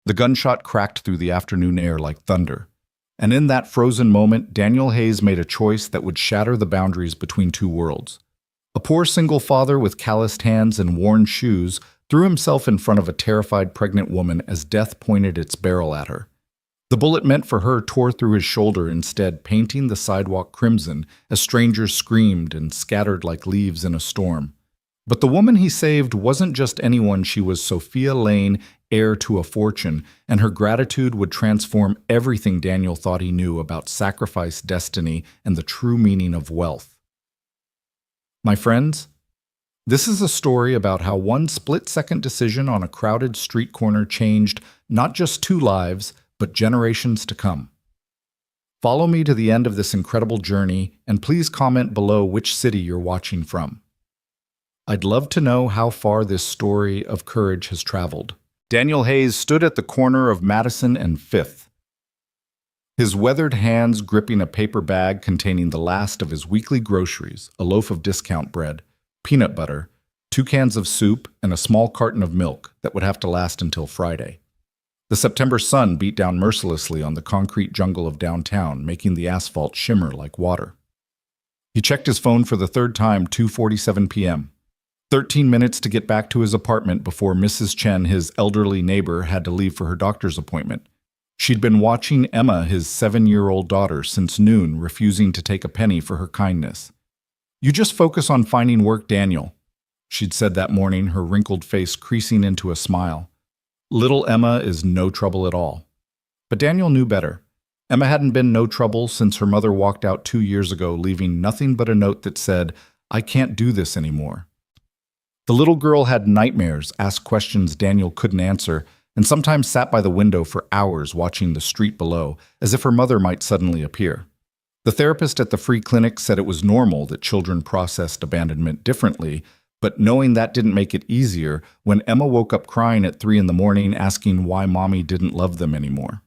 The gunshot cracked through the afternoon air like thunder. And in that frozen moment, Daniel Hayes made a choice that would shatter the boundaries between two worlds. A poor single father with calloused hands and worn shoes threw himself in front of a terrified pregnant woman as death pointed its barrel at her. The bullet meant for her tore through his shoulder instead, painting the sidewalk crimson as strangers screamed and scattered like leaves in a storm. But the woman he saved wasn't just anyone. She was Sophia Lane, heir to a fortune, and her gratitude would transform everything Daniel thought he knew about sacrifice, destiny, and the true meaning of wealth. My friends, this is a story about how one split-second decision on a crowded street corner changed not just two lives, but generations to come. Follow me to the end of this incredible journey, and please comment below which city you're watching from. I'd love to know how far this story of courage has traveled. Daniel Hayes stood at the corner of Madison and 5th, his weathered hands gripping a paper bag containing the last of his weekly groceries, a loaf of discount bread, peanut butter, 2 cans of soup, and a small carton of milk that would have to last until Friday. The September sun beat down mercilessly on the concrete jungle of downtown, making the asphalt shimmer like water. He checked his phone for the third time, 2:47 p.m. 13 minutes to get back to his apartment before Mrs. Chen, his elderly neighbor, had to leave for her doctor's appointment. She'd been watching Emma, his 7-year-old daughter, since noon, refusing to take a penny for her kindness. "You just focus on finding work, Daniel," she'd said that morning, her wrinkled face creasing into a smile. Little Emma is no trouble at all. But Daniel knew better. Emma hadn't been no trouble since her mother walked out 2 years ago, leaving nothing but a note that said, "I can't do this anymore." The little girl had nightmares, asked questions Daniel couldn't answer, and sometimes sat by the window for hours watching the street below, as if her mother might suddenly appear. The therapist at the free clinic said it was normal that children processed abandonment differently, but knowing that didn't make it easier when Emma woke up crying at 3 in the morning asking why mommy didn't love them anymore.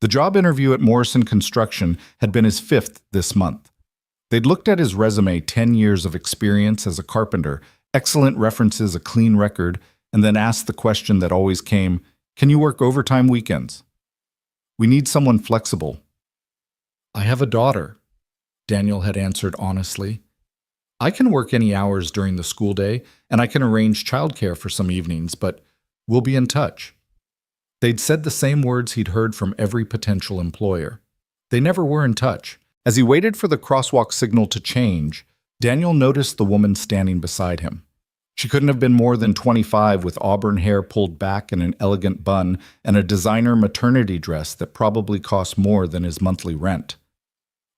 The job interview at Morrison Construction had been his 5th this month. They'd looked at his resume, 10 years of experience as a carpenter, excellent references, a clean record, and then asked the question that always came, "Can you work overtime weekends?" "We need someone flexible." "I have a daughter," Daniel had answered honestly. "I can work any hours during the school day, and I can arrange childcare for some evenings, but we'll be in touch." They'd said the same words he'd heard from every potential employer. They never were in touch. As he waited for the crosswalk signal to change, Daniel noticed the woman standing beside him. She couldn't have been more than 25, with auburn hair pulled back in an elegant bun and a designer maternity dress that probably cost more than his monthly rent.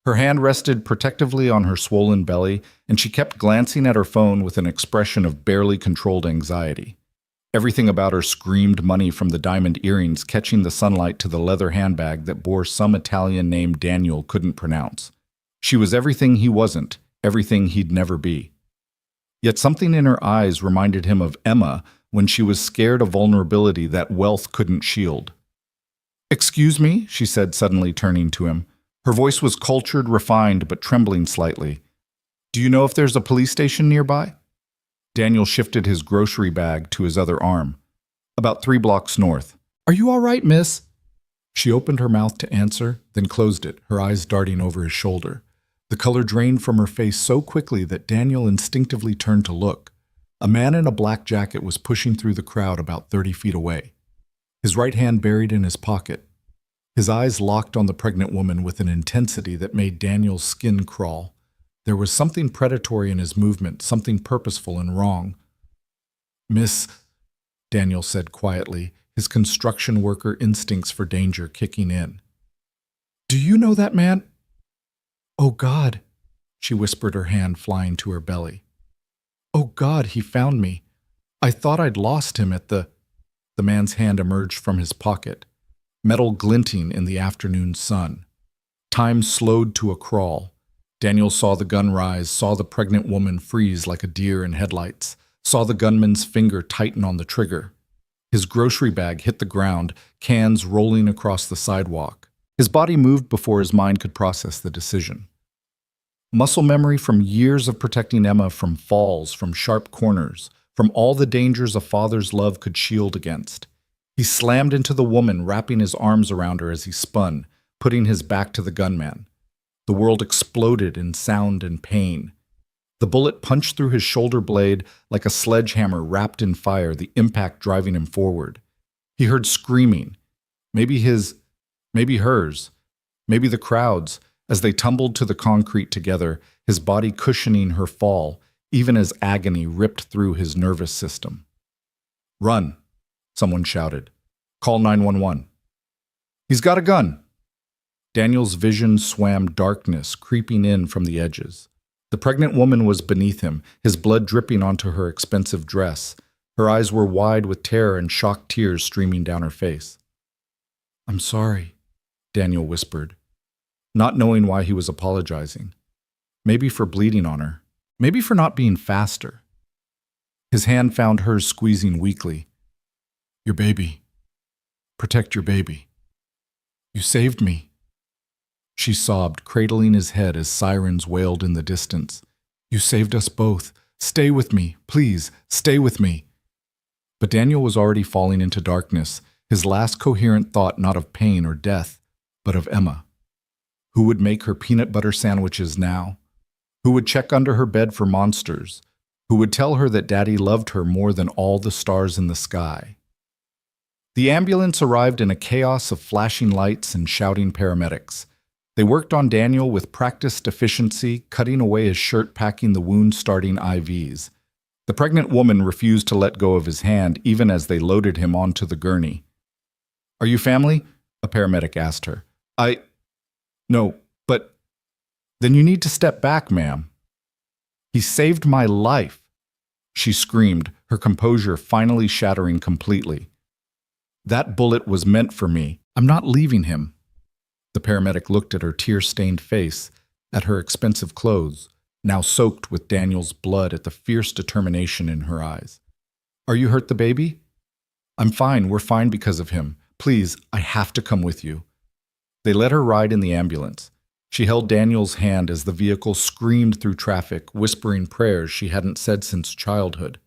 Her hand rested protectively on her swollen belly, and she kept glancing at her phone with an expression of barely controlled anxiety. Everything about her screamed money, from the diamond earrings catching the sunlight to the leather handbag that bore some Italian name Daniel couldn't pronounce. She was everything he wasn't, everything he'd never be. Yet something in her eyes reminded him of Emma when she was scared of vulnerability that wealth couldn't shield. "Excuse me," she said, suddenly turning to him. Her voice was cultured, refined, but trembling slightly. "Do you know if there's a police station nearby?" Daniel shifted his grocery bag to his other arm. "About 3 blocks north." "Are you all right, miss?" She opened her mouth to answer, then closed it, her eyes darting over his shoulder. The color drained from her face so quickly that Daniel instinctively turned to look. A man in a black jacket was pushing through the crowd about 30 feet away, his right hand buried in his pocket. His eyes locked on the pregnant woman with an intensity that made Daniel's skin crawl. There was something predatory in his movement, something purposeful and wrong. "Miss," Daniel said quietly, his construction worker instincts for danger kicking in. "Do you know that man?" "Oh, God," she whispered, her hand flying to her belly. "Oh, God, he found me. I thought I'd lost him at the—" The man's hand emerged from his pocket, metal glinting in the afternoon sun. Time slowed to a crawl. Daniel saw the gun rise, saw the pregnant woman freeze like a deer in headlights, saw the gunman's finger tighten on the trigger. His grocery bag hit the ground, cans rolling across the sidewalk. His body moved before his mind could process the decision. Muscle memory from years of protecting Emma from falls, from sharp corners, from all the dangers a father's love could shield against. He slammed into the woman, wrapping his arms around her as he spun, putting his back to the gunman. The world exploded in sound and pain. The bullet punched through his shoulder blade like a sledgehammer wrapped in fire, the impact driving him forward. He heard screaming, maybe his, maybe hers, maybe the crowd's, as they tumbled to the concrete together, his body cushioning her fall, even as agony ripped through his nervous system. "Run," someone shouted. "Call 911. "He's got a gun." Daniel's vision swam darkness, creeping in from the edges. The pregnant woman was beneath him, his blood dripping onto her expensive dress. Her eyes were wide with terror and shocked tears streaming down her face. "I'm sorry," Daniel whispered, not knowing why he was apologizing. Maybe for bleeding on her. Maybe for not being faster. His hand found hers squeezing weakly. "Your baby. Protect your baby. You saved me." She sobbed, cradling his head as sirens wailed in the distance. "You saved us both. Stay with me. Please, stay with me." But Daniel was already falling into darkness, his last coherent thought not of pain or death, but of Emma. Who would make her peanut butter sandwiches now? Who would check under her bed for monsters? Who would tell her that Daddy loved her more than all the stars in the sky? The ambulance arrived in a chaos of flashing lights and shouting paramedics. They worked on Daniel with practiced efficiency, cutting away his shirt, packing the wound-starting IVs. The pregnant woman refused to let go of his hand even as they loaded him onto the gurney. "Are you family?" a paramedic asked her. No, but..." "Then you need to step back, ma'am." "He saved my life," she screamed, her composure finally shattering completely. "That bullet was meant for me. I'm not leaving him." The paramedic looked at her tear-stained face, at her expensive clothes, now soaked with Daniel's blood, at the fierce determination in her eyes. "Are you hurt the baby?" "I'm fine. We're fine because of him. Please, I have to come with you." They let her ride in the ambulance. She held Daniel's hand as the vehicle screamed through traffic, whispering prayers she hadn't said since childhood.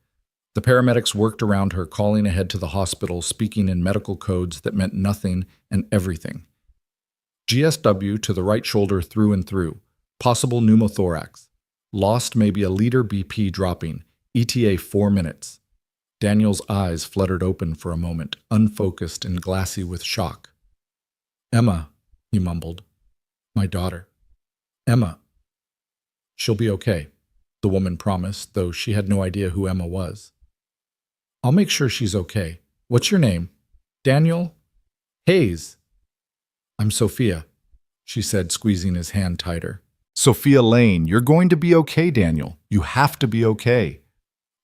The paramedics worked around her, calling ahead to the hospital, speaking in medical codes that meant nothing and everything. GSW to the right shoulder through and through. Possible pneumothorax. Lost maybe a liter BP dropping. ETA 4 minutes. Daniel's eyes fluttered open for a moment, unfocused and glassy with shock. "Emma," he mumbled. "My daughter. Emma." "She'll be okay," the woman promised, though she had no idea who Emma was. "I'll make sure she's okay. What's your name?" "Daniel Hayes." "I'm Sophia," she said, squeezing his hand tighter. "Sophia Lane, you're going to be okay, Daniel. You have to be okay."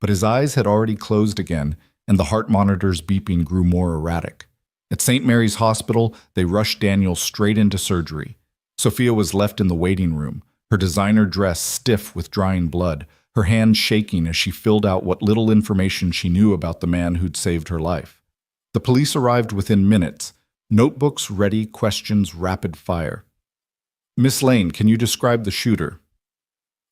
But his eyes had already closed again, and the heart monitor's beeping grew more erratic. At St. Mary's Hospital, they rushed Daniel straight into surgery. Sophia was left in the waiting room, her designer dress stiff with drying blood, her hands shaking as she filled out what little information she knew about the man who'd saved her life. The police arrived within minutes, notebooks ready, questions rapid fire. "Miss Lane, can you describe the shooter?"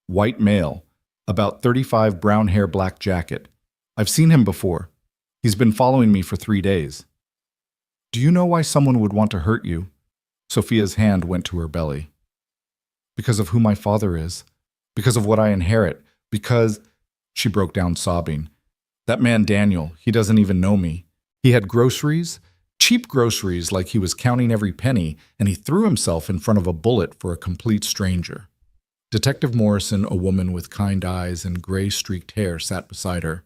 "White male, about 35, brown hair, black jacket. I've seen him before. He's been following me for 3 days." "Do you know why someone would want to hurt you?" Sophia's hand went to her belly. "Because of who my father is. Because of what I inherit. Because..." She broke down sobbing. "That man Daniel, he doesn't even know me. He had groceries, cheap groceries like he was counting every penny, and he threw himself in front of a bullet for a complete stranger." Detective Morrison, a woman with kind eyes and gray-streaked hair, sat beside her.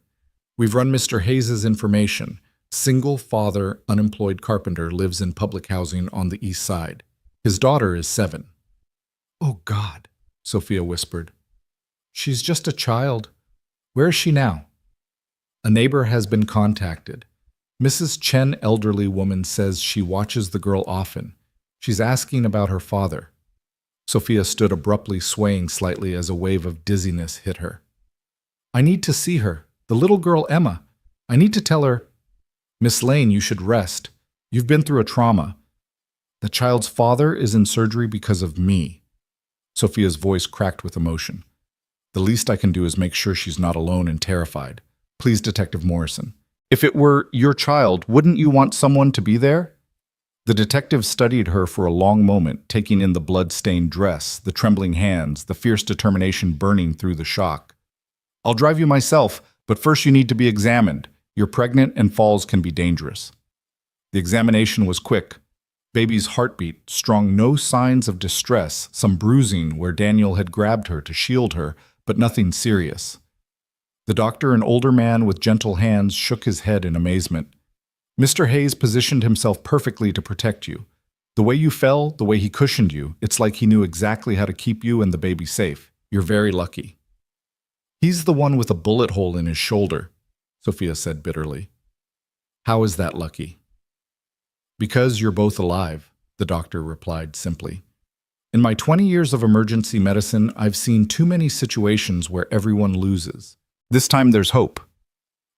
"We've run Mr. Hayes' information. Single father, unemployed carpenter, lives in public housing on the east side. His daughter is 7. "Oh, God," Sophia whispered. "She's just a child. Where is she now?" "A neighbor has been contacted. Mrs. Chen, elderly woman, says she watches the girl often. She's asking about her father." Sophia stood abruptly, swaying slightly as a wave of dizziness hit her. "I need to see her. The little girl, Emma. I need to tell her..." "Miss Lane, you should rest. You've been through a trauma. The child's father is in surgery because of me." Sophia's voice cracked with emotion. "The least I can do is make sure she's not alone and terrified. Please, Detective Morrison. If it were your child, wouldn't you want someone to be there? The detective studied her for a long moment, taking in the blood-stained dress, the trembling hands, the fierce determination burning through the shock. I'll drive you myself, but first you need to be examined. You're pregnant and falls can be dangerous. The examination was quick. Baby's heartbeat strong, no signs of distress, some bruising where Daniel had grabbed her to shield her, but nothing serious. The doctor, an older man with gentle hands, shook his head in amazement. Mr. Hayes positioned himself perfectly to protect you. The way you fell, the way he cushioned you, it's like he knew exactly how to keep you and the baby safe. You're very lucky. He's the one with a bullet hole in his shoulder, Sophia said bitterly. How is that lucky? Because you're both alive, the doctor replied simply. In my 20 years of emergency medicine, I've seen too many situations where everyone loses. This time there's hope.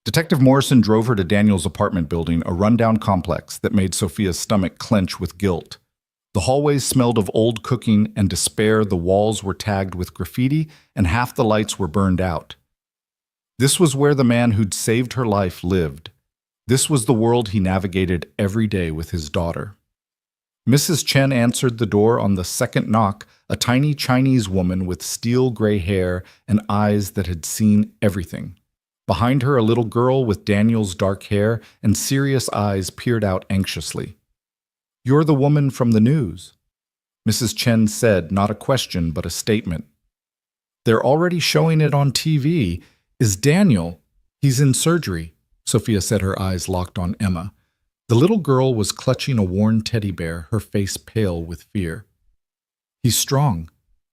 Detective Morrison drove her to Daniel's apartment building, a rundown complex that made Sophia's stomach clench with guilt. The hallways smelled of old cooking and despair, the walls were tagged with graffiti, and half the lights were burned out. This was where the man who'd saved her life lived. This was the world he navigated every day with his daughter. Mrs. Chen answered the door on the second knock, a tiny Chinese woman with steel gray hair and eyes that had seen everything. Behind her, a little girl with Daniel's dark hair and serious eyes peered out anxiously. You're the woman from the news, Mrs. Chen said, not a question but a statement. They're already showing it on TV. Is Daniel? He's in surgery, Sophia said, her eyes locked on Emma. The little girl was clutching a worn teddy bear, her face pale with fear. He's strong.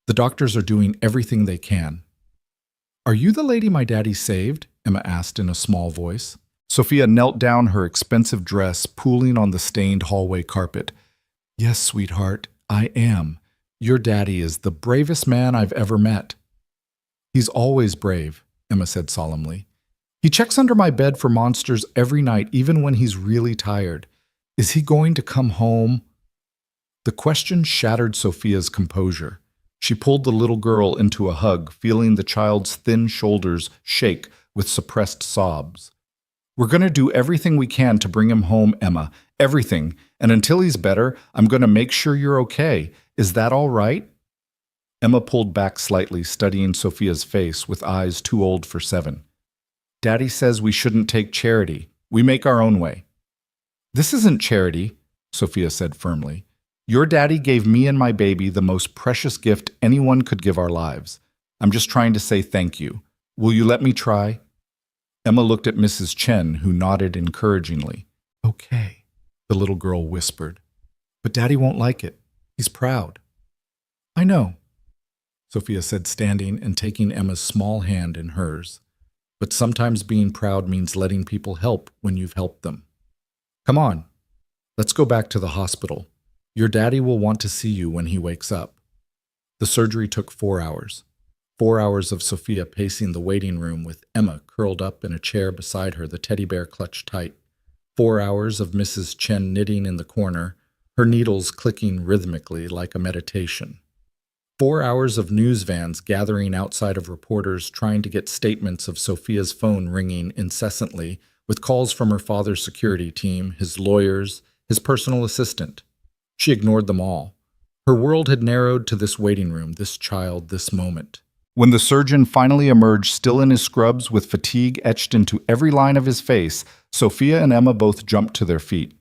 The doctors are doing everything they can. Are you the lady my daddy saved? Emma asked in a small voice. Sophia knelt down, her expensive dress pooling on the stained hallway carpet. Yes, sweetheart, I am. Your daddy is the bravest man I've ever met. He's always brave, Emma said solemnly. He checks under my bed for monsters every night, even when he's really tired. Is he going to come home? The question shattered Sophia's composure. She pulled the little girl into a hug, feeling the child's thin shoulders shake with suppressed sobs. We're going to do everything we can to bring him home, Emma. Everything. And until he's better, I'm going to make sure you're okay. Is that all right? Emma pulled back slightly, studying Sophia's face with eyes too old for 7. Daddy says we shouldn't take charity. We make our own way. This isn't charity, Sophia said firmly. Your daddy gave me and my baby the most precious gift anyone could give our lives. I'm just trying to say thank you. Will you let me try? Emma looked at Mrs. Chen, who nodded encouragingly. Okay, the little girl whispered. But Daddy won't like it. He's proud. I know, Sophia said, standing and taking Emma's small hand in hers. But sometimes being proud means letting people help when you've helped them. Come on, let's go back to the hospital. Your daddy will want to see you when he wakes up. The surgery took 4 hours. 4 hours of Sophia pacing the waiting room with Emma curled up in a chair beside her, the teddy bear clutched tight. 4 hours of Mrs. Chen knitting in the corner, her needles clicking rhythmically like a meditation. 4 hours of news vans gathering outside of reporters trying to get statements of Sophia's phone ringing incessantly with calls from her father's security team, his lawyers, his personal assistant. She ignored them all. Her world had narrowed to this waiting room, this child, this moment. When the surgeon finally emerged, still in his scrubs with fatigue etched into every line of his face, Sophia and Emma both jumped to their feet.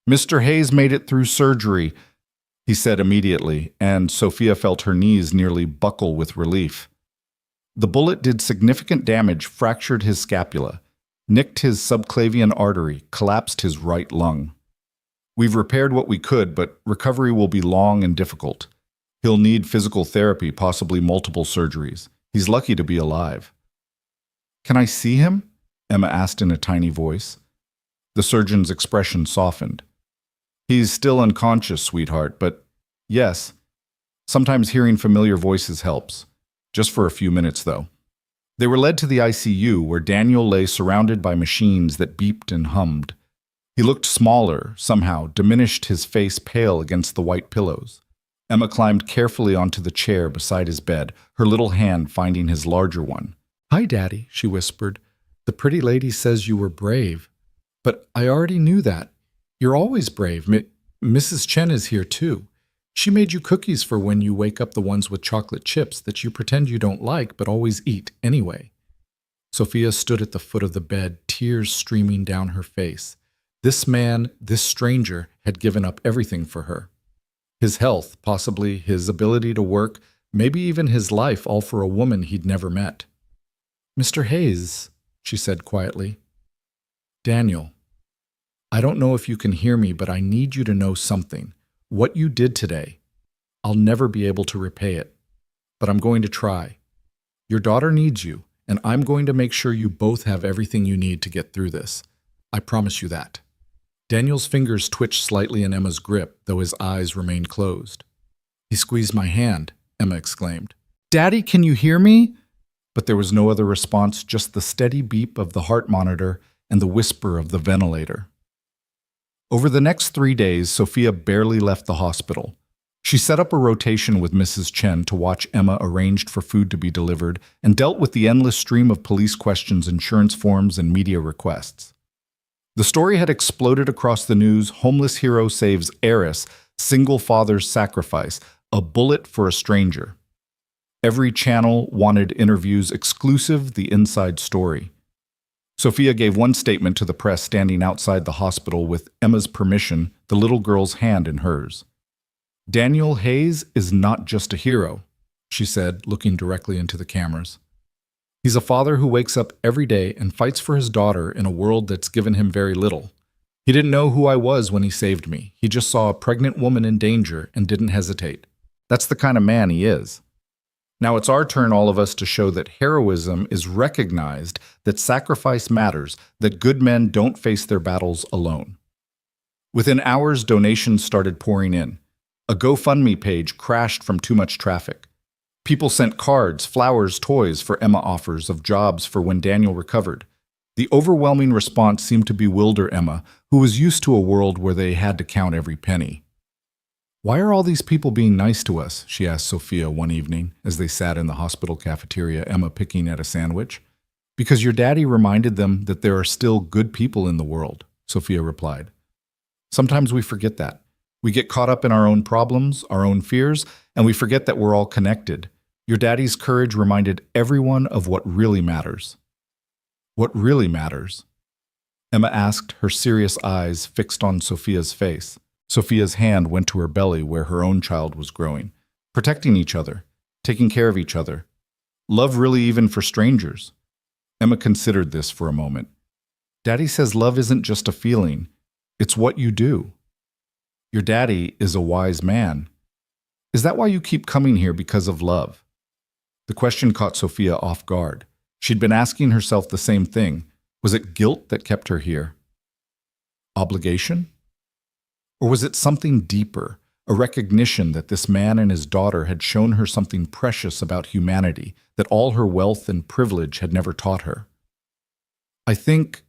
Mr. Hayes made it through surgery, he said immediately, and Sophia felt her knees nearly buckle with relief. The bullet did significant damage, fractured his scapula, nicked his subclavian artery, collapsed his right lung. We've repaired what we could, but recovery will be long and difficult. He'll need physical therapy, possibly multiple surgeries. He's lucky to be alive. Can I see him? Emma asked in a tiny voice. The surgeon's expression softened. He's still unconscious, sweetheart, but yes, sometimes hearing familiar voices helps. Just for a few minutes, though. They were led to the ICU, where Daniel lay surrounded by machines that beeped and hummed. He looked smaller, somehow, diminished, his face pale against the white pillows. Emma climbed carefully onto the chair beside his bed, her little hand finding his larger one. Hi, Daddy, she whispered. The pretty lady says you were brave. But I already knew that. You're always brave. Mrs. Chen is here too. She made you cookies for when you wake up, the ones with chocolate chips that you pretend you don't like but always eat anyway. Sophia stood at the foot of the bed, tears streaming down her face. This man, this stranger, had given up everything for her. His health, possibly his ability to work, maybe even his life, all for a woman he'd never met. "Mr. Hayes," she said quietly. "Daniel, I don't know if you can hear me, but I need you to know something. What you did today, I'll never be able to repay it. But I'm going to try. Your daughter needs you, and I'm going to make sure you both have everything you need to get through this. I promise you that." Daniel's fingers twitched slightly in Emma's grip, though his eyes remained closed. "He squeezed my hand," Emma exclaimed. "Daddy, can you hear me?" But there was no other response, just the steady beep of the heart monitor and the whisper of the ventilator. Over the next 3 days, Sophia barely left the hospital. She set up a rotation with Mrs. Chen to watch Emma, arranged for food to be delivered, and dealt with the endless stream of police questions, insurance forms, and media requests. The story had exploded across the news: homeless hero saves heiress, single father's sacrifice, a bullet for a stranger. Every channel wanted interviews, exclusive, the inside story. Sophia gave one statement to the press standing outside the hospital with Emma's permission, the little girl's hand in hers. "Daniel Hayes is not just a hero," she said, looking directly into the cameras. "He's a father who wakes up every day and fights for his daughter in a world that's given him very little. He didn't know who I was when he saved me. He just saw a pregnant woman in danger and didn't hesitate. That's the kind of man he is. Now it's our turn, all of us, to show that heroism is recognized, that sacrifice matters, that good men don't face their battles alone." Within hours, donations started pouring in. A GoFundMe page crashed from too much traffic. People sent cards, flowers, toys for Emma, offers of jobs for when Daniel recovered. The overwhelming response seemed to bewilder Emma, who was used to a world where they had to count every penny. "Why are all these people being nice to us?" she asked Sophia one evening as they sat in the hospital cafeteria, Emma picking at a sandwich. "Because your daddy reminded them that there are still good people in the world," Sophia replied. "Sometimes we forget that. We get caught up in our own problems, our own fears, and we forget that we're all connected. Your daddy's courage reminded everyone of what really matters." "What really matters?" Emma asked, her serious eyes fixed on Sophia's face. Sophia's hand went to her belly where her own child was growing. "Protecting each other, taking care of each other. Love, really, even for strangers." Emma considered this for a moment. "Daddy says love isn't just a feeling, it's what you do. Your daddy is a wise man. Is that why you keep coming here, because of love?" The question caught Sophia off guard. She'd been asking herself the same thing. Was it guilt that kept her here? Obligation? Or was it something deeper, a recognition that this man and his daughter had shown her something precious about humanity that all her wealth and privilege had never taught her? "I think,"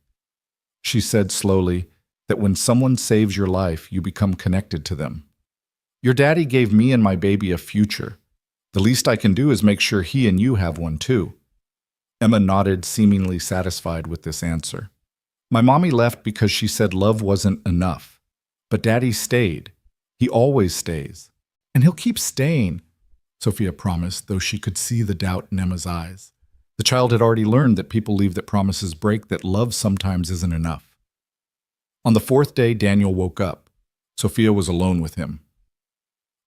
she said slowly, "that when someone saves your life, you become connected to them. Your daddy gave me and my baby a future. The least I can do is make sure he and you have one too." Emma nodded, seemingly satisfied with this answer. "My mommy left because she said love wasn't enough. But Daddy stayed. He always stays. And he'll keep staying," Sophia promised, though she could see the doubt in Emma's eyes. The child had already learned that people leave, that promises break, that love sometimes isn't enough. On the 4th day, Daniel woke up. Sophia was alone with him.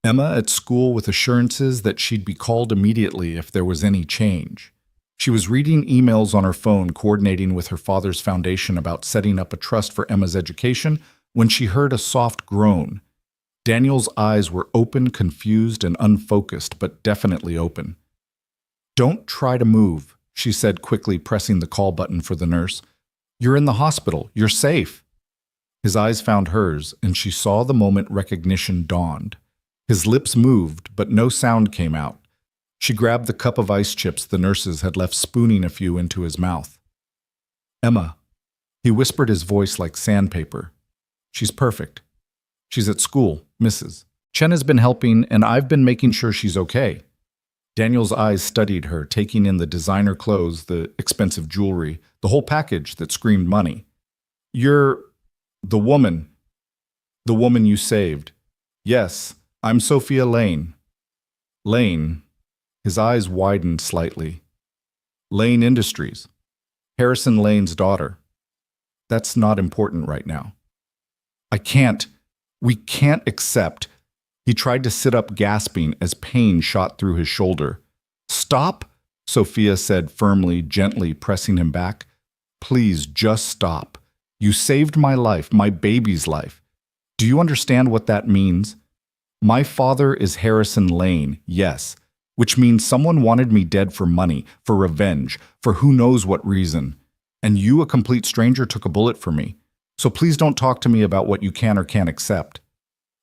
Emma at school with assurances that she'd be called immediately if there was any change. She was reading emails on her phone, coordinating with her father's foundation about setting up a trust for Emma's education, when she heard a soft groan. Daniel's eyes were open, confused, and unfocused, but definitely open. "Don't try to move," she said quickly, pressing the call button for the nurse. "You're in the hospital. You're safe." His eyes found hers, and she saw the moment recognition dawned. His lips moved, but no sound came out. She grabbed the cup of ice chips the nurses had left, spooning a few into his mouth. "Emma," he whispered, his voice like sandpaper. "She's perfect. She's at school, Mrs. Chen has been helping, and I've been making sure she's okay." Daniel's eyes studied her, taking in the designer clothes, the expensive jewelry, the whole package that screamed money. You're the woman, the woman you saved. Yes, I'm Sophia Lane. Lane. His eyes widened slightly. Lane Industries. Harrison Lane's daughter. That's not important right now. We can't accept. He tried to sit up, gasping as pain shot through his shoulder. Stop, Sophia said firmly, gently pressing him back. Please, just stop. You saved my life, my baby's life. Do you understand what that means? My father is Harrison Lane, yes, which means someone wanted me dead for money, for revenge, for who knows what reason. And you, a complete stranger, took a bullet for me. So please don't talk to me about what you can or can't accept.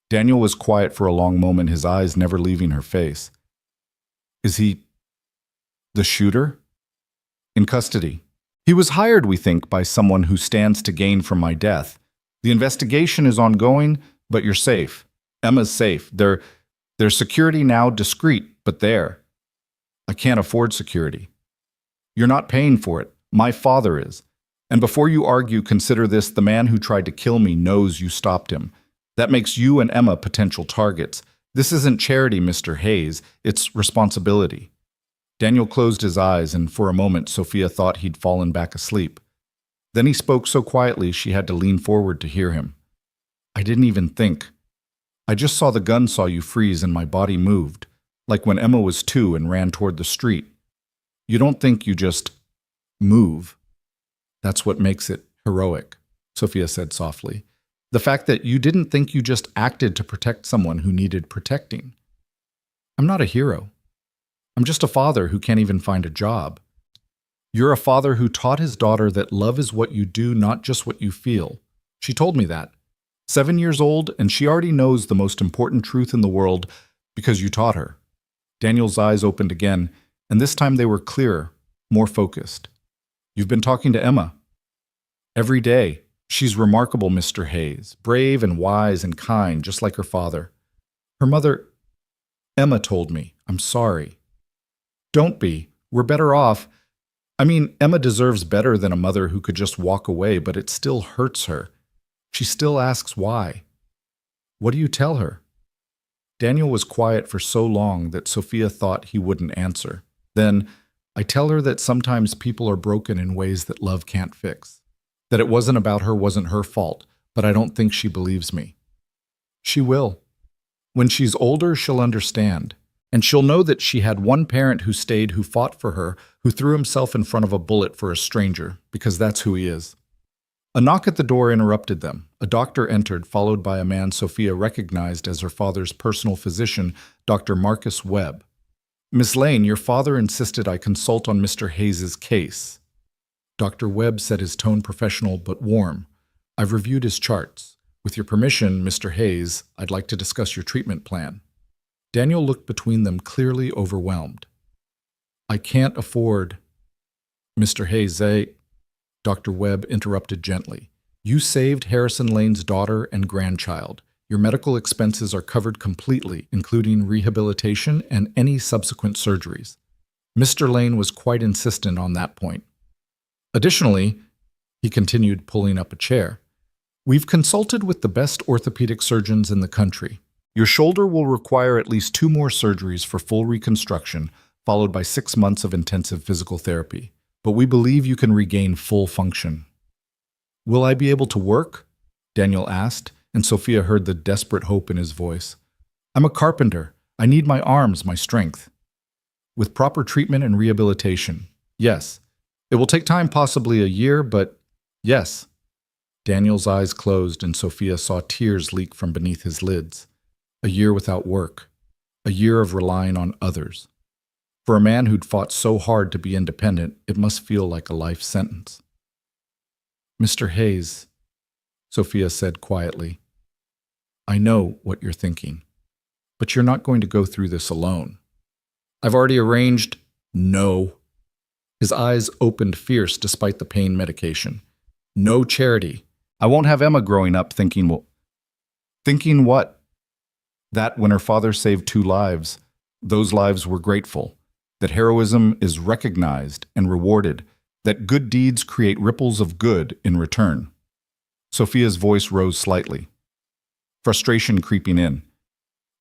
Daniel was quiet for a long moment, his eyes never leaving her face. Is he the shooter? In custody. He was hired, we think, by someone who stands to gain from my death. The investigation is ongoing, but you're safe. Emma's safe. Their security now discreet, but there. I can't afford security. You're not paying for it. My father is. And before you argue, consider this: the man who tried to kill me knows you stopped him. That makes you and Emma potential targets. This isn't charity, Mr. Hayes. It's responsibility. Daniel closed his eyes, and for a moment Sophia thought he'd fallen back asleep. Then he spoke so quietly she had to lean forward to hear him. I didn't even think. I just saw the gun saw you freeze and my body moved, like when Emma was 2 and ran toward the street. You don't think, you just move. That's what makes it heroic, Sophia said softly. The fact that you didn't think, you just acted to protect someone who needed protecting. I'm not a hero. I'm just a father who can't even find a job. You're a father who taught his daughter that love is what you do, not just what you feel. She told me that. 7 years old, and she already knows the most important truth in the world because you taught her. Daniel's eyes opened again, and this time they were clearer, more focused. You've been talking to Emma. Every day. She's remarkable, Mr. Hayes, brave and wise and kind, just like her father. Her mother, Emma, told me. I'm sorry. Don't be. We're better off. I mean, Emma deserves better than a mother who could just walk away, but it still hurts her. She still asks why. What do you tell her? Daniel was quiet for so long that Sophia thought he wouldn't answer. Then, I tell her that sometimes people are broken in ways that love can't fix. That it wasn't about her, wasn't her fault, but I don't think she believes me. She will. When she's older, she'll understand. And she'll know that she had one parent who stayed, who fought for her, who threw himself in front of a bullet for a stranger, because that's who he is. A knock at the door interrupted them. A doctor entered, followed by a man Sophia recognized as her father's personal physician, Dr. Marcus Webb. Miss Lane, your father insisted I consult on Mr. Hayes's case. Dr. Webb said, his tone professional but warm. I've reviewed his charts. With your permission, Mr. Hayes, I'd like to discuss your treatment plan. Daniel looked between them, clearly overwhelmed. I can't afford. Mr. Hayes, Dr. Webb interrupted gently. You saved Harrison Lane's daughter and grandchild. Your medical expenses are covered completely, including rehabilitation and any subsequent surgeries. Mr. Lane was quite insistent on that point. Additionally, he continued, pulling up a chair, we've consulted with the best orthopedic surgeons in the country. Your shoulder will require at least 2 more surgeries for full reconstruction, followed by 6 months of intensive physical therapy. But we believe you can regain full function. Will I be able to work? Daniel asked, and Sophia heard the desperate hope in his voice. I'm a carpenter. I need my arms, my strength. With proper treatment and rehabilitation, yes. It will take time, possibly a year, but yes. Daniel's eyes closed, and Sophia saw tears leak from beneath his lids. A year without work. A year of relying on others. For a man who'd fought so hard to be independent, it must feel like a life sentence. Mr. Hayes, Sophia said quietly, I know what you're thinking, but you're not going to go through this alone. I've already arranged. No. His eyes opened fierce despite the pain medication. No charity. I won't have Emma growing up thinking, well, thinking what? That when her father saved 2 lives, those lives were grateful. that heroism is recognized and rewarded, that good deeds create ripples of good in return. Sophia's voice rose slightly, frustration creeping in.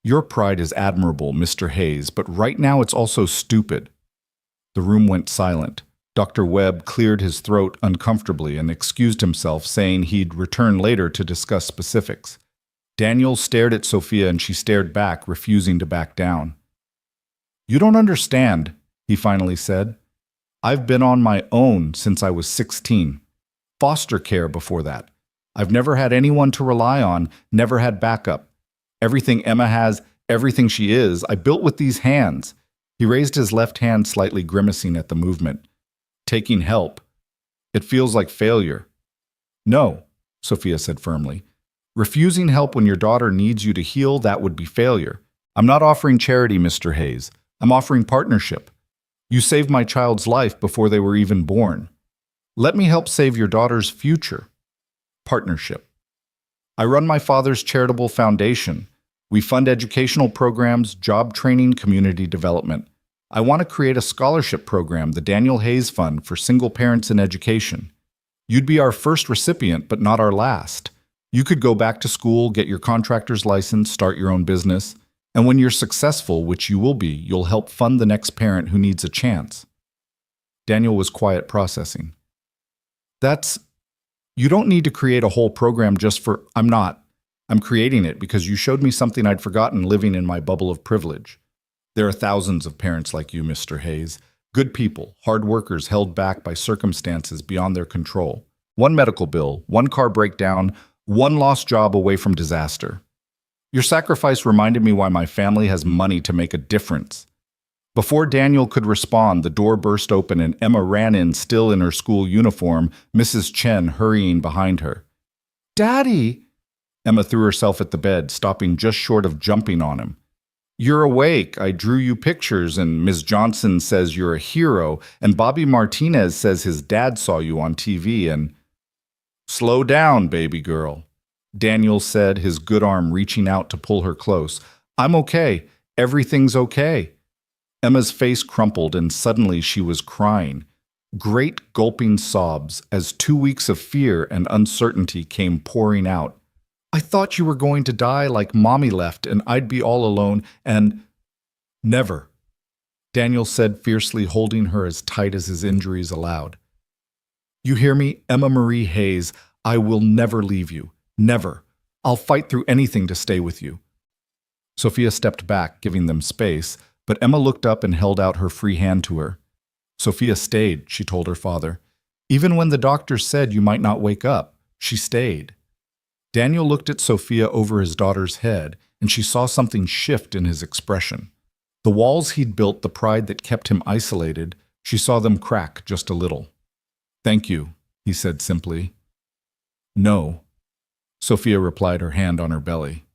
Your pride is admirable, Mr. Hayes, but right now it's also stupid. The room went silent. Dr. Webb cleared his throat uncomfortably and excused himself, saying he'd return later to discuss specifics. Daniel stared at Sophia and she stared back, refusing to back down. You don't understand, he finally said. I've been on my own since I was 16. Foster care before that. I've never had anyone to rely on, never had backup. Everything Emma has, everything she is, I built with these hands. He raised his left hand, slightly grimacing at the movement. Taking help. It feels like failure. No, Sophia said firmly. Refusing help when your daughter needs you to heal, that would be failure. I'm not offering charity, Mr. Hayes. I'm offering partnership. You saved my child's life before they were even born. Let me help save your daughter's future. Partnership. I run my father's charitable foundation. We fund educational programs, job training, community development. I want to create a scholarship program, the Daniel Hayes Fund, for single parents in education. You'd be our first recipient, but not our last. You could go back to school, get your contractor's license, start your own business, and when you're successful, which you will be, you'll help fund the next parent who needs a chance. Daniel was quiet, processing. You don't need to create a whole program just for, I'm creating it because you showed me something I'd forgotten living in my bubble of privilege. There are thousands of parents like you, Mr. Hayes. Good people, hard workers held back by circumstances beyond their control. One medical bill, one car breakdown, one lost job away from disaster. Your sacrifice reminded me why my family has money to make a difference. Before Daniel could respond, the door burst open and Emma ran in, still in her school uniform, Mrs. Chen hurrying behind her. Daddy! Emma threw herself at the bed, stopping just short of jumping on him. You're awake. I drew you pictures, and Ms. Johnson says you're a hero, and Bobby Martinez says his dad saw you on TV, and... Slow down, baby girl, Daniel said, his good arm reaching out to pull her close. I'm okay. Everything's okay. Emma's face crumpled, and suddenly she was crying. Great gulping sobs as 2 weeks of fear and uncertainty came pouring out. I thought you were going to die like Mommy left and I'd be all alone and... Never, Daniel said fiercely, holding her as tight as his injuries allowed. You hear me, Emma Marie Hayes? I will never leave you. Never. I'll fight through anything to stay with you. Sophia stepped back, giving them space, but Emma looked up and held out her free hand to her. Sophia stayed, she told her father. Even when the doctor said you might not wake up, she stayed. Daniel looked at Sophia over his daughter's head, and she saw something shift in his expression. The walls he'd built, the pride that kept him isolated, she saw them crack just a little. Thank you, he said simply. No, Sophia replied, her hand on her belly.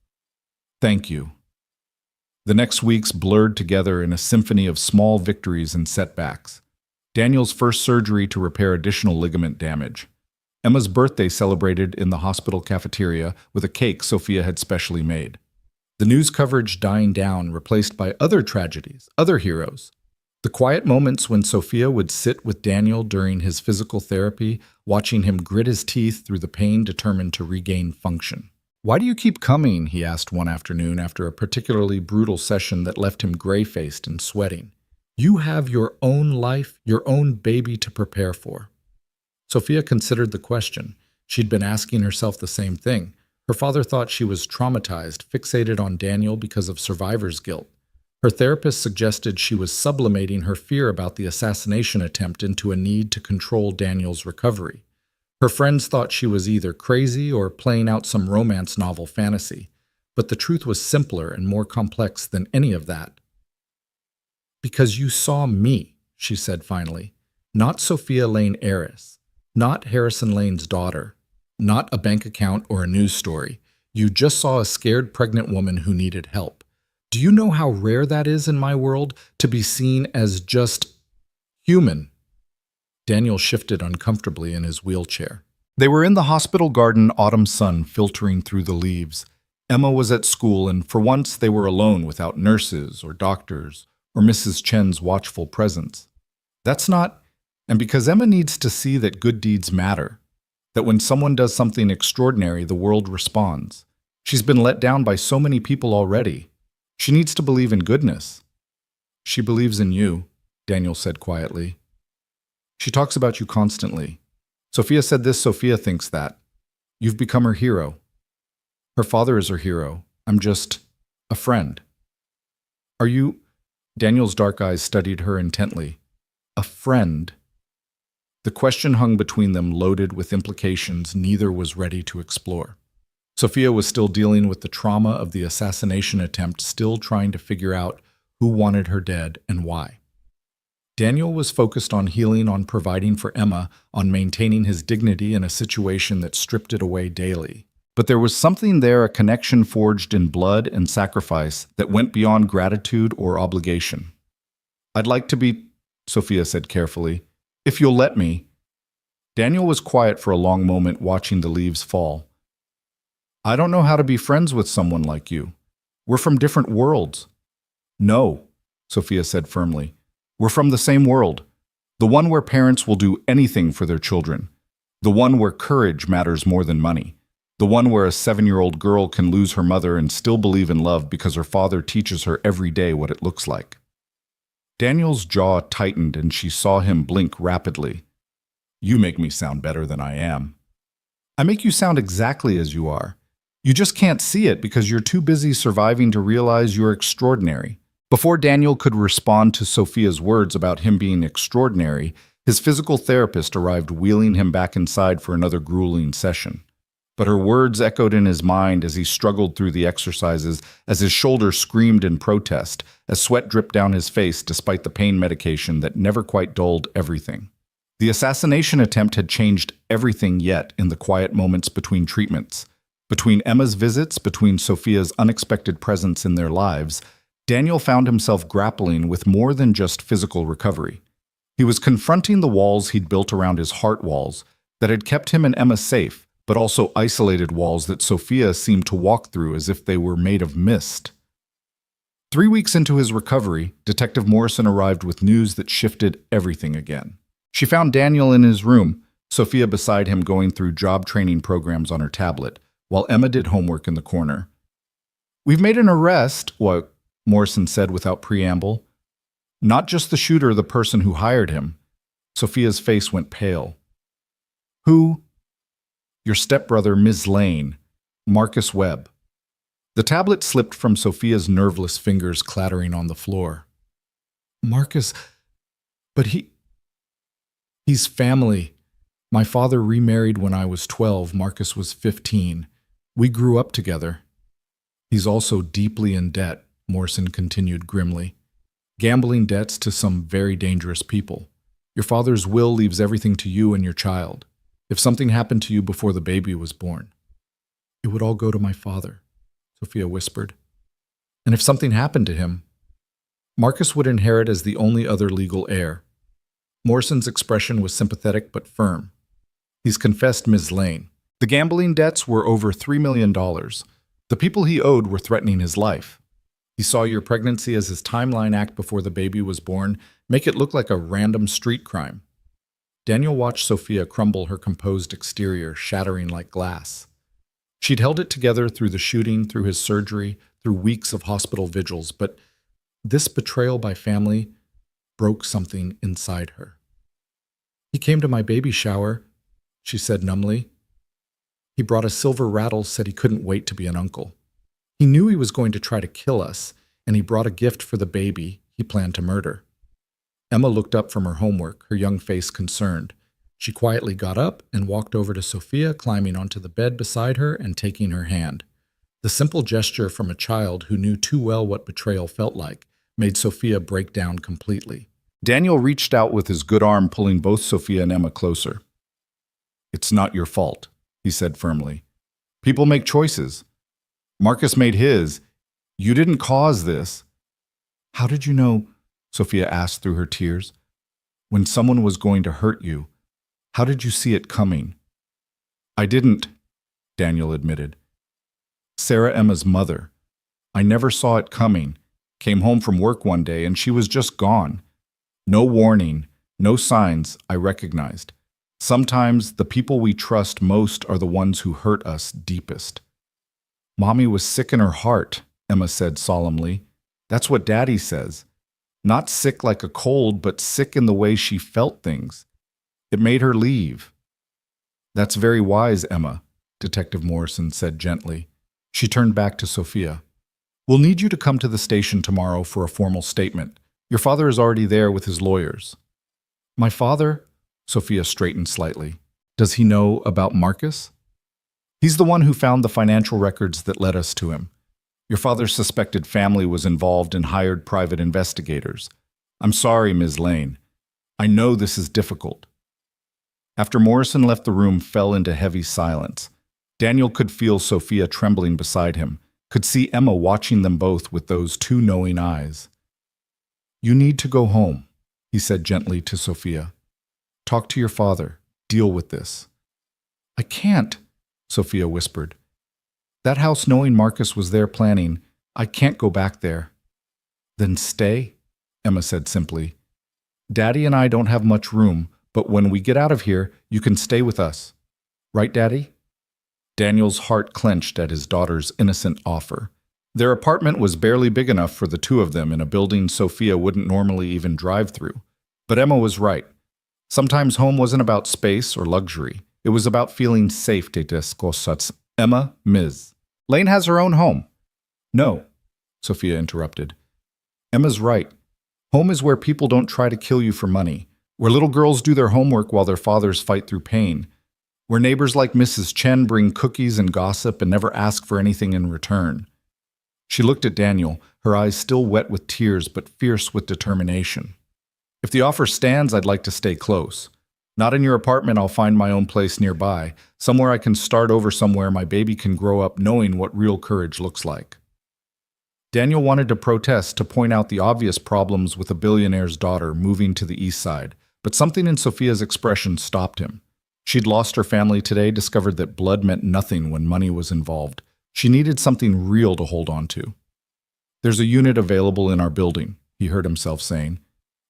Thank you. The next weeks blurred together in a symphony of small victories and setbacks. Daniel's first surgery to repair additional ligament damage. Emma's birthday celebrated in the hospital cafeteria with a cake Sophia had specially made. The news coverage dying down, replaced by other tragedies, other heroes. The quiet moments when Sophia would sit with Daniel during his physical therapy, watching him grit his teeth through the pain, determined to regain function. Why do you keep coming? He asked one afternoon after a particularly brutal session that left him gray-faced and sweating. You have your own life, your own baby to prepare for. Sophia considered the question. She'd been asking herself the same thing. Her father thought she was traumatized, fixated on Daniel because of survivor's guilt. Her therapist suggested she was sublimating her fear about the assassination attempt into a need to control Daniel's recovery. Her friends thought she was either crazy or playing out some romance novel fantasy, but the truth was simpler and more complex than any of that. Because you saw me, she said finally, not Sophia Lane heiress, not Harrison Lane's daughter, not a bank account or a news story. You just saw a scared pregnant woman who needed help. Do you know how rare that is in my world, to be seen as just human? Daniel shifted uncomfortably in his wheelchair. They were in the hospital garden, autumn sun filtering through the leaves. Emma was at school, and for once they were alone without nurses or doctors or Mrs. Chen's watchful presence. That's not, and because Emma needs to see that good deeds matter, that when someone does something extraordinary, the world responds. She's been let down by so many people already. She needs to believe in goodness. She believes in you, Daniel said quietly. She talks about you constantly. Sophia said this, Sophia thinks that. You've become her hero. Her father is her hero. I'm just a friend. Are you? Daniel's dark eyes studied her intently. A friend? The question hung between them, loaded with implications neither was ready to explore. Sophia was still dealing with the trauma of the assassination attempt, still trying to figure out who wanted her dead and why. Daniel was focused on healing, on providing for Emma, on maintaining his dignity in a situation that stripped it away daily. But there was something there, a connection forged in blood and sacrifice that went beyond gratitude or obligation. I'd like to be, Sophia said carefully, if you'll let me. Daniel was quiet for a long moment, watching the leaves fall. I don't know how to be friends with someone like you. We're from different worlds. No, Sophia said firmly. We're from the same world. The one where parents will do anything for their children. The one where courage matters more than money. The one where a 7-year-old girl can lose her mother and still believe in love because her father teaches her every day what it looks like. Daniel's jaw tightened and she saw him blink rapidly. You make me sound better than I am. I make you sound exactly as you are. You just can't see it because you're too busy surviving to realize you're extraordinary. Before Daniel could respond to Sophia's words about him being extraordinary, his physical therapist arrived, wheeling him back inside for another grueling session. But her words echoed in his mind as he struggled through the exercises, as his shoulder screamed in protest, as sweat dripped down his face despite the pain medication that never quite dulled everything. The assassination attempt had changed everything yet in the quiet moments between treatments. Between Emma's visits, between Sophia's unexpected presence in their lives, Daniel found himself grappling with more than just physical recovery. He was confronting the walls he'd built around his heart, walls that had kept him and Emma safe, but also isolated walls that Sophia seemed to walk through as if they were made of mist. 3 weeks into his recovery, Detective Morrison arrived with news that shifted everything again. She found Daniel in his room, Sophia beside him going through job training programs on her tablet, while Emma did homework in the corner. We've made an arrest, Morrison said without preamble. Not just the shooter, the person who hired him. Sophia's face went pale. Who? Your stepbrother, Ms. Lane, Marcus Webb. The tablet slipped from Sophia's nerveless fingers, clattering on the floor. Marcus, but he's family. My father remarried when I was 12, Marcus was 15. We grew up together. He's also deeply in debt, Morrison continued grimly. Gambling debts to some very dangerous people. Your father's will leaves everything to you and your child. If something happened to you before the baby was born, it would all go to my father, Sophia whispered. And if something happened to him, Marcus would inherit as the only other legal heir. Morrison's expression was sympathetic but firm. He's confessed Ms. Lane. The gambling debts were over $3 million. The people he owed were threatening his life. He saw your pregnancy as his timeline act before the baby was born, make it look like a random street crime. Daniel watched Sophia crumble, her composed exterior shattering like glass. She'd held it together through the shooting, through his surgery, through weeks of hospital vigils, but this betrayal by family broke something inside her. He came to my baby shower, she said numbly. He brought a silver rattle, said he couldn't wait to be an uncle. He knew he was going to try to kill us, and he brought a gift for the baby he planned to murder. Emma looked up from her homework, her young face concerned. She quietly got up and walked over to Sophia, climbing onto the bed beside her and taking her hand. The simple gesture from a child who knew too well what betrayal felt like made Sophia break down completely. Daniel reached out with his good arm, pulling both Sophia and Emma closer. It's not your fault, he said firmly. People make choices. Marcus made his. You didn't cause this. How did you know, Sophia asked through her tears, when someone was going to hurt you? How did you see it coming? I didn't, Daniel admitted. Sarah, Emma's mother. I never saw it coming. Came home from work one day and she was just gone. No warning, no signs I recognized. Sometimes the people we trust most are the ones who hurt us deepest. Mommy was sick in her heart, Emma said solemnly. That's what Daddy says. Not sick like a cold, but sick in the way she felt things. It made her leave. That's very wise, Emma, Detective Morrison said gently. She turned back to Sophia. We'll need you to come to the station tomorrow for a formal statement. Your father is already there with his lawyers. My father? Sophia straightened slightly. Does he know about Marcus? He's the one who found the financial records that led us to him. Your father's suspected family was involved and hired private investigators. I'm sorry, Ms. Lane. I know this is difficult. After Morrison left the room, fell into heavy silence. Daniel could feel Sophia trembling beside him, could see Emma watching them both with those two knowing eyes. You need to go home, he said gently to Sophia. Talk to your father. Deal with this. I can't, Sophia whispered. That house, knowing Marcus was there planning, I can't go back there. Then stay, Emma said simply. Daddy and I don't have much room, but when we get out of here, you can stay with us. Right, Daddy? Daniel's heart clenched at his daughter's innocent offer. Their apartment was barely big enough for the two of them in a building Sophia wouldn't normally even drive through. But Emma was right. Sometimes home wasn't about space or luxury. It was about feeling safe de descosas. Emma, Ms. Lane has her own home. No, Sophia interrupted. Emma's right. Home is where people don't try to kill you for money, where little girls do their homework while their fathers fight through pain, where neighbors like Mrs. Chen bring cookies and gossip and never ask for anything in return. She looked at Daniel, her eyes still wet with tears but fierce with determination. If the offer stands, I'd like to stay close. Not in your apartment, I'll find my own place nearby, somewhere I can start over, somewhere my baby can grow up knowing what real courage looks like. Daniel wanted to protest, to point out the obvious problems with a billionaire's daughter moving to the east side, but something in Sophia's expression stopped him. She'd lost her family today, discovered that blood meant nothing when money was involved. She needed something real to hold on to. There's a unit available in our building, he heard himself saying.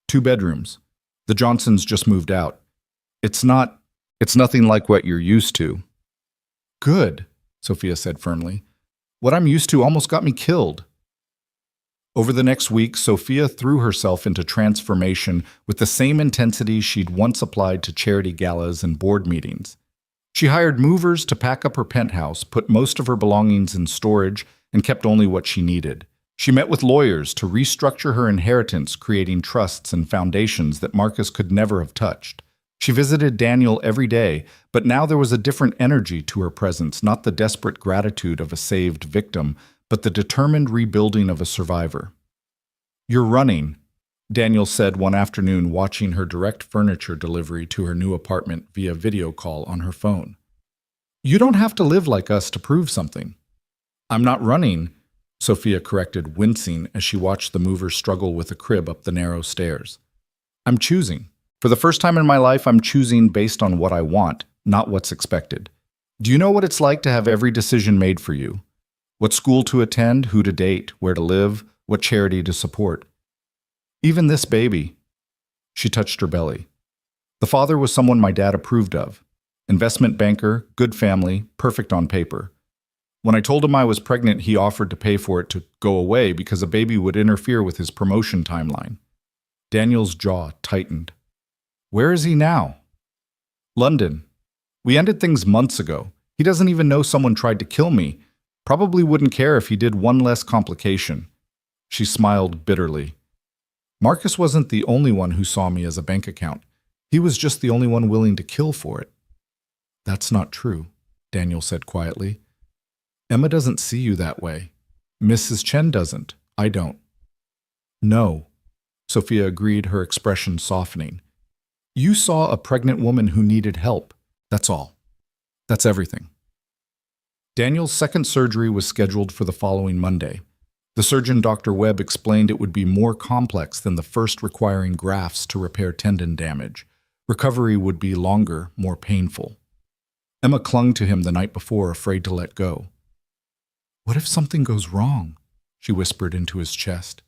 2 bedrooms. The Johnsons just moved out. It's nothing like what you're used to. Good, Sophia said firmly. What I'm used to almost got me killed. Over the next week, Sophia threw herself into transformation with the same intensity she'd once applied to charity galas and board meetings. She hired movers to pack up her penthouse, put most of her belongings in storage, and kept only what she needed. She met with lawyers to restructure her inheritance, creating trusts and foundations that Marcus could never have touched. She visited Daniel every day, but now there was a different energy to her presence, not the desperate gratitude of a saved victim, but the determined rebuilding of a survivor. You're running, Daniel said one afternoon, watching her direct furniture delivery to her new apartment via video call on her phone. You don't have to live like us to prove something. I'm not running, Sophia corrected, wincing as she watched the mover struggle with a crib up the narrow stairs. I'm choosing. For the first time in my life, I'm choosing based on what I want, not what's expected. Do you know what it's like to have every decision made for you? What school to attend, who to date, where to live, what charity to support. Even this baby. She touched her belly. The father was someone my dad approved of. Investment banker, good family, perfect on paper. When I told him I was pregnant, he offered to pay for it to go away because a baby would interfere with his promotion timeline. Daniel's jaw tightened. Where is he now? London. We ended things months ago. He doesn't even know someone tried to kill me. Probably wouldn't care if he did one less complication. She smiled bitterly. Marcus wasn't the only one who saw me as a bank account. He was just the only one willing to kill for it. That's not true, Daniel said quietly. Emma doesn't see you that way. Mrs. Chen doesn't. I don't. No, Sophia agreed, her expression softening. You saw a pregnant woman who needed help. That's all. That's everything. Daniel's second surgery was scheduled for the following Monday. The surgeon, Dr. Webb, explained it would be more complex than the first, requiring grafts to repair tendon damage. Recovery would be longer, more painful. Emma clung to him the night before, afraid to let go. What if something goes wrong? She whispered into his chest.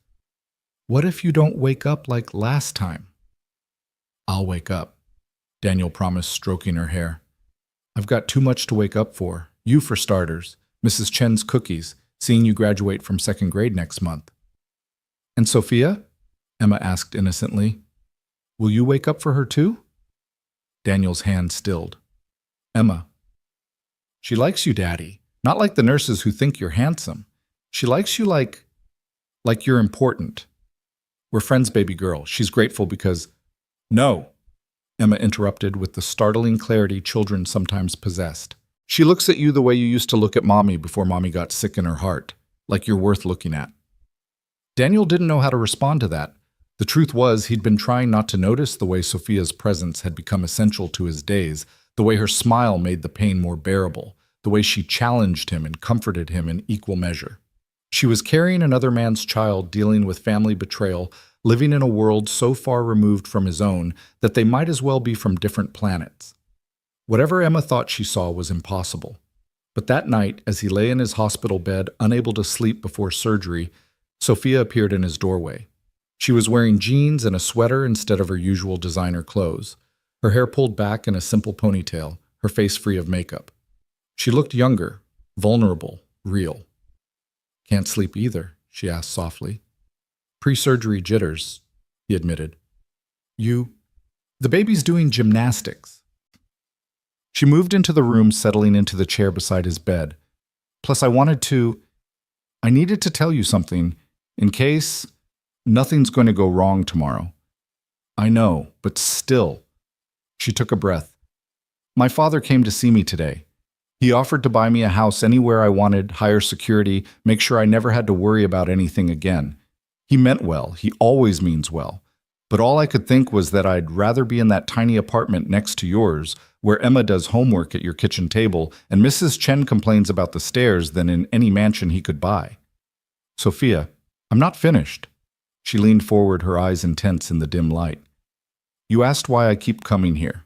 What if you don't wake up like last time? I'll wake up, Daniel promised, stroking her hair. I've got too much to wake up for. You for starters. Mrs. Chen's cookies, seeing you graduate from second grade next month. And Sophia? Emma asked innocently. Will you wake up for her too? Daniel's hand stilled. Emma. She likes you, Daddy. Not like the nurses who think you're handsome. She likes you like you're important. We're friends, baby girl. She's grateful because... No, Emma interrupted with the startling clarity children sometimes possessed. She looks at you the way you used to look at Mommy before Mommy got sick in her heart, like you're worth looking at. Daniel didn't know how to respond to that. The truth was he'd been trying not to notice the way Sophia's presence had become essential to his days, the way her smile made the pain more bearable, the way she challenged him and comforted him in equal measure. She was carrying another man's child, dealing with family betrayal, living in a world so far removed from his own that they might as well be from different planets. Whatever Emma thought she saw was impossible. But that night, as he lay in his hospital bed, unable to sleep before surgery, Sophia appeared in his doorway. She was wearing jeans and a sweater instead of her usual designer clothes, her hair pulled back in a simple ponytail, her face free of makeup. She looked younger, vulnerable, real. Can't sleep either, she asked softly. Pre-surgery jitters, he admitted. The baby's doing gymnastics. She moved into the room, settling into the chair beside his bed. Plus, I needed to tell you something, in case nothing's going to go wrong tomorrow. I know, but still. She took a breath. My father came to see me today. He offered to buy me a house anywhere I wanted, higher security, make sure I never had to worry about anything again. He meant well. He always means well. But all I could think was that I'd rather be in that tiny apartment next to yours, where Emma does homework at your kitchen table and Mrs. Chen complains about the stairs, than in any mansion he could buy. Sophia, I'm not finished. She leaned forward, her eyes intense in the dim light. You asked why I keep coming here.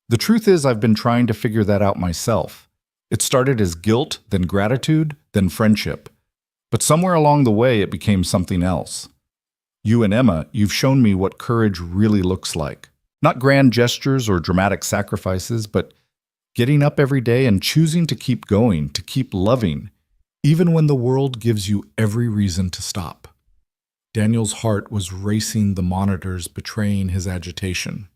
The truth is, I've been trying to figure that out myself. It started as guilt, then gratitude, then friendship. But somewhere along the way, it became something else. You and Emma, you've shown me what courage really looks like. Not grand gestures or dramatic sacrifices, but getting up every day and choosing to keep going, to keep loving, even when the world gives you every reason to stop. Daniel's heart was racing, the monitors betraying his agitation.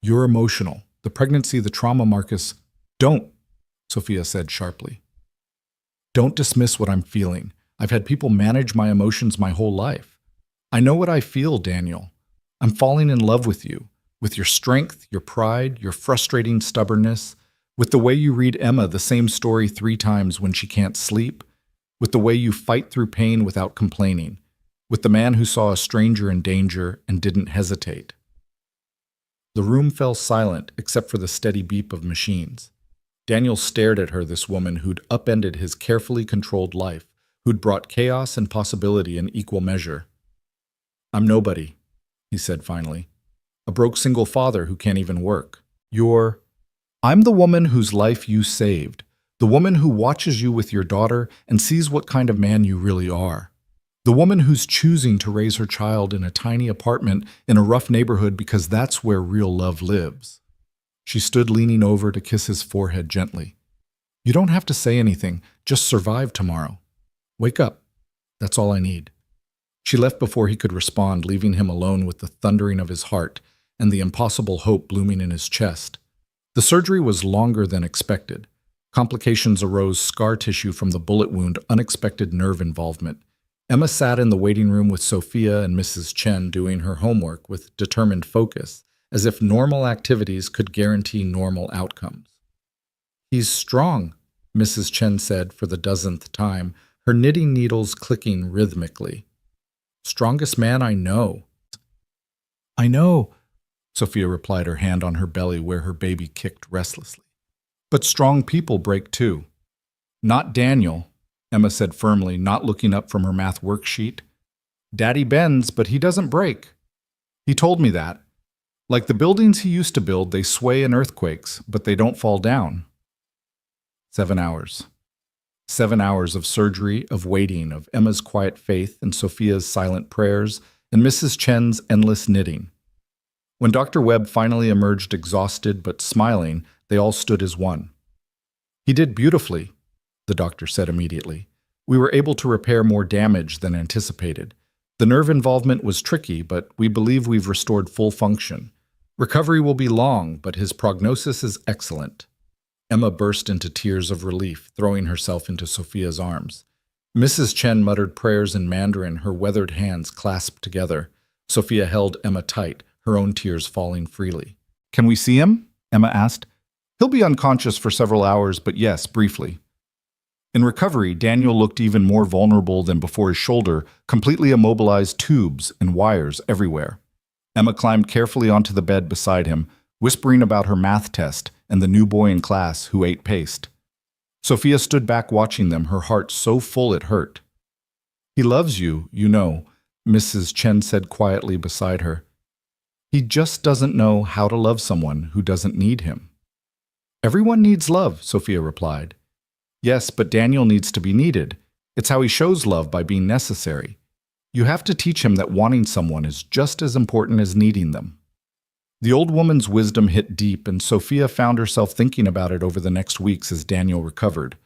You're emotional. The pregnancy, the trauma, Marcus. Don't, Sophia said sharply. Don't dismiss what I'm feeling. I've had people manage my emotions my whole life. I know what I feel, Daniel. I'm falling in love with you, with your strength, your pride, your frustrating stubbornness, with the way you read Emma the same story 3 times when she can't sleep, with the way you fight through pain without complaining, with the man who saw a stranger in danger and didn't hesitate. The room fell silent except for the steady beep of machines. Daniel stared at her, this woman who'd upended his carefully controlled life, who'd brought chaos and possibility in equal measure. I'm nobody, he said finally. A broke single father who can't even work. I'm the woman whose life you saved, the woman who watches you with your daughter and sees what kind of man you really are. The woman who's choosing to raise her child in a tiny apartment in a rough neighborhood because that's where real love lives. She stood leaning over to kiss his forehead gently. You don't have to say anything, just survive tomorrow. Wake up. That's all I need. She left before he could respond, leaving him alone with the thundering of his heart and the impossible hope blooming in his chest. The surgery was longer than expected. Complications arose, scar tissue from the bullet wound, unexpected nerve involvement. Emma sat in the waiting room with Sophia and Mrs. Chen doing her homework with determined focus, as if normal activities could guarantee normal outcomes. He's strong, Mrs. Chen said for the 10th time, her knitting needles clicking rhythmically. Strongest man I know. I know, Sophia replied, her hand on her belly where her baby kicked restlessly. But strong people break too. Not Daniel, Emma said firmly, not looking up from her math worksheet. Daddy bends, but he doesn't break. He told me that. Like the buildings he used to build, they sway in earthquakes, but they don't fall down. 7 hours. 7 hours of surgery, of waiting, of Emma's quiet faith and Sophia's silent prayers, and Mrs. Chen's endless knitting. When Dr. Webb finally emerged exhausted but smiling, they all stood as one. "He did beautifully," the doctor said immediately. "We were able to repair more damage than anticipated. The nerve involvement was tricky, but we believe we've restored full function. Recovery will be long, but his prognosis is excellent." Emma burst into tears of relief, throwing herself into Sophia's arms. Mrs. Chen muttered prayers in Mandarin, her weathered hands clasped together. Sophia held Emma tight, her own tears falling freely. "Can we see him?" Emma asked. "He'll be unconscious for several hours, but yes, briefly." In recovery, Daniel looked even more vulnerable than before, his shoulder, completely immobilized, tubes and wires everywhere. Emma climbed carefully onto the bed beside him, whispering about her math test and the new boy in class who ate paste. Sophia stood back watching them, her heart so full it hurt. "He loves you, you know," Mrs. Chen said quietly beside her. "He just doesn't know how to love someone who doesn't need him." "Everyone needs love," Sophia replied. "Yes, but Daniel needs to be needed. It's how he shows love, by being necessary. You have to teach him that wanting someone is just as important as needing them." The old woman's wisdom hit deep, and Sophia found herself thinking about it over the next weeks as Daniel recovered.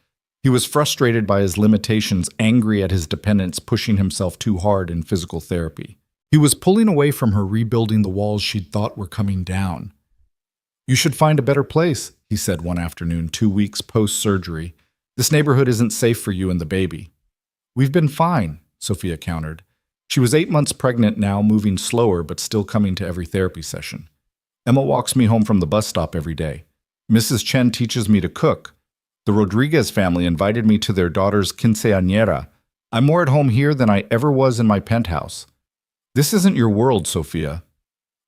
He was frustrated by his limitations, angry at his dependence, pushing himself too hard in physical therapy. He was pulling away from her, rebuilding the walls she'd thought were coming down. "You should find a better place," he said one afternoon, 2 weeks post-surgery. "This neighborhood isn't safe for you and the baby." "We've been fine," Sophia countered. She was 8 months pregnant now, moving slower but still coming to every therapy session. "Emma walks me home from the bus stop every day. Mrs. Chen teaches me to cook. The Rodriguez family invited me to their daughter's quinceañera. I'm more at home here than I ever was in my penthouse." "This isn't your world, Sophia."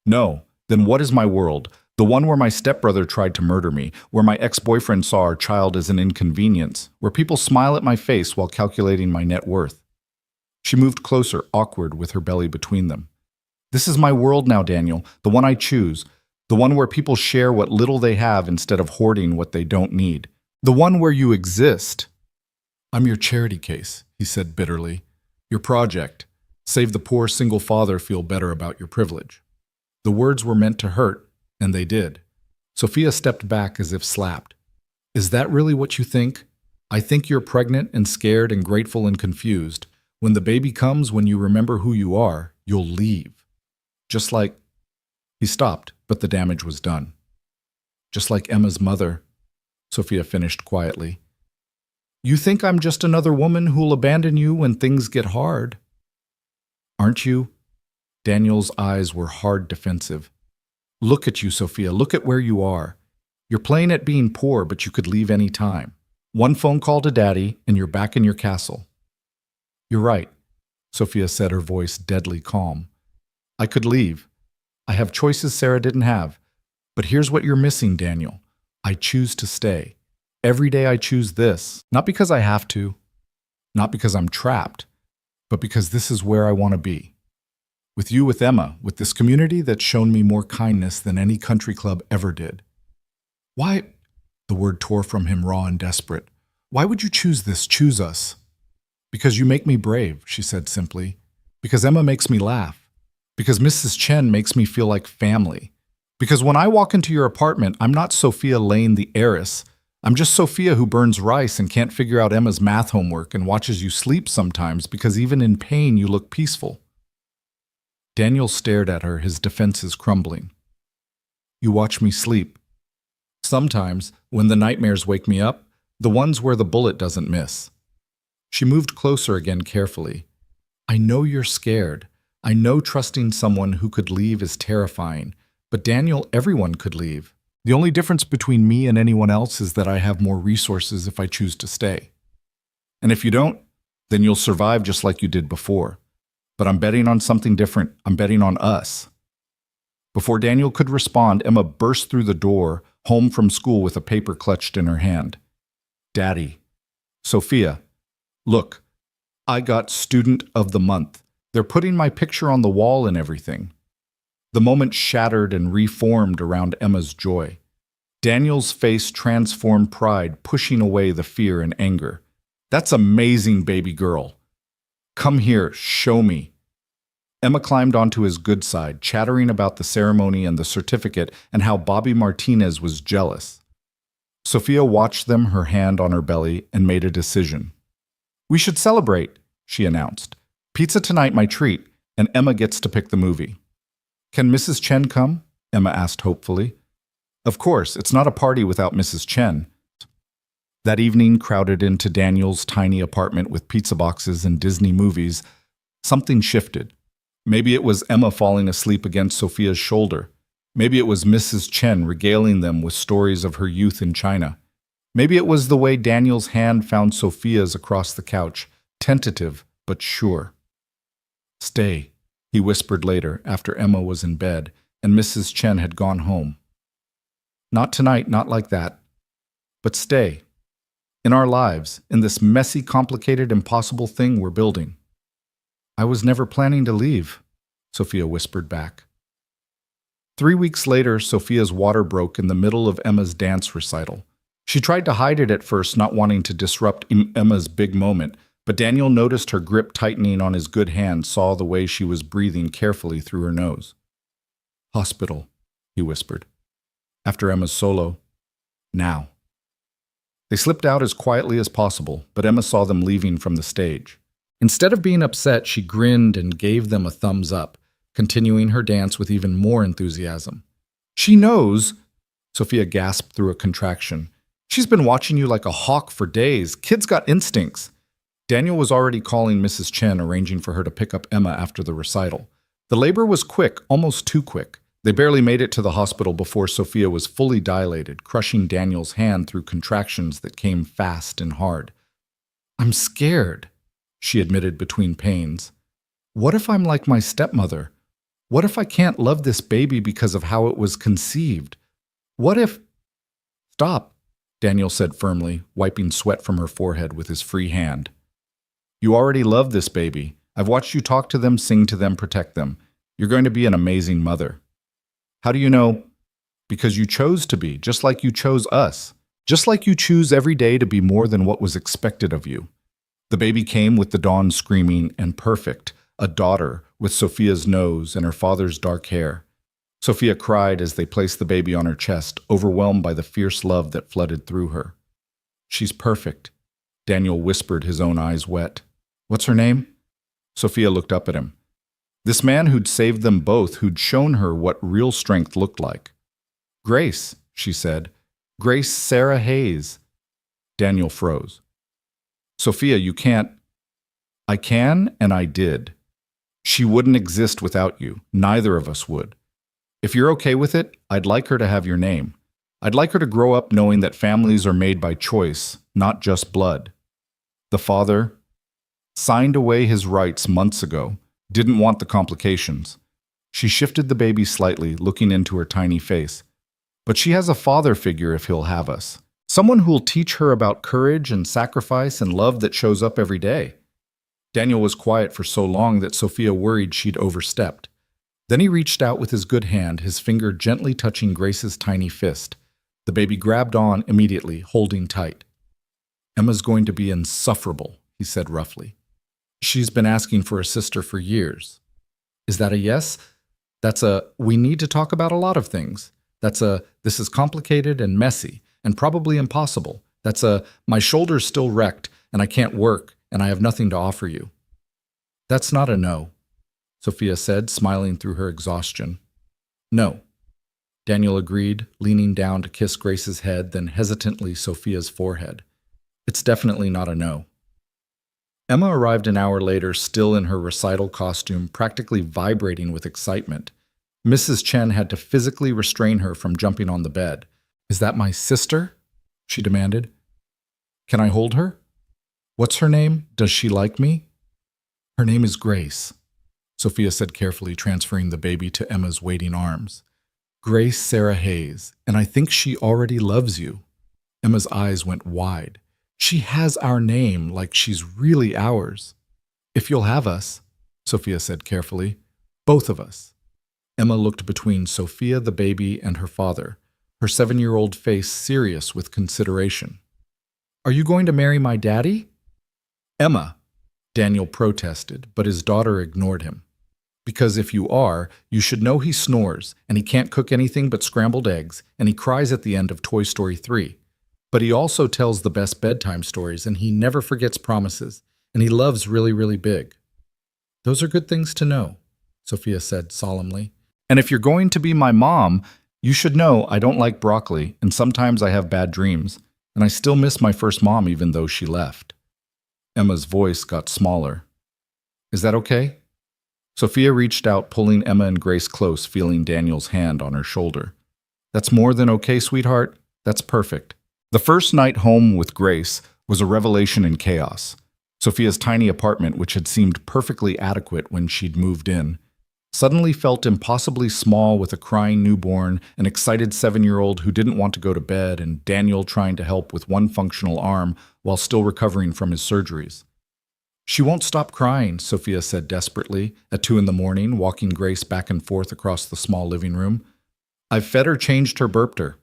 "No, then what is my world? The one where my stepbrother tried to murder me, where my ex-boyfriend saw our child as an inconvenience, where people smile at my face while calculating my net worth." She moved closer, awkward, with her belly between them. "This is my world now, Daniel, the one I choose. The one where people share what little they have instead of hoarding what they don't need. The one where you exist." "I'm your charity case," he said bitterly. "Your project. Save the poor single father feel better about your privilege." The words were meant to hurt, and they did. Sophia stepped back as if slapped. "Is that really what you think? I think you're pregnant and scared and grateful and confused. When the baby comes, when you remember who you are, you'll leave. Just like—" He stopped, but the damage was done. "Just like Emma's mother," Sophia finished quietly. "You think I'm just another woman who'll abandon you when things get hard." "Aren't you?" Daniel's eyes were hard defensive. "Look at you, Sophia. Look at where you are. You're playing at being poor, but you could leave any time. One phone call to Daddy, and you're back in your castle." "You're right," Sophia said, her voice deadly calm. "I could leave. I have choices Sarah didn't have. But here's what you're missing, Daniel. I choose to stay. Every day I choose this, not because I have to, not because I'm trapped, but because this is where I want to be. With you, with Emma, with this community that's shown me more kindness than any country club ever did." "Why?" The word tore from him raw and desperate. "Why would you choose this, choose us?" "Because you make me brave," she said simply. "Because Emma makes me laugh. Because Mrs. Chen makes me feel like family. Because when I walk into your apartment, I'm not Sophia Lane the heiress. I'm just Sophia who burns rice and can't figure out Emma's math homework and watches you sleep sometimes because even in pain you look peaceful." Daniel stared at her, his defenses crumbling. "You watch me sleep. Sometimes, when the nightmares wake me up, the ones where the bullet doesn't miss." She moved closer again carefully. "I know you're scared. I know trusting someone who could leave is terrifying. But Daniel, everyone could leave. The only difference between me and anyone else is that I have more resources if I choose to stay. And if you don't, then you'll survive just like you did before. But I'm betting on something different. I'm betting on us." Before Daniel could respond, Emma burst through the door, home from school with a paper clutched in her hand. "Daddy. Sophia. Look. I got Student of the Month. They're putting my picture on the wall and everything." The moment shattered and reformed around Emma's joy. Daniel's face transformed pride, pushing away the fear and anger. That's amazing, baby girl. Come here, show me. Emma climbed onto his good side, chattering about the ceremony and the certificate and how Bobby Martinez was jealous. Sophia watched them, her hand on her belly, and made a decision. We should celebrate, she announced. Pizza tonight, my treat, and Emma gets to pick the movie. Can Mrs. Chen come? Emma asked hopefully. Of course, it's not a party without Mrs. Chen. That evening, crowded into Daniel's tiny apartment with pizza boxes and Disney movies, something shifted. Maybe it was Emma falling asleep against Sophia's shoulder. Maybe it was Mrs. Chen regaling them with stories of her youth in China. Maybe it was the way Daniel's hand found Sophia's across the couch, tentative but sure. Stay, he whispered later after Emma was in bed and Mrs. Chen had gone home. Not tonight, not like that. But stay. In our lives, in this messy, complicated, impossible thing we're building. I was never planning to leave, Sophia whispered back. 3 weeks later, Sophia's water broke in the middle of Emma's dance recital. She tried to hide it at first, not wanting to disrupt Emma's big moment, but Daniel noticed her grip tightening on his good hand, saw the way she was breathing carefully through her nose. Hospital, he whispered. After Emma's solo, now. They slipped out as quietly as possible, but Emma saw them leaving from the stage. Instead of being upset, she grinned and gave them a thumbs up, continuing her dance with even more enthusiasm. She knows, Sophia gasped through a contraction. She's been watching you like a hawk for days. Kids got instincts. Daniel was already calling Mrs. Chen, arranging for her to pick up Emma after the recital. The labor was quick, almost too quick. They barely made it to the hospital before Sophia was fully dilated, crushing Daniel's hand through contractions that came fast and hard. I'm scared, she admitted between pains. What if I'm like my stepmother? What if I can't love this baby because of how it was conceived? What if— Stop, Daniel said firmly, wiping sweat from her forehead with his free hand. You already love this baby. I've watched you talk to them, sing to them, protect them. You're going to be an amazing mother. How do you know? Because you chose to be, just like you chose us. Just like you choose every day to be more than what was expected of you. The baby came with the dawn screaming and perfect, a daughter with Sophia's nose and her father's dark hair. Sophia cried as they placed the baby on her chest, overwhelmed by the fierce love that flooded through her. She's perfect, Daniel whispered, his own eyes wet. What's her name? Sophia looked up at him. This man who'd saved them both, who'd shown her what real strength looked like. Grace, she said. Grace Sarah Hayes. Daniel froze. Sophia, you can't. I can, and I did. She wouldn't exist without you. Neither of us would. If you're okay with it, I'd like her to have your name. I'd like her to grow up knowing that families are made by choice, not just blood. The father signed away his rights months ago. Didn't want the complications. She shifted the baby slightly, looking into her tiny face. But she has a father figure if he'll have us. Someone who'll teach her about courage and sacrifice and love that shows up every day. Daniel was quiet for so long that Sophia worried she'd overstepped. Then he reached out with his good hand, his finger gently touching Grace's tiny fist. The baby grabbed on immediately, holding tight. Emma's going to be insufferable, he said roughly. She's been asking for a sister for years. Is that a yes? That's a, we need to talk about a lot of things. That's a, this is complicated and messy and probably impossible. That's a, my shoulder's still wrecked and I can't work and I have nothing to offer you. That's not a no, Sophia said, smiling through her exhaustion. No, Daniel agreed, leaning down to kiss Grace's head, then hesitantly Sophia's forehead. It's definitely not a no. Emma arrived an hour later, still in her recital costume, practically vibrating with excitement. Mrs. Chen had to physically restrain her from jumping on the bed. Is that my sister? She demanded. Can I hold her? What's her name? Does she like me? Her name is Grace, Sophia said carefully, transferring the baby to Emma's waiting arms. Grace Sarah Hayes, and I think she already loves you. Emma's eyes went wide. She has our name like she's really ours. If you'll have us, Sophia said carefully. Both of us. Emma looked between Sophia the baby and her father, her 7-year-old face serious with consideration. Are you going to marry my daddy? Emma, Daniel protested, but his daughter ignored him. Because if you are, you should know he snores, and he can't cook anything but scrambled eggs, and he cries at the end of Toy Story 3. But he also tells the best bedtime stories, and he never forgets promises, and he loves really, really big. Those are good things to know, Sophia said solemnly. And if you're going to be my mom, you should know I don't like broccoli, and sometimes I have bad dreams, and I still miss my first mom even though she left. Emma's voice got smaller. Is that okay? Sophia reached out, pulling Emma and Grace close, feeling Daniel's hand on her shoulder. That's more than okay, sweetheart. That's perfect. The first night home with Grace was a revelation in chaos. Sophia's tiny apartment, which had seemed perfectly adequate when she'd moved in, suddenly felt impossibly small with a crying newborn, an excited 7-year-old who didn't want to go to bed, and Daniel trying to help with one functional arm while still recovering from his surgeries. She won't stop crying, Sophia said desperately, at 2 a.m, walking Grace back and forth across the small living room. I've fed her, changed her, burped her.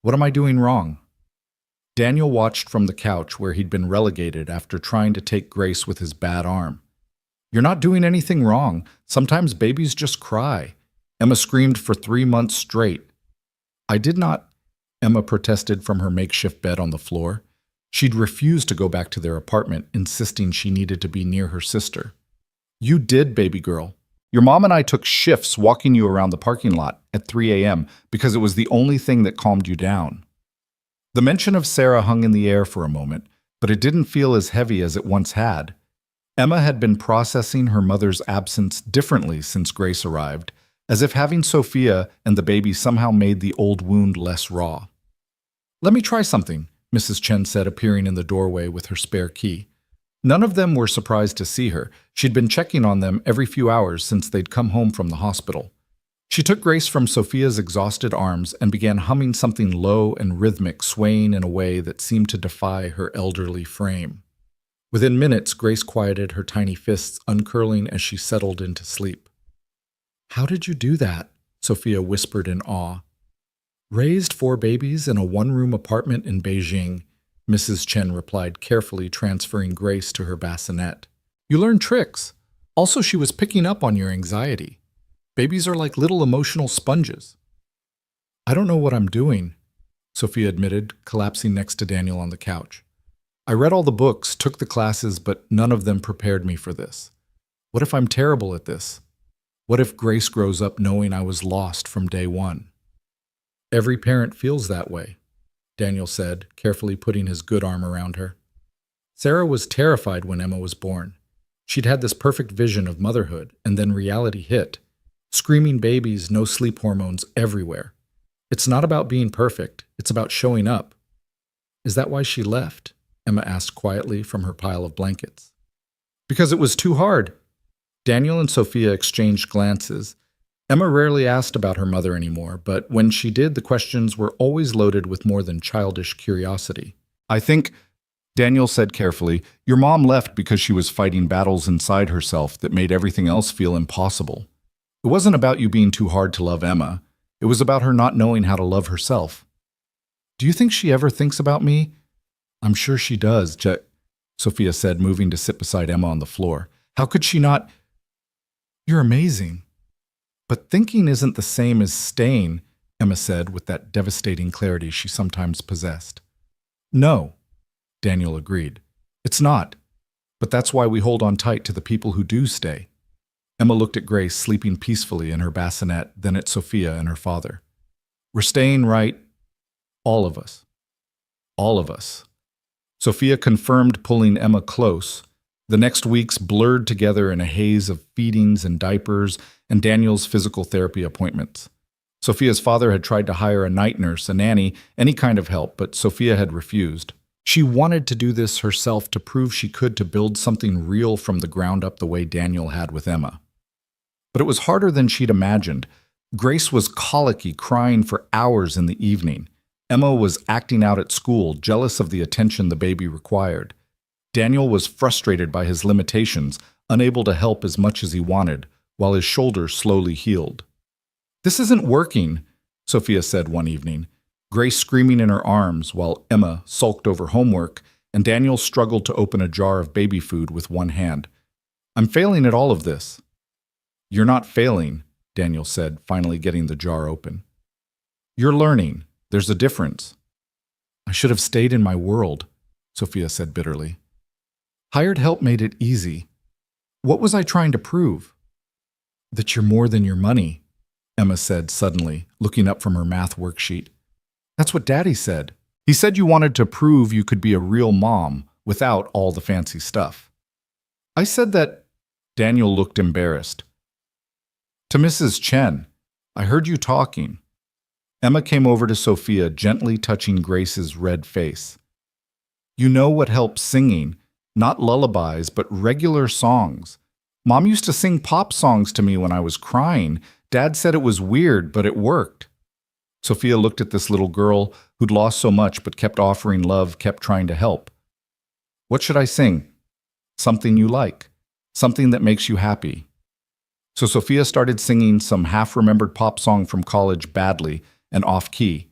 What am I doing wrong? Daniel watched from the couch where he'd been relegated after trying to take Grace with his bad arm. You're not doing anything wrong. Sometimes babies just cry. Emma screamed for 3 months straight. I did not, Emma protested from her makeshift bed on the floor. She'd refused to go back to their apartment, insisting she needed to be near her sister. You did, baby girl. Your mom and I took shifts walking you around the parking lot at 3 a.m. because it was the only thing that calmed you down. The mention of Sarah hung in the air for a moment, but it didn't feel as heavy as it once had. Emma had been processing her mother's absence differently since Grace arrived, as if having Sophia and the baby somehow made the old wound less raw. Let me try something, Mrs. Chen said, appearing in the doorway with her spare key. None of them were surprised to see her. She'd been checking on them every few hours since they'd come home from the hospital. She took Grace from Sophia's exhausted arms and began humming something low and rhythmic, swaying in a way that seemed to defy her elderly frame. Within minutes, Grace quieted, her tiny fists uncurling as she settled into sleep. How did you do that? Sophia whispered in awe. Raised 4 babies in a 1-room apartment in Beijing, Mrs. Chen replied, carefully transferring Grace to her bassinet. You learn tricks. Also, she was picking up on your anxiety. Babies are like little emotional sponges. I don't know what I'm doing, Sophia admitted, collapsing next to Daniel on the couch. I read all the books, took the classes, but none of them prepared me for this. What if I'm terrible at this? What if Grace grows up knowing I was lost from day one? Every parent feels that way, Daniel said, carefully putting his good arm around her. Sarah was terrified when Emma was born. She'd had this perfect vision of motherhood, and then reality hit. Screaming babies, no sleep hormones everywhere. It's not about being perfect, it's about showing up. Is that why she left? Emma asked quietly from her pile of blankets. Because it was too hard. Daniel and Sophia exchanged glances. Emma rarely asked about her mother anymore, but when she did, the questions were always loaded with more than childish curiosity. I think, Daniel said carefully, your mom left because she was fighting battles inside herself that made everything else feel impossible. It wasn't about you being too hard to love Emma. It was about her not knowing how to love herself. Do you think she ever thinks about me? I'm sure she does, Sophia said, moving to sit beside Emma on the floor. How could she not? You're amazing. But thinking isn't the same as staying, Emma said with that devastating clarity she sometimes possessed. No, Daniel agreed. It's not. But that's why we hold on tight to the people who do stay. Emma looked at Grace sleeping peacefully in her bassinet, then at Sophia and her father. We're staying, right? All of us. All of us. Sophia confirmed, pulling Emma close. The next weeks blurred together in a haze of feedings and diapers and Daniel's physical therapy appointments. Sophia's father had tried to hire a night nurse, a nanny, any kind of help, but Sophia had refused. She wanted to do this herself to prove she could, to build something real from the ground up the way Daniel had with Emma. But it was harder than she'd imagined. Grace was colicky, crying for hours in the evening. Emma was acting out at school, jealous of the attention the baby required. Daniel was frustrated by his limitations, unable to help as much as he wanted, while his shoulder slowly healed. This isn't working, Sophia said one evening, Grace screaming in her arms while Emma sulked over homework and Daniel struggled to open a jar of baby food with one hand. I'm failing at all of this. You're not failing, Daniel said, finally getting the jar open. You're learning. There's a difference. I should have stayed in my world, Sophia said bitterly. Hired help made it easy. What was I trying to prove? That you're more than your money, Emma said suddenly, looking up from her math worksheet. That's what Daddy said. He said you wanted to prove you could be a real mom without all the fancy stuff. I said that. Daniel looked embarrassed. To Mrs. Chen, I heard you talking. Emma came over to Sophia, gently touching Grace's red face. You know what helps singing, not lullabies, but regular songs. Mom used to sing pop songs to me when I was crying. Dad said it was weird, but it worked. Sophia looked at this little girl who'd lost so much but kept offering love, kept trying to help. What should I sing? Something you like. Something that makes you happy. So Sophia started singing some half-remembered pop song from college badly and off-key.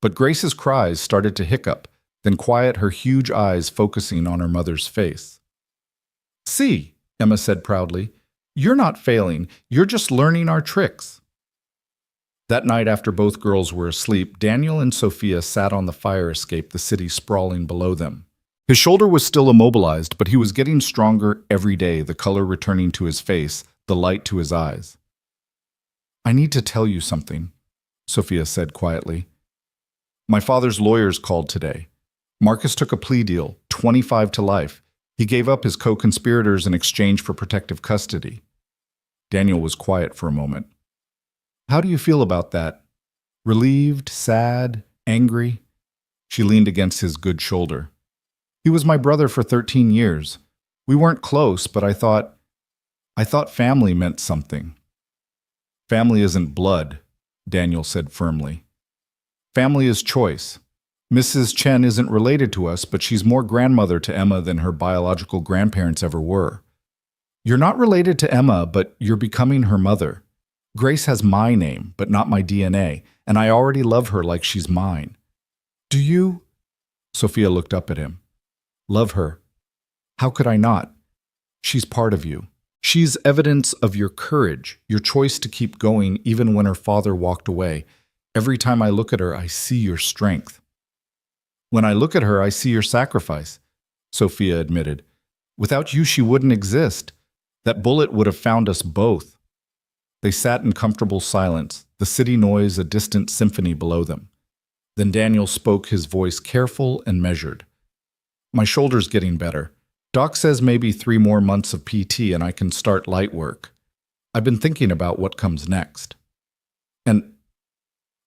But Grace's cries started to hiccup, then quiet her huge eyes focusing on her mother's face. See, Emma said proudly, you're not failing, you're just learning our tricks. That night after both girls were asleep, Daniel and Sophia sat on the fire escape, the city sprawling below them. His shoulder was still immobilized, but he was getting stronger every day, the color returning to his face, the light to his eyes. I need to tell you something, Sophia said quietly. My father's lawyers called today. Marcus took a plea deal, 25 to life. He gave up his co-conspirators in exchange for protective custody. Daniel was quiet for a moment. How do you feel about that? Relieved, sad, angry? She leaned against his good shoulder. He was my brother for 13 years. We weren't close, but I thought family meant something. Family isn't blood, Daniel said firmly. Family is choice. Mrs. Chen isn't related to us, but she's more grandmother to Emma than her biological grandparents ever were. You're not related to Emma, but you're becoming her mother. Grace has my name, but not my DNA, and I already love her like she's mine. Do you? Sophia looked up at him. Love her. How could I not? She's part of you. She's evidence of your courage, your choice to keep going even when her father walked away. Every time I look at her, I see your strength. When I look at her, I see your sacrifice, Sophia admitted. Without you, she wouldn't exist. That bullet would have found us both. They sat in comfortable silence, the city noise a distant symphony below them. Then Daniel spoke, his voice careful and measured. My shoulder's getting better. Doc says maybe 3 more months of PT and I can start light work. I've been thinking about what comes next. And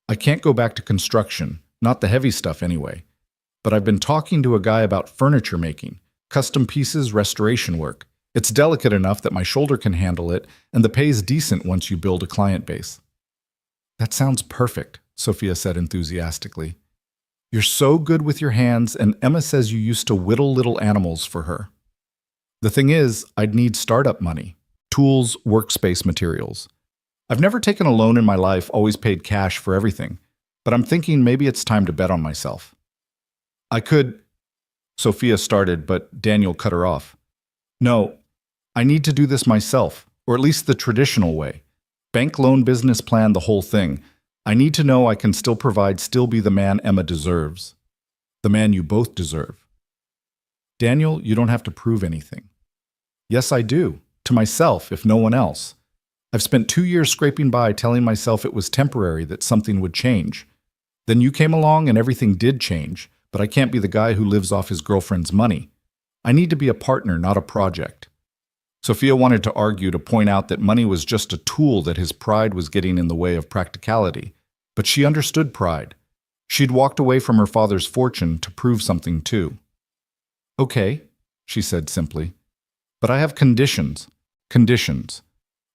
I can't go back to construction, not the heavy stuff anyway. But I've been talking to a guy about furniture making, custom pieces, restoration work. It's delicate enough that my shoulder can handle it, and the pay's decent once you build a client base. That sounds perfect, Sophia said enthusiastically. You're so good with your hands, and Emma says you used to whittle little animals for her. The thing is, I'd need startup money, tools, workspace materials. I've never taken a loan in my life, always paid cash for everything, but I'm thinking maybe it's time to bet on myself. I could, Sophia started, but Daniel cut her off. No, I need to do this myself, or at least the traditional way. Bank loan, business plan, the whole thing. I need to know I can still provide, still be the man Emma deserves. The man you both deserve. Daniel, you don't have to prove anything. Yes, I do. To myself, if no one else. I've spent 2 years scraping by telling myself it was temporary, that something would change. Then you came along and everything did change, but I can't be the guy who lives off his girlfriend's money. I need to be a partner, not a project. Sophia wanted to argue, to point out that money was just a tool, that his pride was getting in the way of practicality. But she understood pride. She'd walked away from her father's fortune to prove something too. Okay, she said simply. But I have conditions. Conditions.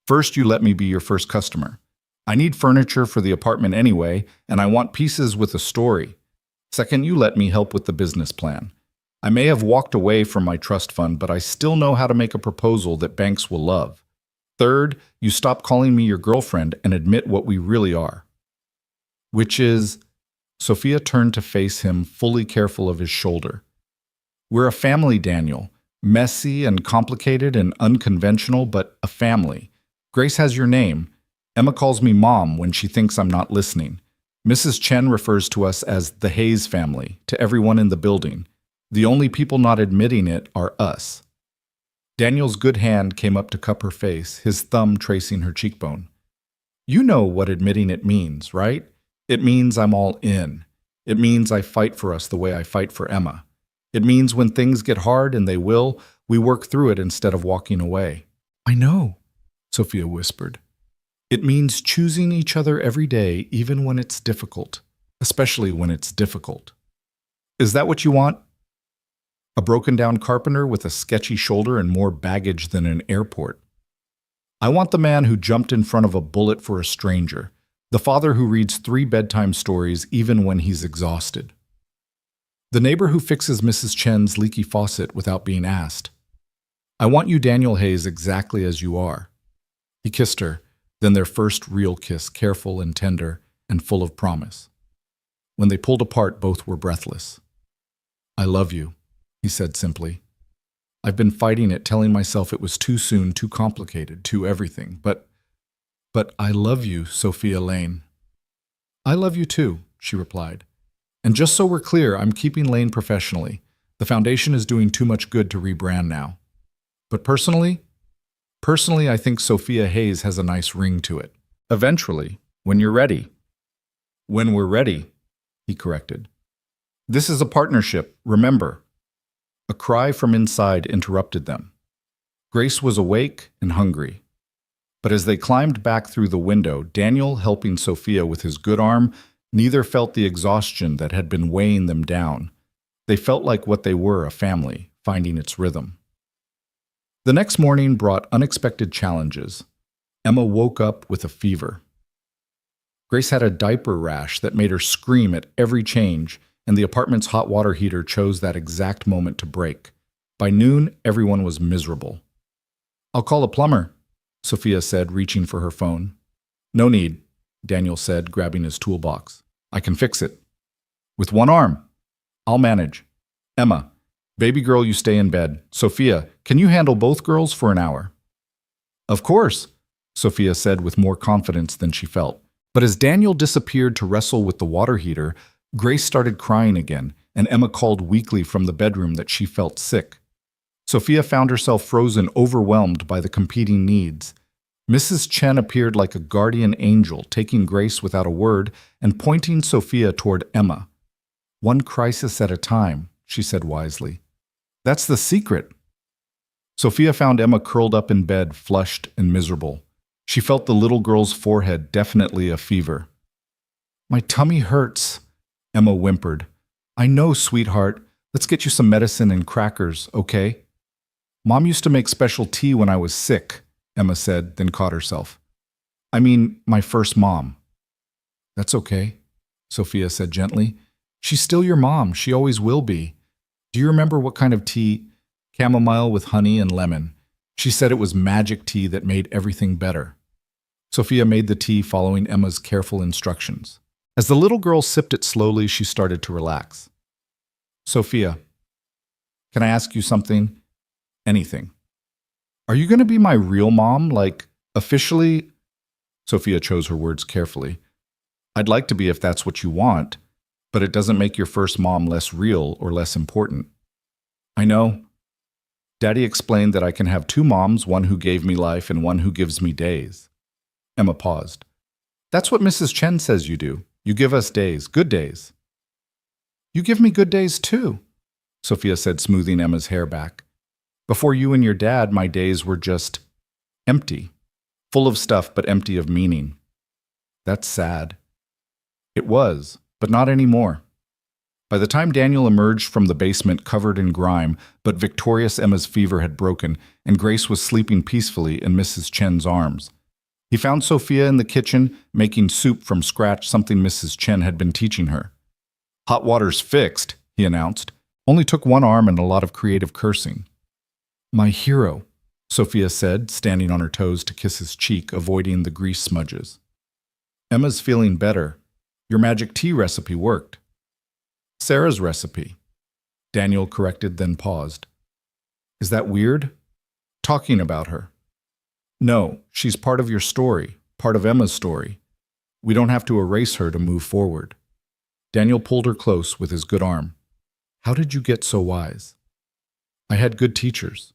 First, you let me be your first customer. I need furniture for the apartment anyway, and I want pieces with a story. Second, you let me help with the business plan. I may have walked away from my trust fund, but I still know how to make a proposal that banks will love. Third, you stop calling me your girlfriend and admit what we really are. Which is, Sophia turned to face him, fully careful of his shoulder. We're a family, Daniel. Messy and complicated and unconventional, but a family. Grace has your name. Emma calls me Mom when she thinks I'm not listening. Mrs. Chen refers to us as the Hayes family, to everyone in the building. The only people not admitting it are us. Daniel's good hand came up to cup her face, his thumb tracing her cheekbone. You know what admitting it means, right? It means I'm all in. It means I fight for us the way I fight for Emma. It means when things get hard, and they will, we work through it instead of walking away. I know, Sophia whispered. It means choosing each other every day, even when it's difficult, especially when it's difficult. Is that what you want? A broken-down carpenter with a sketchy shoulder and more baggage than an airport. I want the man who jumped in front of a bullet for a stranger, the father who reads 3 bedtime stories even when he's exhausted. The neighbor who fixes Mrs. Chen's leaky faucet without being asked. I want you, Daniel Hayes, exactly as you are. He kissed her, then their first real kiss, careful and tender and full of promise. When they pulled apart, both were breathless. I love you, he said simply. I've been fighting it, telling myself it was too soon, too complicated, too everything. But I love you, Sophia Lane. I love you too, she replied. And just so we're clear, I'm keeping Lane professionally. The foundation is doing too much good to rebrand now. But personally, I think Sophia Hayes has a nice ring to it. Eventually, when you're ready. When we're ready, he corrected. This is a partnership, remember. A cry from inside interrupted them. Grace was awake and hungry. But as they climbed back through the window, Daniel helping Sophia with his good arm, neither felt the exhaustion that had been weighing them down. They felt like what they were, a family, finding its rhythm. The next morning brought unexpected challenges. Emma woke up with a fever. Grace had a diaper rash that made her scream at every change, and the apartment's hot water heater chose that exact moment to break. By noon, everyone was miserable. I'll call a plumber, Sophia said, reaching for her phone. No need, Daniel said, grabbing his toolbox. I can fix it. With one arm. I'll manage. Emma, baby girl, you stay in bed. Sophia, can you handle both girls for an hour? Of course, Sophia said with more confidence than she felt. But as Daniel disappeared to wrestle with the water heater, Grace started crying again, and Emma called weakly from the bedroom that she felt sick. Sophia found herself frozen, overwhelmed by the competing needs. Mrs. Chen appeared like a guardian angel, taking Grace without a word and pointing Sophia toward Emma. One crisis at a time, she said wisely. That's the secret. Sophia found Emma curled up in bed, flushed and miserable. She felt the little girl's forehead, definitely a fever. My tummy hurts, Emma whimpered. I know, sweetheart. Let's get you some medicine and crackers, okay? Mom used to make special tea when I was sick, Emma said, then caught herself. I mean, my first mom. That's okay, Sophia said gently. She's still your mom. She always will be. Do you remember what kind of tea? Chamomile with honey and lemon. She said it was magic tea that made everything better. Sophia made the tea following Emma's careful instructions. As the little girl sipped it slowly, she started to relax. Sophia, can I ask you something? Anything. Are you going to be my real mom, like, officially? Sophia chose her words carefully. I'd like to be if that's what you want, but it doesn't make your first mom less real or less important. I know. Daddy explained that I can have 2 moms, one who gave me life and one who gives me days. Emma paused. That's what Mrs. Chen says you do. You give us days, good days. You give me good days too, Sophia said, smoothing Emma's hair back. Before you and your dad, my days were just empty, full of stuff but empty of meaning. That's sad. It was, but not anymore. By the time Daniel emerged from the basement covered in grime, but victorious, Emma's fever had broken, and Grace was sleeping peacefully in Mrs. Chen's arms. He found Sophia in the kitchen, making soup from scratch, something Mrs. Chen had been teaching her. Hot water's fixed, he announced. Only took 1 arm and a lot of creative cursing. My hero, Sophia said, standing on her toes to kiss his cheek, avoiding the grease smudges. Emma's feeling better. Your magic tea recipe worked. Sarah's recipe. Daniel corrected, then paused. Is that weird? Talking about her. No, she's part of your story, part of Emma's story. We don't have to erase her to move forward. Daniel pulled her close with his good arm. How did you get so wise? I had good teachers.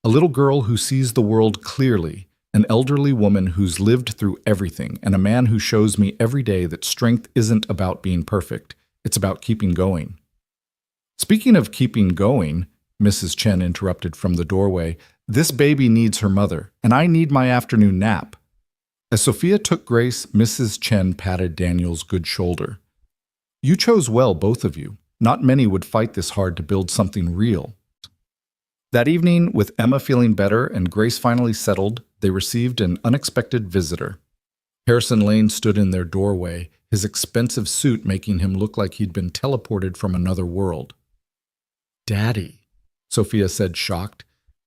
A little girl who sees the world clearly, an elderly woman who's lived through everything, and a man who shows me every day that strength isn't about being perfect, it's about keeping going. Speaking of keeping going, Mrs. Chen interrupted from the doorway, this baby needs her mother, and I need my afternoon nap. As Sophia took Grace, Mrs. Chen patted Daniel's good shoulder. You chose well, both of you. Not many would fight this hard to build something real. That evening, with Emma feeling better and Grace finally settled, they received an unexpected visitor. Harrison Lane stood in their doorway, his expensive suit making him look like he'd been teleported from another world. Daddy, Sophia said, shocked.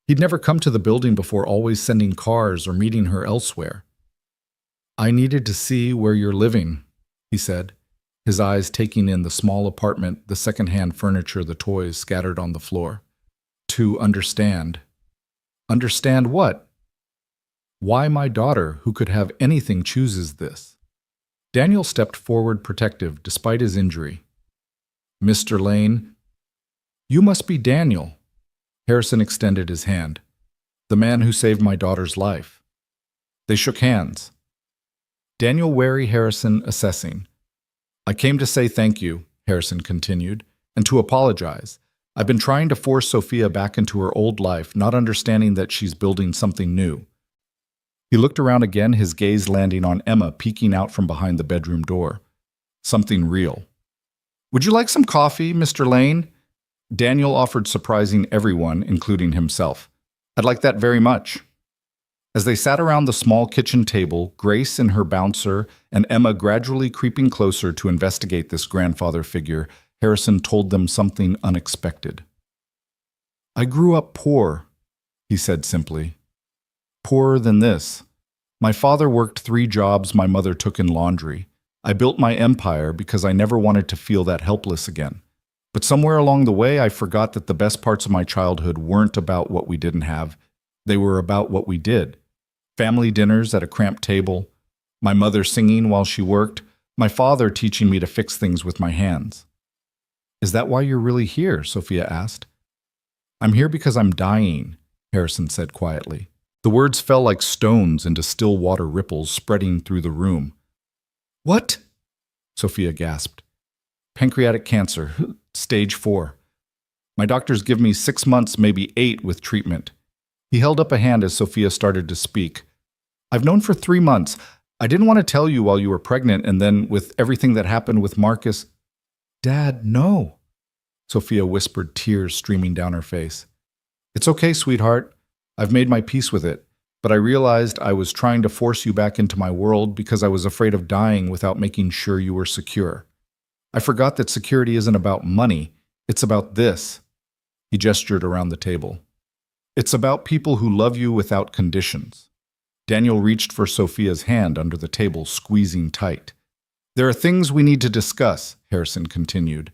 He'd never come to the building before, always sending cars or meeting her elsewhere. I needed to see where you're living, he said, his eyes taking in the small apartment, the second-hand furniture, the toys scattered on the floor. To understand. Understand what? Why my daughter, who could have anything, chooses this. Daniel stepped forward protective despite his injury. Mr. Lane, you must be Daniel. Harrison extended his hand. The man who saved my daughter's life. They shook hands. Daniel wary Harrison assessing. I came to say thank you, Harrison continued, and to apologize. I've been trying to force Sophia back into her old life, not understanding that she's building something new. He looked around again, his gaze landing on Emma peeking out from behind the bedroom door. Something real. Would you like some coffee, Mr. Lane? Daniel offered, surprising everyone, including himself. I'd like that very much. As they sat around the small kitchen table, Grace and her bouncer and Emma gradually creeping closer to investigate this grandfather figure, Harrison told them something unexpected. I grew up poor, he said simply. Poorer than this. My father worked 3 jobs my mother took in laundry. I built my empire because I never wanted to feel that helpless again. But somewhere along the way, I forgot that the best parts of my childhood weren't about what we didn't have. They were about what we did. Family dinners at a cramped table, my mother singing while she worked, my father teaching me to fix things with my hands. Is that why you're really here? Sophia asked. I'm here because I'm dying, Harrison said quietly. The words fell like stones into still water ripples spreading through the room. What? Sophia gasped. Pancreatic cancer, stage 4. My doctors give me 6 months, maybe 8, with treatment. He held up a hand as Sophia started to speak. I've known for 3 months. I didn't want to tell you while you were pregnant, and then with everything that happened with Marcus. Dad, no. Sophia whispered, tears streaming down her face. It's okay, sweetheart. I've made my peace with it, but I realized I was trying to force you back into my world because I was afraid of dying without making sure you were secure. I forgot that security isn't about money. It's about this. He gestured around the table. It's about people who love you without conditions. Daniel reached for Sophia's hand under the table, squeezing tight. There are things we need to discuss, Harrison continued.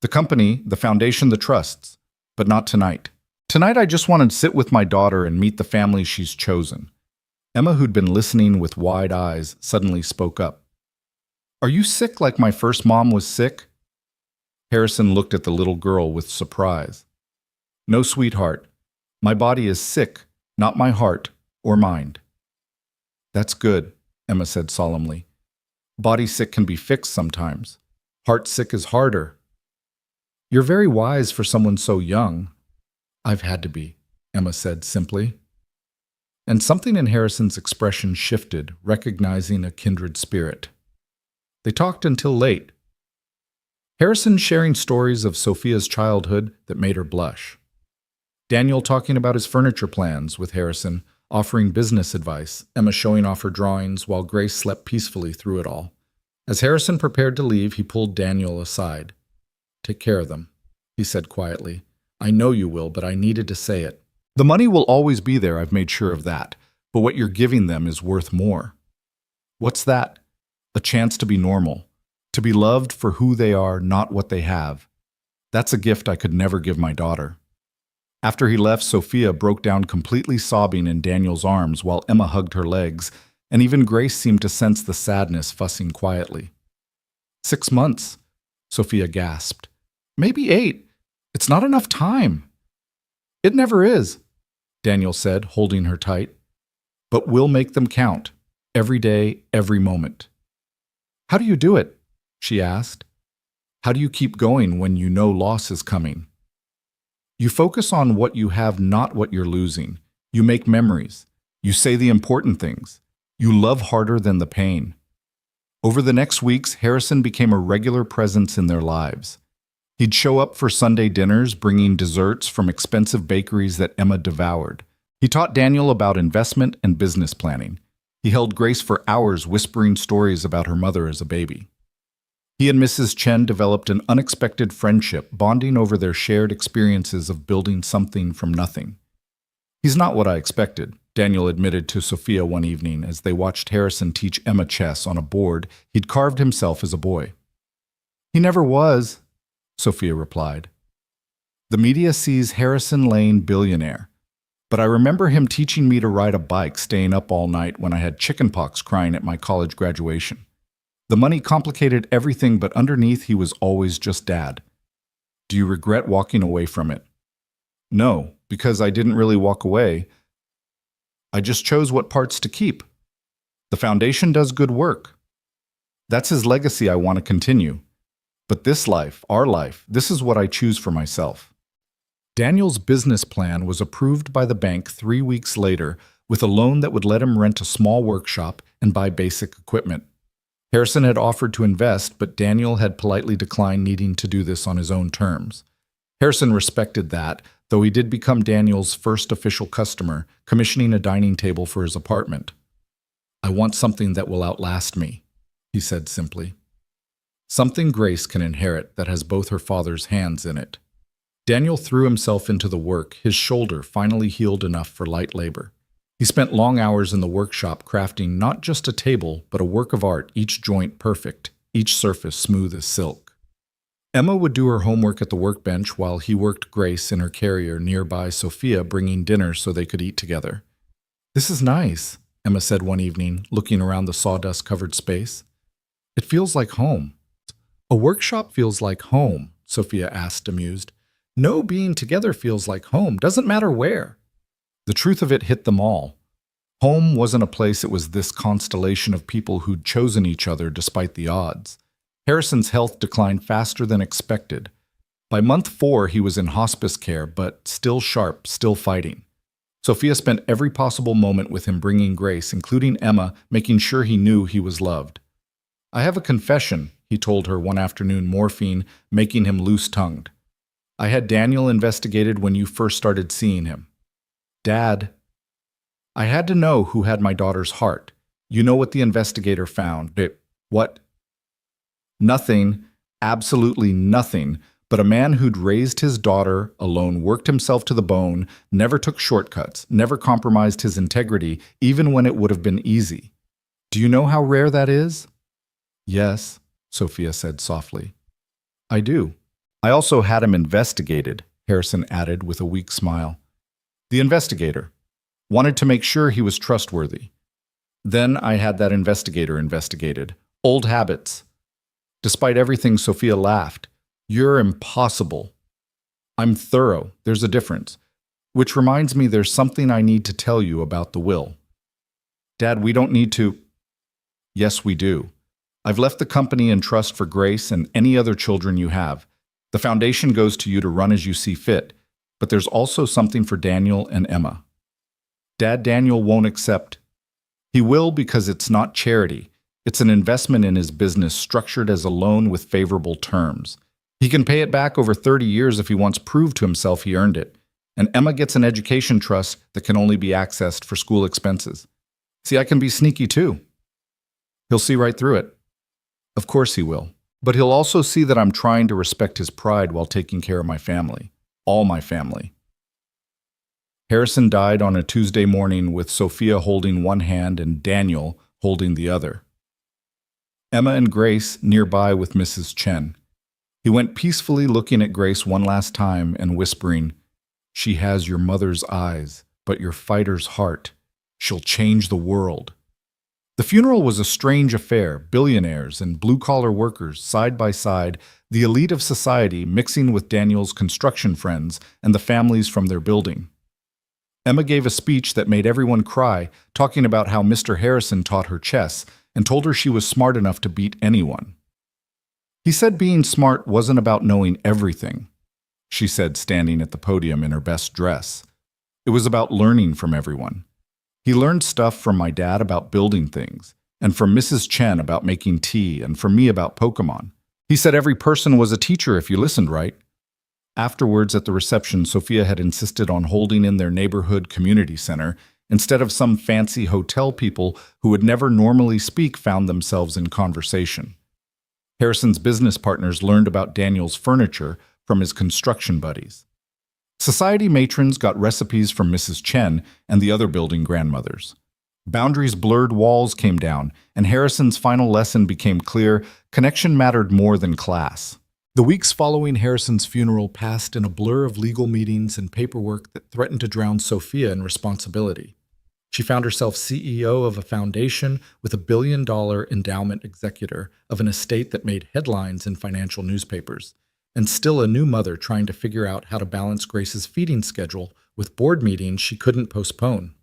The company, the foundation, the trusts, but not tonight. Tonight I just want to sit with my daughter and meet the family she's chosen. Emma, who'd been listening with wide eyes, suddenly spoke up. Are you sick like my first mom was sick? Harrison looked at the little girl with surprise. No, sweetheart. My body is sick, not my heart or mind. That's good, Emma said solemnly. Body sick can be fixed sometimes. Heart sick is harder. You're very wise for someone so young. I've had to be, Emma said simply. And something in Harrison's expression shifted, recognizing a kindred spirit. They talked until late. Harrison sharing stories of Sophia's childhood that made her blush. Daniel talking about his furniture plans with Harrison, offering business advice, Emma showing off her drawings while Grace slept peacefully through it all. As Harrison prepared to leave, he pulled Daniel aside. Take care of them, he said quietly. I know you will, but I needed to say it. The money will always be there, I've made sure of that, but what you're giving them is worth more. What's that? A chance to be normal, to be loved for who they are, not what they have. That's a gift I could never give my daughter. After he left, Sophia broke down completely sobbing in Daniel's arms while Emma hugged her legs, and even Grace seemed to sense the sadness, fussing quietly. 6 months, Sophia gasped. Maybe 8. It's not enough time. It never is, Daniel said, holding her tight. But we'll make them count, every day, every moment. How do you do it? She asked. How do you keep going when you know loss is coming? You focus on what you have, not what you're losing. You make memories. You say the important things. You love harder than the pain. Over the next weeks, Harrison became a regular presence in their lives. He'd show up for Sunday dinners, bringing desserts from expensive bakeries that Emma devoured. He taught Daniel about investment and business planning. He held Grace for hours, whispering stories about her mother as a baby. He and Mrs. Chen developed an unexpected friendship, bonding over their shared experiences of building something from nothing. He's not what I expected, Daniel admitted to Sophia one evening as they watched Harrison teach Emma chess on a board he'd carved himself as a boy. He never was, Sophia replied. The media sees Harrison Lane billionaire, but I remember him teaching me to ride a bike, staying up all night when I had chickenpox, crying at my college graduation. The money complicated everything, but underneath he was always just Dad. Do you regret walking away from it? No, because I didn't really walk away. I just chose what parts to keep. The foundation does good work. That's his legacy I want to continue. But this life, our life, this is what I choose for myself. Daniel's business plan was approved by the bank 3 weeks later with a loan that would let him rent a small workshop and buy basic equipment. Harrison had offered to invest, but Daniel had politely declined, needing to do this on his own terms. Harrison respected that, though he did become Daniel's first official customer, commissioning a dining table for his apartment. I want something that will outlast me, he said simply. Something Grace can inherit that has both her father's hands in it. Daniel threw himself into the work, his shoulder finally healed enough for light labor. He spent long hours in the workshop crafting not just a table, but a work of art, each joint perfect, each surface smooth as silk. Emma would do her homework at the workbench while he worked Grace in her carrier nearby, Sophia bringing dinner so they could eat together. This is nice, Emma said one evening, looking around the sawdust-covered space. It feels like home. A workshop feels like home, Sophia asked, amused. No, being together feels like home, doesn't matter where. The truth of it hit them all. Home wasn't a place, it was this constellation of people who'd chosen each other despite the odds. Harrison's health declined faster than expected. By month 4, he was in hospice care, but still sharp, still fighting. Sophia spent every possible moment with him, bringing Grace, including Emma, making sure he knew he was loved. I have a confession, he told her one afternoon, morphine making him loose-tongued. I had Daniel investigated when you first started seeing him. Dad, I had to know who had my daughter's heart. You know what the investigator found. What? Nothing, absolutely nothing, but a man who'd raised his daughter alone, worked himself to the bone, never took shortcuts, never compromised his integrity, even when it would have been easy. Do you know how rare that is? Yes, Sophia said softly. I do. I also had him investigated, Harrison added with a weak smile. The investigator wanted to make sure he was trustworthy. Then I had that investigator investigated. Old habits. Despite everything, Sophia laughed. You're impossible. I'm thorough. There's a difference. Which reminds me there's something I need to tell you about the will. Dad, we don't need to. Yes, we do. I've left the company in trust for Grace and any other children you have. The foundation goes to you to run as you see fit. But there's also something for Daniel and Emma. Dad, Daniel won't accept. He will because it's not charity. It's an investment in his business structured as a loan with favorable terms. He can pay it back over 30 years if he wants proved to himself he earned it. And Emma gets an education trust that can only be accessed for school expenses. See, I can be sneaky too. He'll see right through it. Of course he will. But he'll also see that I'm trying to respect his pride while taking care of my family. All my family. Harrison died on a Tuesday morning with Sophia holding one hand and Daniel holding the other. Emma and Grace nearby with Mrs. Chen. He went peacefully looking at Grace one last time and whispering, "She has your mother's eyes, but your fighter's heart. She'll change the world." The funeral was a strange affair, billionaires and blue-collar workers side by side, the elite of society mixing with Daniel's construction friends and the families from their building. Emma gave a speech that made everyone cry, talking about how Mr. Harrison taught her chess and told her she was smart enough to beat anyone. He said being smart wasn't about knowing everything, she said, standing at the podium in her best dress. It was about learning from everyone. He learned stuff from my dad about building things, and from Mrs. Chen about making tea, and from me about Pokemon. He said every person was a teacher if you listened right. Afterwards, at the reception, Sophia had insisted on holding in their neighborhood community center instead of some fancy hotel people who would never normally speak found themselves in conversation. Harrison's business partners learned about Daniel's furniture from his construction buddies. Society matrons got recipes from Mrs. Chen and the other building grandmothers. Boundaries blurred, walls came down, and Harrison's final lesson became clear: connection mattered more than class. The weeks following Harrison's funeral passed in a blur of legal meetings and paperwork that threatened to drown Sophia in responsibility. She found herself CEO of a foundation with $1 billion endowment executor of an estate that made headlines in financial newspapers, and still a new mother trying to figure out how to balance Grace's feeding schedule with board meetings she couldn't postpone.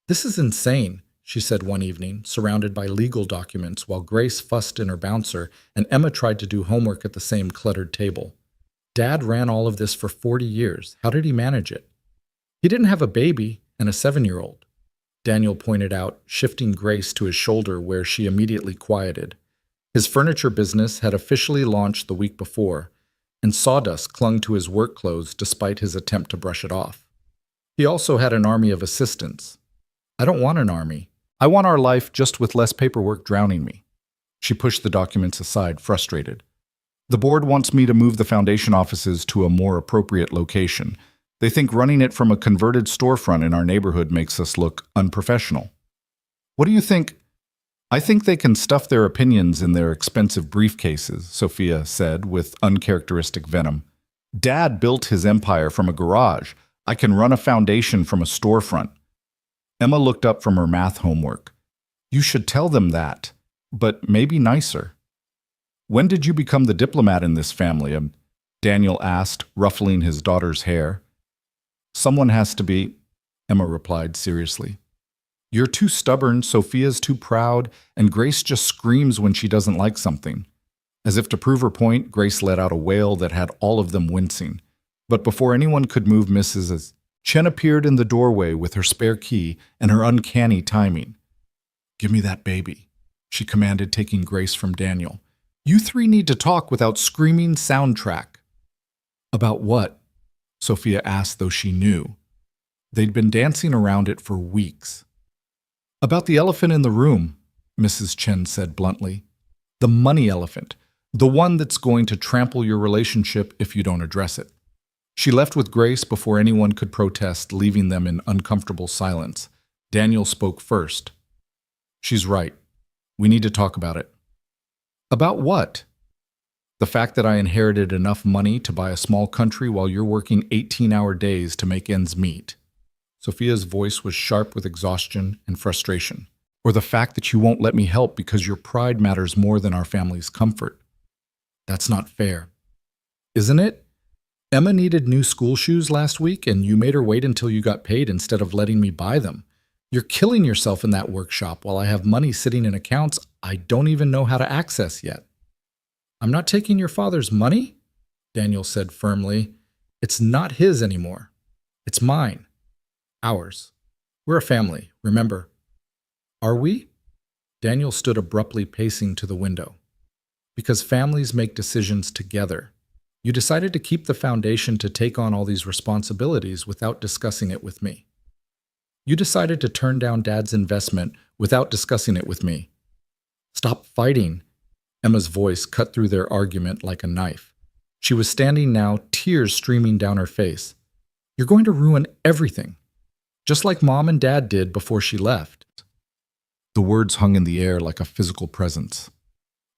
"This is insane," she said one evening, surrounded by legal documents while Grace fussed in her bouncer and Emma tried to do homework at the same cluttered table. "Dad ran all of this for 40 years. How did he manage it?" "He didn't have a baby and a 7-year-old. Daniel pointed out, shifting Grace to his shoulder where she immediately quieted. His furniture business had officially launched the week before, and sawdust clung to his work clothes despite his attempt to brush it off. He also had an army of assistants. "I don't want an army. I want our life just with less paperwork drowning me." She pushed the documents aside, frustrated. "The board wants me to move the foundation offices to a more appropriate location. They think running it from a converted storefront in our neighborhood makes us look unprofessional." "What do you think?" "I think they can stuff their opinions in their expensive briefcases," Sophia said with uncharacteristic venom. "Dad built his empire from a garage. I can run a foundation from a storefront." Emma looked up from her math homework. "You should tell them that, but maybe nicer." "When did you become the diplomat in this family?" Daniel asked, ruffling his daughter's hair. "Someone has to be," Emma replied seriously. "You're too stubborn, Sophia's too proud, and Grace just screams when she doesn't like something." As if to prove her point, Grace let out a wail that had all of them wincing. But before anyone could move Mrs. Chen appeared in the doorway with her spare key and her uncanny timing. "Give me that baby," she commanded, taking Grace from Daniel. "You three need to talk without screaming soundtrack." "About what?" Sophia asked, though she knew. They'd been dancing around it for weeks. "About the elephant in the room," Mrs. Chen said bluntly. "The money elephant, the one that's going to trample your relationship if you don't address it." She left with Grace before anyone could protest, leaving them in uncomfortable silence. Daniel spoke first. "She's right. We need to talk about it." "About what?" "The fact that I inherited enough money to buy a small country while you're working 18-hour days to make ends meet." Sophia's voice was sharp with exhaustion and frustration. "Or the fact that you won't let me help because your pride matters more than our family's comfort." "That's not fair." "Isn't it? Emma needed new school shoes last week, and you made her wait until you got paid instead of letting me buy them. You're killing yourself in that workshop while I have money sitting in accounts I don't even know how to access yet." "I'm not taking your father's money," Daniel said firmly. "It's not his anymore. It's mine. Ours. We're a family, remember." "Are we?" Daniel stood abruptly, pacing to the window. "Because families make decisions together. You decided to keep the foundation to take on all these responsibilities without discussing it with me. You decided to turn down Dad's investment without discussing it with me. Stop fighting." Emma's voice cut through their argument like a knife. She was standing now, tears streaming down her face. "You're going to ruin everything, just like Mom and Dad did before she left." The words hung in the air like a physical presence.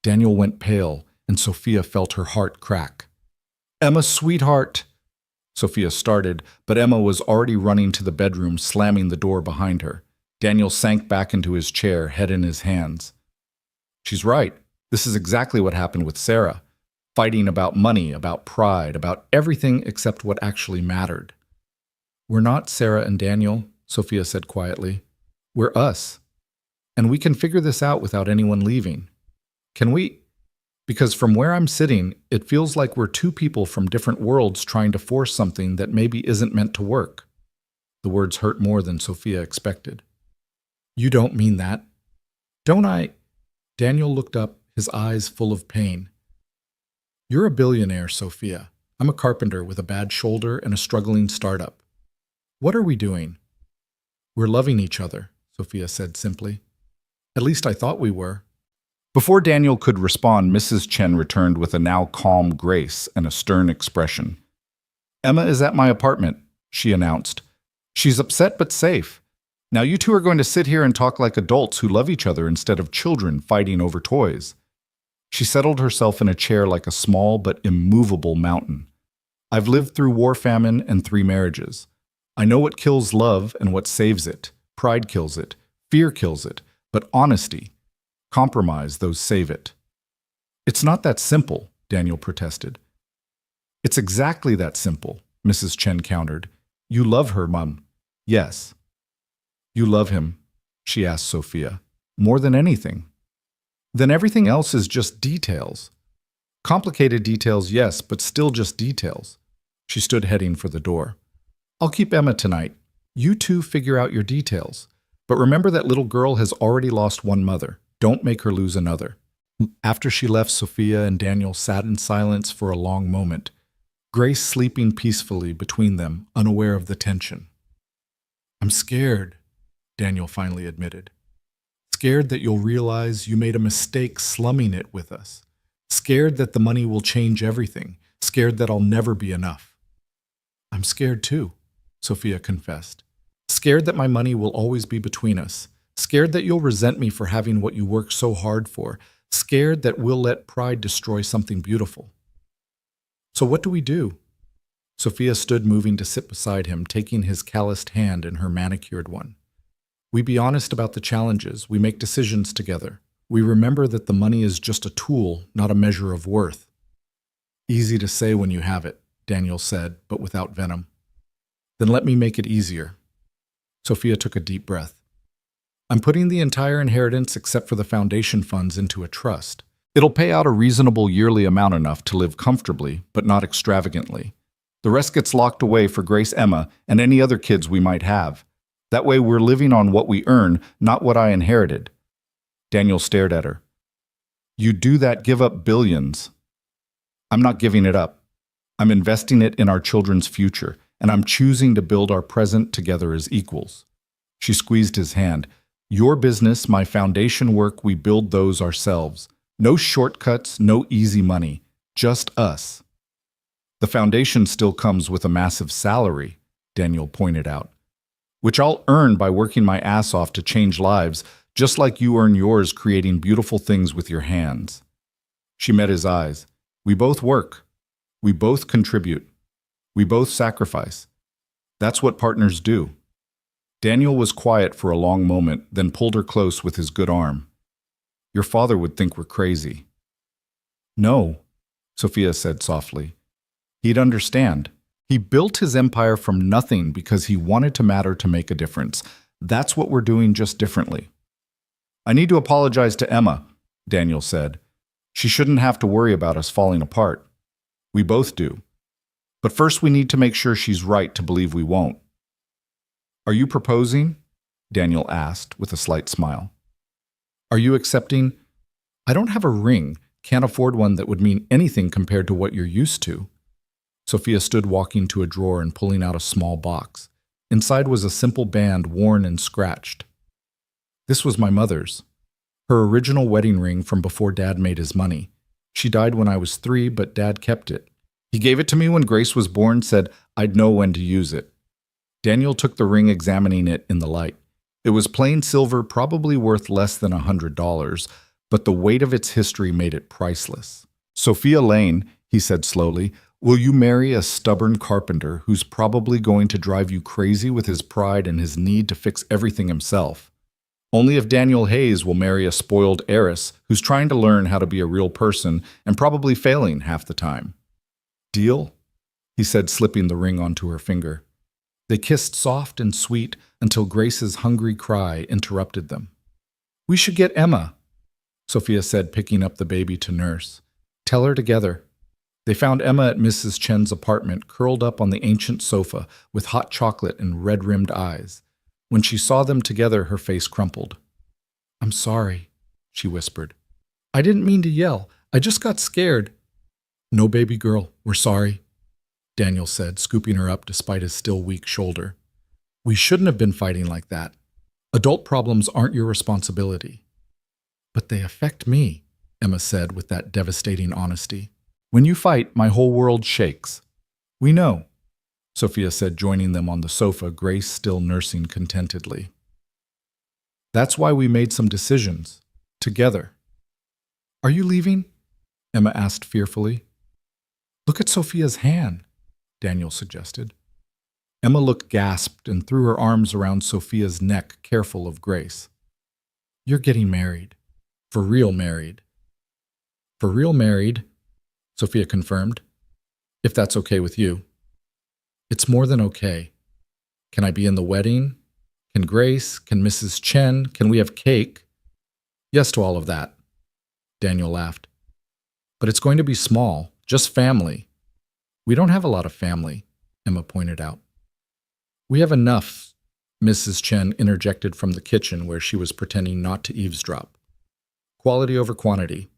Daniel went pale, and Sophia felt her heart crack. "Emma, sweetheart," Sophia started, but Emma was already running to the bedroom, slamming the door behind her. Daniel sank back into his chair, head in his hands. "She's right. This is exactly what happened with Sarah. Fighting about money, about pride, about everything except what actually mattered." "We're not Sarah and Daniel," Sophia said quietly. "We're us. And we can figure this out without anyone leaving. Can we? Because from where I'm sitting, it feels like we're two people from different worlds trying to force something that maybe isn't meant to work." The words hurt more than Sophia expected. "You don't mean that." "Don't I?" Daniel looked up, his eyes full of pain. "You're a billionaire, Sophia. I'm a carpenter with a bad shoulder and a struggling startup. What are we doing?" "We're loving each other," Sophia said simply. "At least I thought we were." Before Daniel could respond, Mrs. Chen returned with a now calm grace and a stern expression. "Emma is at my apartment," she announced. "She's upset but safe. Now you two are going to sit here and talk like adults who love each other instead of children fighting over toys." She settled herself in a chair like a small but immovable mountain. "I've lived through war, famine, and 3 marriages. I know what kills love and what saves it. Pride kills it. Fear kills it. But honesty, compromise, those save it." "It's not that simple," Daniel protested. "It's exactly that simple," Mrs. Chen countered. "You love her, Mum." "Yes." "You love him?" she asked Sophia. "More than anything." "Then everything else is just details." "Complicated details, yes, but still just details." She stood heading for the door. "I'll keep Emma tonight. You two figure out your details. But remember that little girl has already lost one mother. Don't make her lose another." After she left, Sophia and Daniel sat in silence for a long moment, Grace sleeping peacefully between them, unaware of the tension. "I'm scared," Daniel finally admitted. "Scared that you'll realize you made a mistake slumming it with us. Scared that the money will change everything. Scared that I'll never be enough." "I'm scared too," Sophia confessed. "Scared that my money will always be between us. Scared that you'll resent me for having what you worked so hard for. Scared that we'll let pride destroy something beautiful." "So what do we do?" Sophia stood, moving to sit beside him, taking his calloused hand in her manicured one. "We be honest about the challenges. We make decisions together. We remember that the money is just a tool, not a measure of worth." "Easy to say when you have it," Daniel said, but without venom. "Then let me make it easier." Sophia took a deep breath. "I'm putting the entire inheritance except for the foundation funds into a trust. It'll pay out a reasonable yearly amount enough to live comfortably, but not extravagantly. The rest gets locked away for Grace, Emma, and any other kids we might have. That way we're living on what we earn, not what I inherited." Daniel stared at her. "You do that, give up billions." "I'm not giving it up. I'm investing it in our children's future, and I'm choosing to build our present together as equals." She squeezed his hand. "Your business, my foundation work, we build those ourselves. No shortcuts, no easy money, just us." "The foundation still comes with a massive salary," Daniel pointed out, "which I'll earn by working my ass off to change lives, just like you earn yours creating beautiful things with your hands." She met his eyes. "We both work. We both contribute. We both sacrifice. That's what partners do." Daniel was quiet for a long moment, then pulled her close with his good arm. "Your father would think we're crazy." "No," Sophia said softly. "He'd understand. He built his empire from nothing because he wanted to matter, to make a difference. That's what we're doing, just differently." "I need to apologize to Emma," Daniel said. "She shouldn't have to worry about us falling apart. We both do. But first we need to make sure she's right to believe we won't." "Are you proposing?" Daniel asked with a slight smile. "Are you accepting?" "I don't have a ring. Can't afford one that would mean anything compared to what you're used to." Sophia stood, walking to a drawer and pulling out a small box. Inside was a simple band, worn and scratched. "This was my mother's. Her original wedding ring from before Dad made his money. She died when I was 3, but Dad kept it. He gave it to me when Grace was born, said I'd know when to use it." Daniel took the ring, examining it in the light. It was plain silver, probably worth less than $100, but the weight of its history made it priceless. Sophia Lane, he said slowly, will you marry a stubborn carpenter who's probably going to drive you crazy with his pride and his need to fix everything himself? Only if Daniel Hayes will marry a spoiled heiress who's trying to learn how to be a real person and probably failing half the time. Deal? He said, slipping the ring onto her finger. They kissed soft and sweet until Grace's hungry cry interrupted them. We should get Emma, Sophia said, picking up the baby to nurse. Tell her together. They found Emma at Mrs. Chen's apartment, curled up on the ancient sofa with hot chocolate and red-rimmed eyes. When she saw them together, her face crumpled. I'm sorry, she whispered. I didn't mean to yell. I just got scared. No, baby girl, we're sorry, Daniel said, scooping her up despite his still weak shoulder. We shouldn't have been fighting like that. Adult problems aren't your responsibility. But they affect me, Emma said with that devastating honesty. When you fight, my whole world shakes. We know, Sophia said, joining them on the sofa, Grace still nursing contentedly. That's why we made some decisions. Together. Are you leaving? Emma asked fearfully. Look at Sophia's hand, Daniel suggested. Emma looked gasped and threw her arms around Sophia's neck, careful of Grace. You're getting married. For real married. For real married, Sophia confirmed. If that's okay with you. It's more than okay. Can I be in the wedding? Can Grace? Can Mrs. Chen? Can we have cake? Yes to all of that, Daniel laughed. But it's going to be small, just family. We don't have a lot of family, Emma pointed out. We have enough, Mrs. Chen interjected from the kitchen where she was pretending not to eavesdrop. Quality over quantity.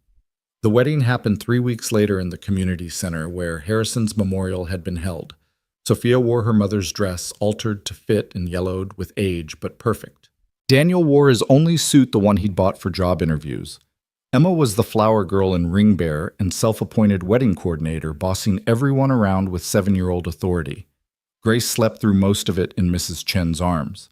The wedding happened 3 weeks later in the community center where Harrison's memorial had been held. Sophia wore her mother's dress, altered to fit and yellowed with age, but perfect. Daniel wore his only suit, the one he'd bought for job interviews. Emma was the flower girl and ring bearer and self-appointed wedding coordinator, bossing everyone around with 7-year-old authority. Grace slept through most of it in Mrs. Chen's arms.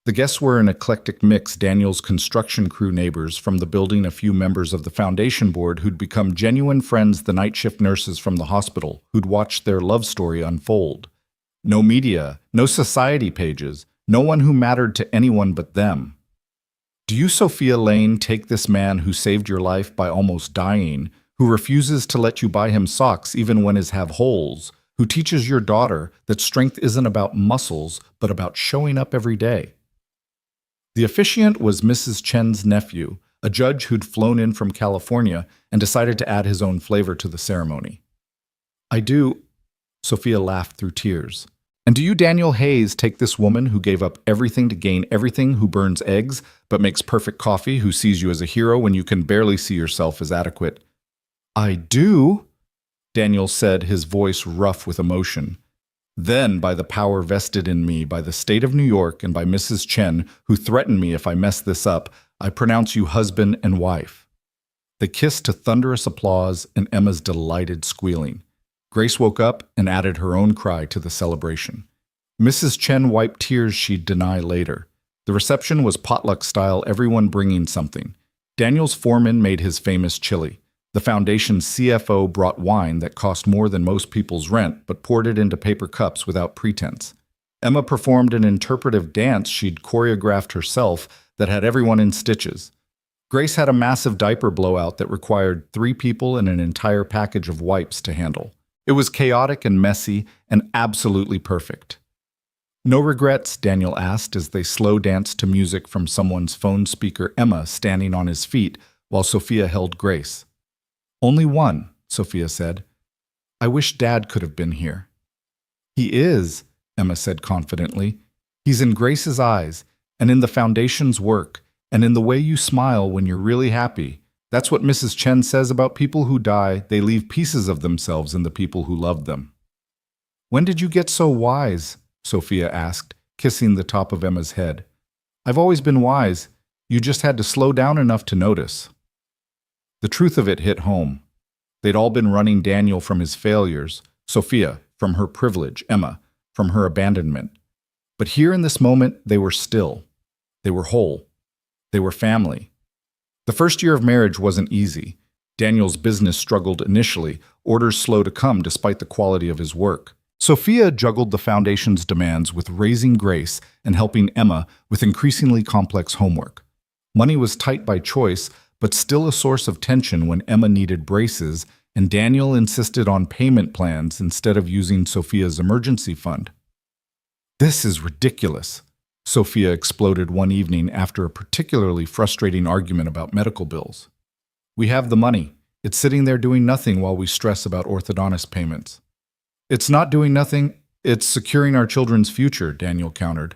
The guests were an eclectic mix, Daniel's construction crew neighbors from the building, a few members of the foundation board who'd become genuine friends, the night shift nurses from the hospital who'd watched their love story unfold. No media, no society pages, no one who mattered to anyone but them. Do you, Sophia Lane, take this man who saved your life by almost dying, who refuses to let you buy him socks even when his have holes, who teaches your daughter that strength isn't about muscles but about showing up every day? The officiant was Mrs. Chen's nephew, a judge who'd flown in from California and decided to add his own flavor to the ceremony. I do, Sophia laughed through tears. And do you, Daniel Hayes, take this woman who gave up everything to gain everything, who burns eggs but makes perfect coffee, who sees you as a hero when you can barely see yourself as adequate? I do, Daniel said, his voice rough with emotion. Then, by the power vested in me by the state of New York and by Mrs. Chen, who threatened me if I mess this up, I pronounce you husband and wife. They kissed to thunderous applause and Emma's delighted squealing. Grace woke up and added her own cry to the celebration. Mrs. Chen wiped tears she'd deny later. The reception was potluck style, everyone bringing something. Daniel's foreman made his famous chili. The foundation's CFO brought wine that cost more than most people's rent, but poured it into paper cups without pretense. Emma performed an interpretive dance she'd choreographed herself that had everyone in stitches. Grace had a massive diaper blowout that required 3 people and an entire package of wipes to handle. It was chaotic and messy and absolutely perfect. No regrets, Daniel asked as they slow danced to music from someone's phone speaker, Emma standing on his feet while Sophia held Grace. Only one, Sophia said. I wish Dad could have been here. He is, Emma said confidently. He's in Grace's eyes, and in the foundation's work, and in the way you smile when you're really happy. That's what Mrs. Chen says about people who die. They leave pieces of themselves in the people who loved them. When did you get so wise? Sophia asked, kissing the top of Emma's head. I've always been wise. You just had to slow down enough to notice. The truth of it hit home. They'd all been running Daniel from his failures, Sophia from her privilege, Emma from her abandonment. But here in this moment, they were still. They were whole. They were family. The first year of marriage wasn't easy. Daniel's business struggled initially, orders slow to come despite the quality of his work. Sophia juggled the foundation's demands with raising Grace and helping Emma with increasingly complex homework. Money was tight by choice, but still a source of tension when Emma needed braces and Daniel insisted on payment plans instead of using Sophia's emergency fund. "This is ridiculous," Sophia exploded one evening after a particularly frustrating argument about medical bills. "We have the money. It's sitting there doing nothing while we stress about orthodontist payments." "It's not doing nothing, it's securing our children's future," Daniel countered.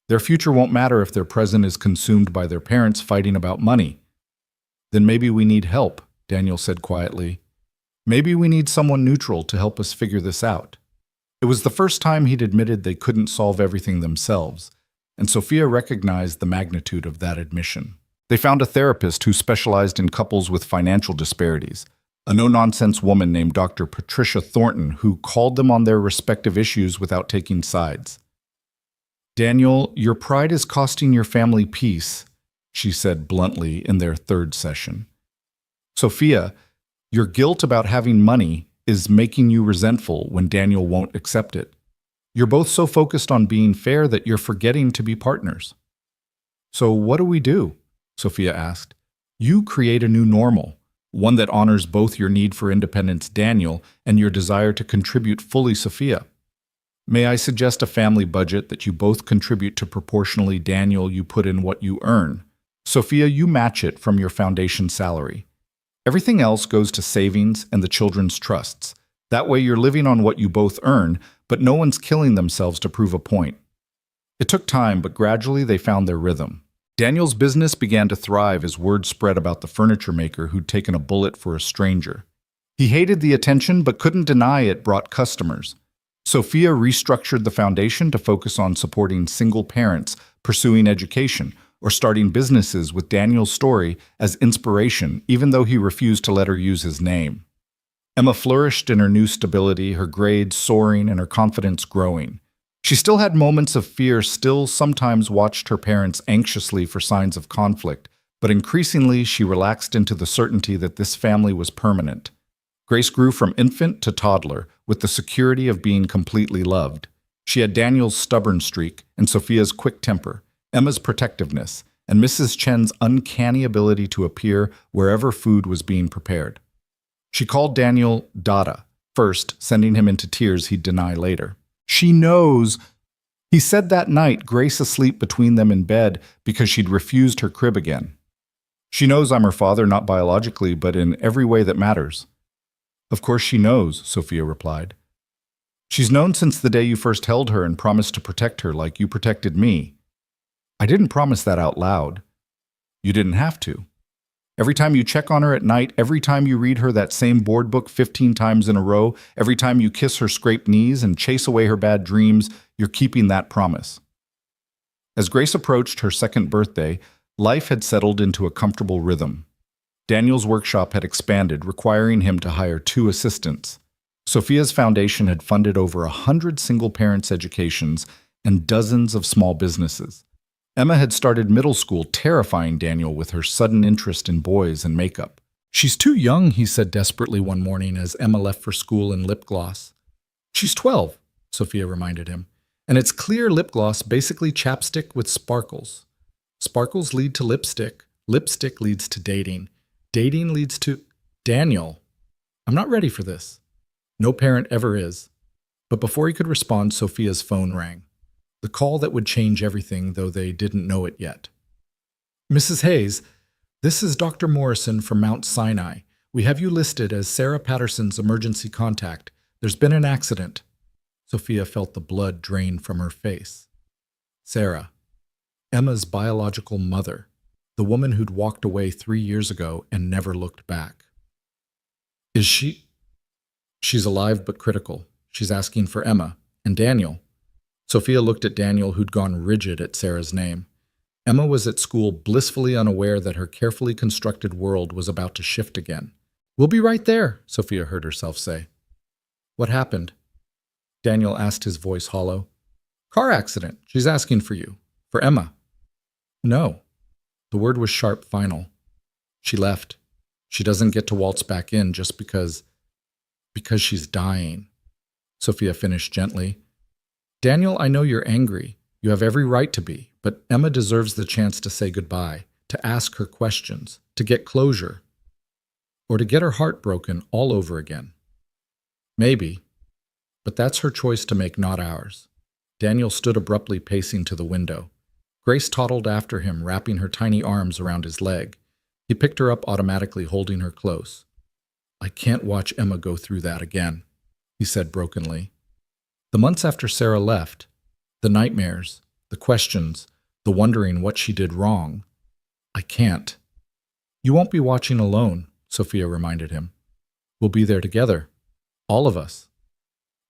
"Their future won't matter if their present is consumed by their parents fighting about money." "Then maybe we need help," Daniel said quietly. "Maybe we need someone neutral to help us figure this out." It was the first time he'd admitted they couldn't solve everything themselves, and Sophia recognized the magnitude of that admission. They found a therapist who specialized in couples with financial disparities, a no-nonsense woman named Dr. Patricia Thornton who called them on their respective issues without taking sides. "Daniel, your pride is costing your family peace," she said bluntly in their third session. "Sophia, your guilt about having money is making you resentful when Daniel won't accept it. You're both so focused on being fair that you're forgetting to be partners." "So what do we do?" Sophia asked. "You create a new normal, one that honors both your need for independence, Daniel, and your desire to contribute fully, Sophia. May I suggest a family budget that you both contribute to proportionally, Daniel, you put in what you earn. Sophia, you match it from your foundation salary. Everything else goes to savings and the children's trusts. That way you're living on what you both earn, but no one's killing themselves to prove a point." It took time, but gradually they found their rhythm. Daniel's business began to thrive as word spread about the furniture maker who'd taken a bullet for a stranger. He hated the attention, but couldn't deny it brought customers. Sophia restructured the foundation to focus on supporting single parents, pursuing education, or starting businesses with Daniel's story as inspiration, even though he refused to let her use his name. Emma flourished in her new stability, her grades soaring and her confidence growing. She still had moments of fear, still sometimes watched her parents anxiously for signs of conflict, but increasingly she relaxed into the certainty that this family was permanent. Grace grew from infant to toddler, with the security of being completely loved. She had Daniel's stubborn streak and Sophia's quick temper, Emma's protectiveness, and Mrs. Chen's uncanny ability to appear wherever food was being prepared. She called Daniel Dada, first, sending him into tears he'd deny later. "She knows," he said that night, Grace asleep between them in bed because she'd refused her crib again. "She knows I'm her father, not biologically, but in every way that matters." "Of course she knows," Sophia replied. "She's known since the day you first held her and promised to protect her like you protected me." "I didn't promise that out loud." "You didn't have to. Every time you check on her at night, every time you read her that same board book 15 times in a row, every time you kiss her scraped knees and chase away her bad dreams, you're keeping that promise." As Grace approached her second birthday, life had settled into a comfortable rhythm. Daniel's workshop had expanded, requiring him to hire 2 assistants. Sophia's foundation had funded over 100 single parents' educations and dozens of small businesses. Emma had started middle school, terrifying Daniel with her sudden interest in boys and makeup. "She's too young," he said desperately one morning as Emma left for school in lip gloss. "She's 12, Sophia reminded him. "And it's clear lip gloss, basically chapstick with sparkles. Sparkles lead to lipstick. Lipstick leads to dating. Dating leads to—" "Daniel, I'm not ready for this." No parent ever is. But before he could respond, Sophia's phone rang. The call that would change everything, though they didn't know it yet. "Mrs. Hayes, this is Dr. Morrison from Mount Sinai. We have you listed as Sarah Patterson's emergency contact. There's been an accident." Sophia felt the blood drain from her face. Sarah, Emma's biological mother, the woman who'd walked away 3 years ago and never looked back. "Is she—" "She's alive but critical. She's asking for Emma and Daniel." Sophia looked at Daniel, who'd gone rigid at Sarah's name. Emma was at school, blissfully unaware that her carefully constructed world was about to shift again. "We'll be right there," Sophia heard herself say. "What happened?" Daniel asked, his voice hollow. "Car accident. She's asking for you. For Emma." "No." The word was sharp, final. "She left. She doesn't get to waltz back in just because she's dying. Sophia finished gently. Daniel, I know you're angry. You have every right to be, but Emma deserves the chance to say goodbye, to ask her questions, to get closure, or to get her heart broken all over again. Maybe, but that's her choice to make, not ours. Daniel stood abruptly, pacing to the window. Grace toddled after him, wrapping her tiny arms around his leg. He picked her up automatically, holding her close. I can't watch Emma go through that again, he said brokenly. The months after Sarah left, the nightmares, the questions, the wondering what she did wrong. I can't. You won't be watching alone, Sophia reminded him. We'll be there together. All of us.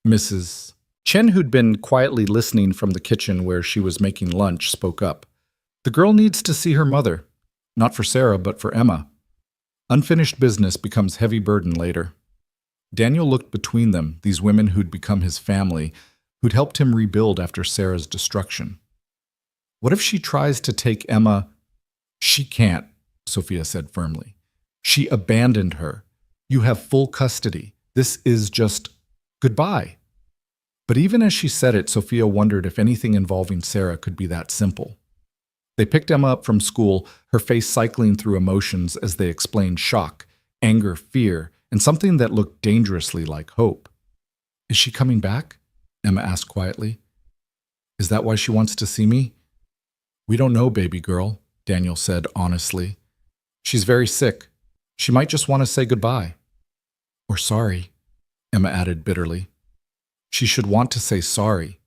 Mrs. Chen, who'd been quietly listening from the kitchen where she was making lunch, spoke up. The girl needs to see her mother. Not for Sarah, but for Emma. Unfinished business becomes heavy burden later. Daniel looked between them, these women who'd become his family, who'd helped him rebuild after Sarah's destruction. What if she tries to take Emma? She can't, Sophia said firmly. She abandoned her. You have full custody. This is just goodbye. But even as she said it, Sophia wondered if anything involving Sarah could be that simple. They picked Emma up from school, her face cycling through emotions as they explained shock, anger, fear, and something that looked dangerously like hope. Is she coming back? Emma asked quietly. Is that why she wants to see me? We don't know, baby girl, Daniel said honestly. She's very sick. She might just want to say goodbye. Or sorry, Emma added bitterly. She should want to say sorry.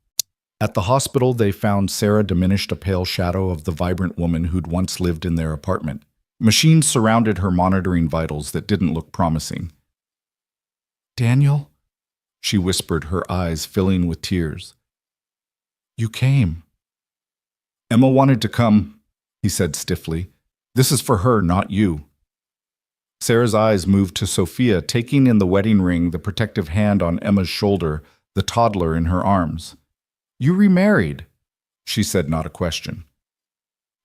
At the hospital, they found Sarah diminished, a pale shadow of the vibrant woman who'd once lived in their apartment. Machines surrounded her, monitoring vitals that didn't look promising. Daniel, she whispered, her eyes filling with tears. You came. Emma wanted to come, he said stiffly. This is for her, not you. Sarah's eyes moved to Sophia, taking in the wedding ring, the protective hand on Emma's shoulder, the toddler in her arms. You remarried, she said, not a question.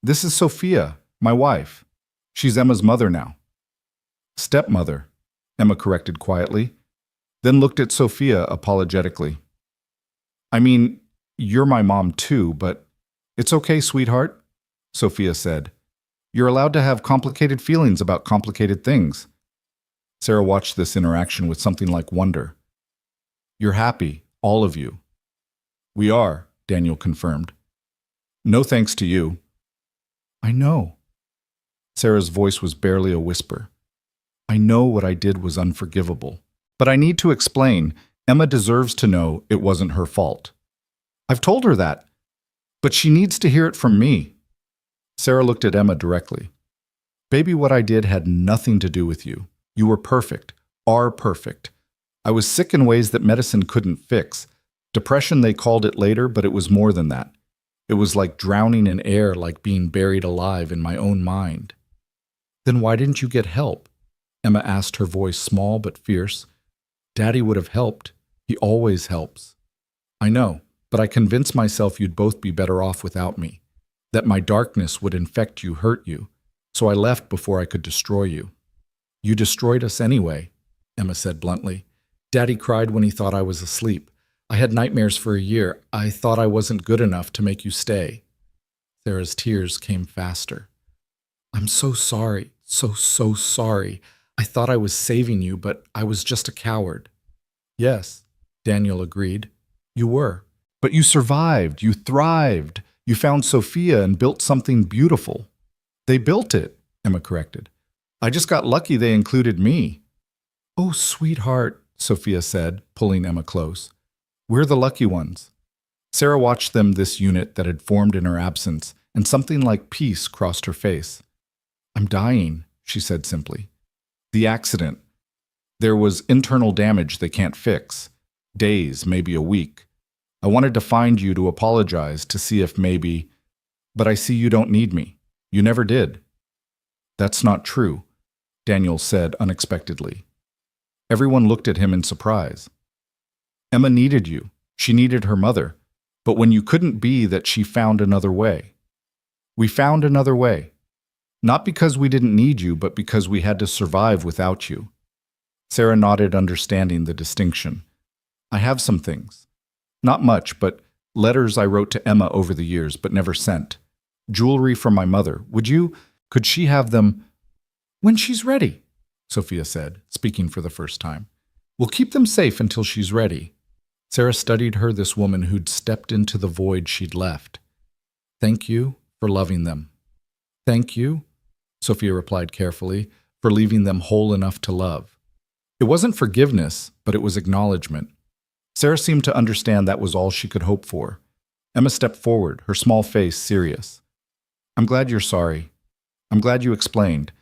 This is Sophia, my wife. She's Emma's mother now. Stepmother, Emma corrected quietly, then looked at Sophia apologetically. I mean, you're my mom too, but it's okay, sweetheart, Sophia said. You're allowed to have complicated feelings about complicated things. Sarah watched this interaction with something like wonder. You're happy, all of you. We are, Daniel confirmed. No thanks to you. I know. Sarah's voice was barely a whisper. I know what I did was unforgivable. But I need to explain. Emma deserves to know it wasn't her fault. I've told her that, but she needs to hear it from me. Sarah looked at Emma directly. Baby, what I did had nothing to do with you. You were perfect, are perfect. I was sick in ways that medicine couldn't fix. Depression, they called it later, but it was more than that. It was like drowning in air, like being buried alive in my own mind. Then why didn't you get help? Emma asked, her voice small but fierce. Daddy would have helped. He always helps. I know, but I convinced myself you'd both be better off without me, that my darkness would infect you, hurt you, so I left before I could destroy you. You destroyed us anyway, Emma said bluntly. Daddy cried when he thought I was asleep. I had nightmares for a year. I thought I wasn't good enough to make you stay. Sarah's tears came faster. I'm so sorry, so sorry. I thought I was saving you, but I was just a coward. Yes, Daniel agreed. You were. But you survived, you thrived. You found Sophia and built something beautiful. They built it, Emma corrected. I just got lucky they included me. Oh, sweetheart, Sophia said, pulling Emma close. We're the lucky ones. Sarah watched them, this unit that had formed in her absence, and something like peace crossed her face. I'm dying, she said simply. The accident. There was internal damage they can't fix. Days, maybe a week. I wanted to find you to apologize, to see if maybe... But I see you don't need me. You never did. That's not true, Daniel said unexpectedly. Everyone looked at him in surprise. Emma needed you. She needed her mother. But when you couldn't be that, she found another way. We found another way. Not because we didn't need you, but because we had to survive without you. Sarah nodded, understanding the distinction. I have some things. Not much, but letters I wrote to Emma over the years, but never sent. Jewelry from my mother. Could she have them when she's ready? Sophia said, speaking for the first time. We'll keep them safe until she's ready. Sarah studied her, this woman who'd stepped into the void she'd left. Thank you for loving them. Thank you, Sophia replied carefully, for leaving them whole enough to love. It wasn't forgiveness, but it was acknowledgement. Sarah seemed to understand that was all she could hope for. Emma stepped forward, her small face serious. I'm glad you're sorry. I'm glad you explained.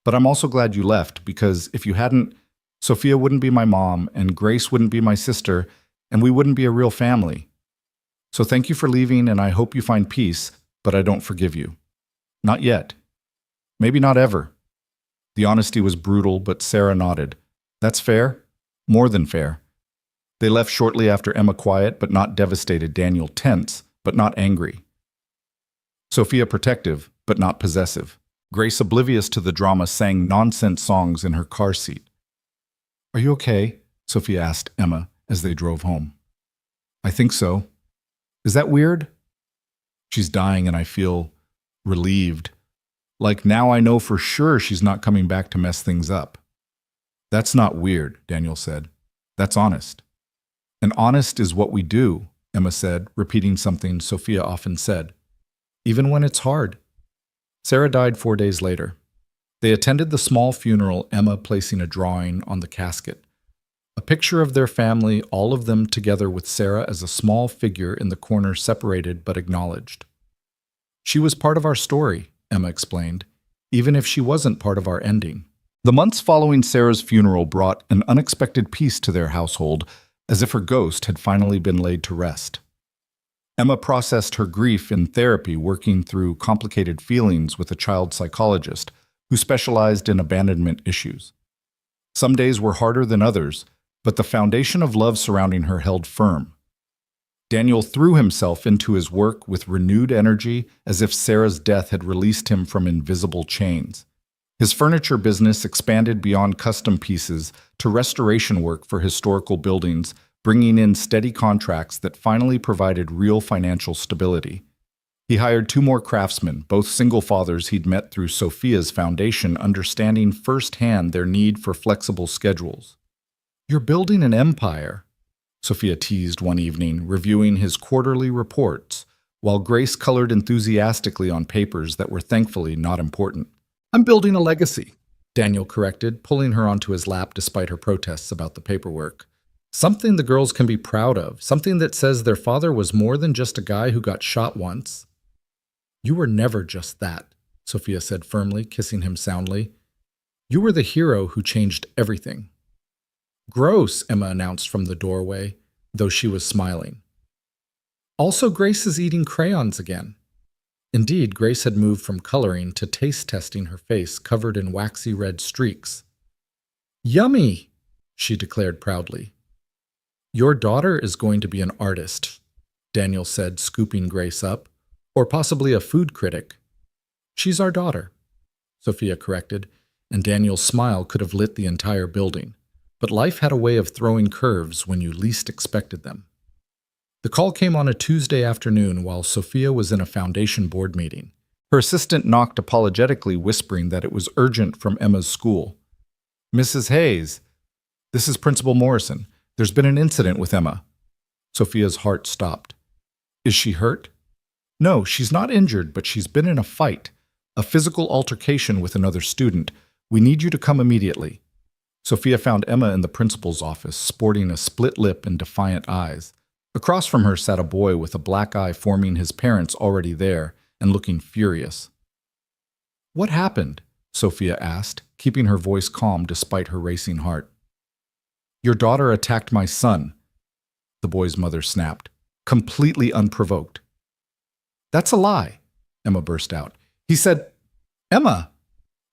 But I'm also glad you left, because if you hadn't, Sophia wouldn't be my mom, and Grace wouldn't be my sister, and we wouldn't be a real family. So thank you for leaving, and I hope you find peace, but I don't forgive you. Not yet. Maybe not ever. The honesty was brutal, but Sarah nodded. That's fair. More than fair. They left shortly after Emma, quiet but not devastated, Daniel tense but not angry. Sophia protective but not possessive. Grace, oblivious to the drama, sang nonsense songs in her car seat. Are you okay? Sophia asked Emma as they drove home. I think so. Is that weird? She's dying and I feel relieved. Like now I know for sure she's not coming back to mess things up. That's not weird, Daniel said. That's honest. And honest is what we do, Emma said, repeating something Sophia often said. Even when it's hard. Sarah died 4 days later. They attended the small funeral, Emma placing a drawing on the casket. A picture of their family, all of them together with Sarah as a small figure in the corner, separated but acknowledged. She was part of our story, Emma explained, even if she wasn't part of our ending. The months following Sarah's funeral brought an unexpected peace to their household, as if her ghost had finally been laid to rest. Emma processed her grief in therapy, working through complicated feelings with a child psychologist who specialized in abandonment issues. Some days were harder than others, but the foundation of love surrounding her held firm. Daniel threw himself into his work with renewed energy, as if Sarah's death had released him from invisible chains. His furniture business expanded beyond custom pieces to restoration work for historical buildings, bringing in steady contracts that finally provided real financial stability. He hired 2 more craftsmen, both single fathers he'd met through Sophia's foundation, understanding firsthand their need for flexible schedules. You're building an empire, Sophia teased one evening, reviewing his quarterly reports, while Grace colored enthusiastically on papers that were thankfully not important. I'm building a legacy, Daniel corrected, pulling her onto his lap despite her protests about the paperwork. Something the girls can be proud of, something that says their father was more than just a guy who got shot once. You were never just that, Sophia said firmly, kissing him soundly. You were the hero who changed everything. Gross, Emma announced from the doorway, though she was smiling. Also, Grace is eating crayons again. Indeed, Grace had moved from coloring to taste-testing her face covered in waxy red streaks. Yummy, she declared proudly. Your daughter is going to be an artist, Daniel said, scooping Grace up, or possibly a food critic. She's our daughter, Sophia corrected, and Daniel's smile could have lit the entire building. But life had a way of throwing curves when you least expected them. The call came on a Tuesday afternoon while Sophia was in a foundation board meeting. Her assistant knocked apologetically, whispering that it was urgent from Emma's school. Mrs. Hayes, this is Principal Morrison. There's been an incident with Emma. Sophia's heart stopped. Is she hurt? No, she's not injured, but she's been in a fight, a physical altercation with another student. We need you to come immediately. Sophia found Emma in the principal's office, sporting a split lip and defiant eyes. Across from her sat a boy with a black eye, forming his parents already there and looking furious. What happened? Sophia asked, keeping her voice calm despite her racing heart. Your daughter attacked my son, the boy's mother snapped, completely unprovoked. That's a lie, Emma burst out. He said, Emma,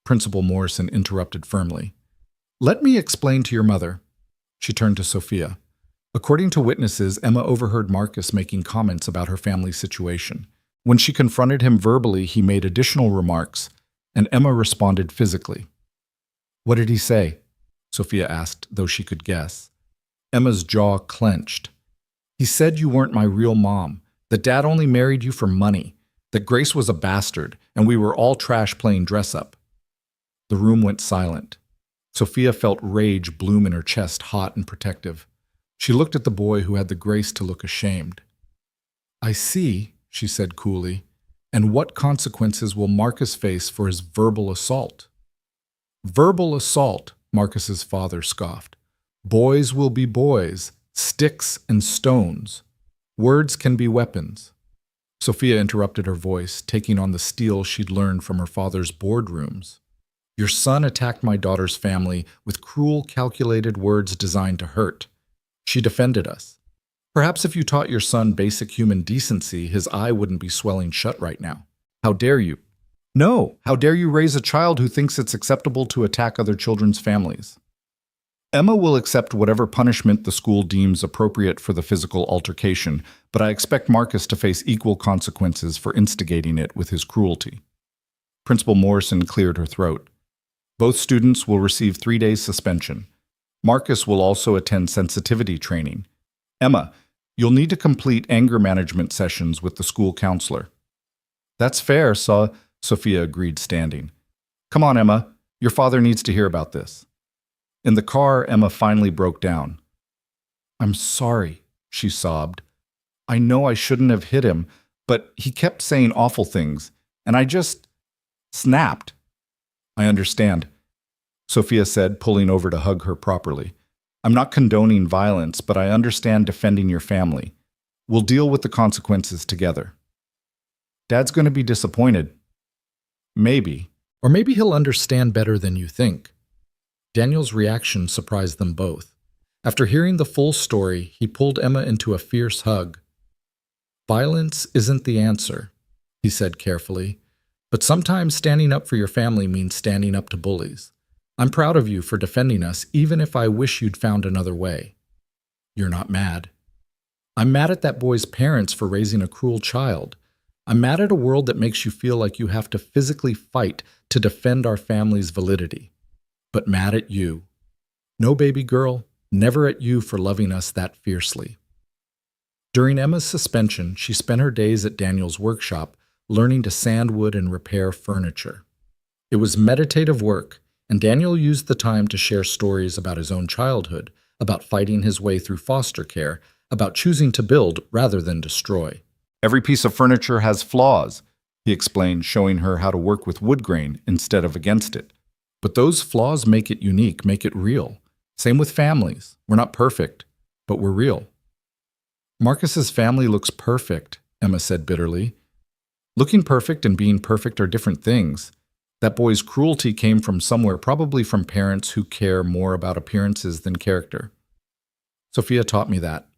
Principal Morrison interrupted firmly. Let me explain to your mother. She turned to Sophia. According to witnesses, Emma overheard Marcus making comments about her family's situation. When she confronted him verbally, he made additional remarks, and Emma responded physically. "What did he say?" Sophia asked, though she could guess. Emma's jaw clenched. "He said you weren't my real mom, that Dad only married you for money, that Grace was a bastard, and we were all trash playing dress-up." The room went silent. Sophia felt rage bloom in her chest, hot and protective. She looked at the boy who had the grace to look ashamed. "I see," she said coolly. "And what consequences will Marcus face for his verbal assault?" "Verbal assault," Marcus's father scoffed. "Boys will be boys, sticks and stones. Words can be weapons." Sophia interrupted her voice, taking on the steel she'd learned from her father's boardrooms. "Your son attacked my daughter's family with cruel, calculated words designed to hurt. She defended us. Perhaps if you taught your son basic human decency, his eye wouldn't be swelling shut right now. How dare you? No, how dare you raise a child who thinks it's acceptable to attack other children's families?" "Emma will accept whatever punishment the school deems appropriate for the physical altercation, but I expect Marcus to face equal consequences for instigating it with his cruelty." Principal Morrison cleared her throat. "Both students will receive 3 days suspension. Marcus will also attend sensitivity training. Emma, you'll need to complete anger management sessions with the school counselor." "That's fair, Sophia agreed, standing. "Come on, Emma. Your father needs to hear about this." In the car, Emma finally broke down. "I'm sorry," she sobbed. "I know I shouldn't have hit him, but he kept saying awful things, and I just snapped." "I understand," Sophia said, pulling over to hug her properly. "I'm not condoning violence, but I understand defending your family. We'll deal with the consequences together." "Dad's going to be disappointed." "Maybe. Or maybe he'll understand better than you think." Daniel's reaction surprised them both. After hearing the full story, he pulled Emma into a fierce hug. "Violence isn't the answer," he said carefully, "but sometimes standing up for your family means standing up to bullies. I'm proud of you for defending us, even if I wish you'd found another way." "You're not mad." "I'm mad at that boy's parents for raising a cruel child. I'm mad at a world that makes you feel like you have to physically fight to defend our family's validity. But mad at you. No, baby girl, never at you for loving us that fiercely." During Emma's suspension, she spent her days at Daniel's workshop, learning to sand wood and repair furniture. It was meditative work, and Daniel used the time to share stories about his own childhood, about fighting his way through foster care, about choosing to build rather than destroy. "Every piece of furniture has flaws," he explained, showing her how to work with wood grain instead of against it. "But those flaws make it unique, make it real. Same with families. We're not perfect, but we're real." "Marcus's family looks perfect," Emma said bitterly. "Looking perfect and being perfect are different things. That boy's cruelty came from somewhere, probably from parents who care more about appearances than character." "Sophia taught me that,"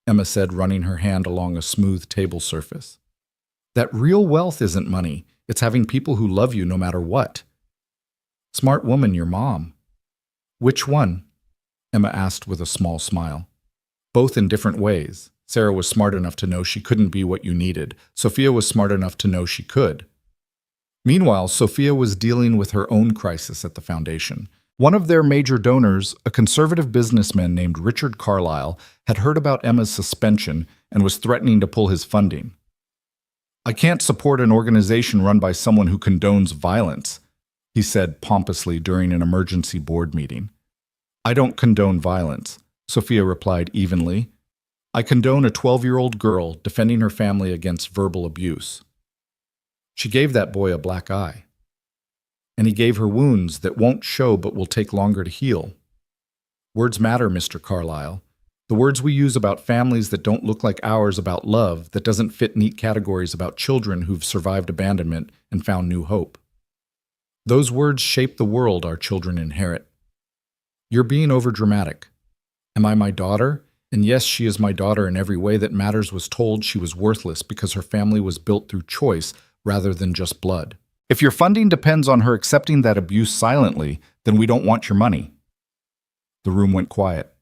Emma said, running her hand along a smooth table surface. "That real wealth isn't money. It's having people who love you no matter what." "Smart woman, your mom." "Which one?" Emma asked with a small smile. "Both in different ways. Sarah was smart enough to know she couldn't be what you needed. Sophia was smart enough to know she could." Meanwhile, Sophia was dealing with her own crisis at the foundation. One of their major donors, a conservative businessman named Richard Carlyle, had heard about Emma's suspension and was threatening to pull his funding. "I can't support an organization run by someone who condones violence," he said pompously during an emergency board meeting. "I don't condone violence," Sophia replied evenly. "I condone a 12-year-old girl defending her family against verbal abuse. She gave that boy a black eye. And he gave her wounds that won't show but will take longer to heal. Words matter, Mr. Carlyle. The words we use about families that don't look like ours, about love, that doesn't fit neat categories, about children who've survived abandonment and found new hope. Those words shape the world our children inherit. You're being overdramatic. Am I my daughter? And yes, she is my daughter in every way that matters. Was told she was worthless because her family was built through choice rather than just blood. If your funding depends on her accepting that abuse silently, then we don't want your money." The room went quiet.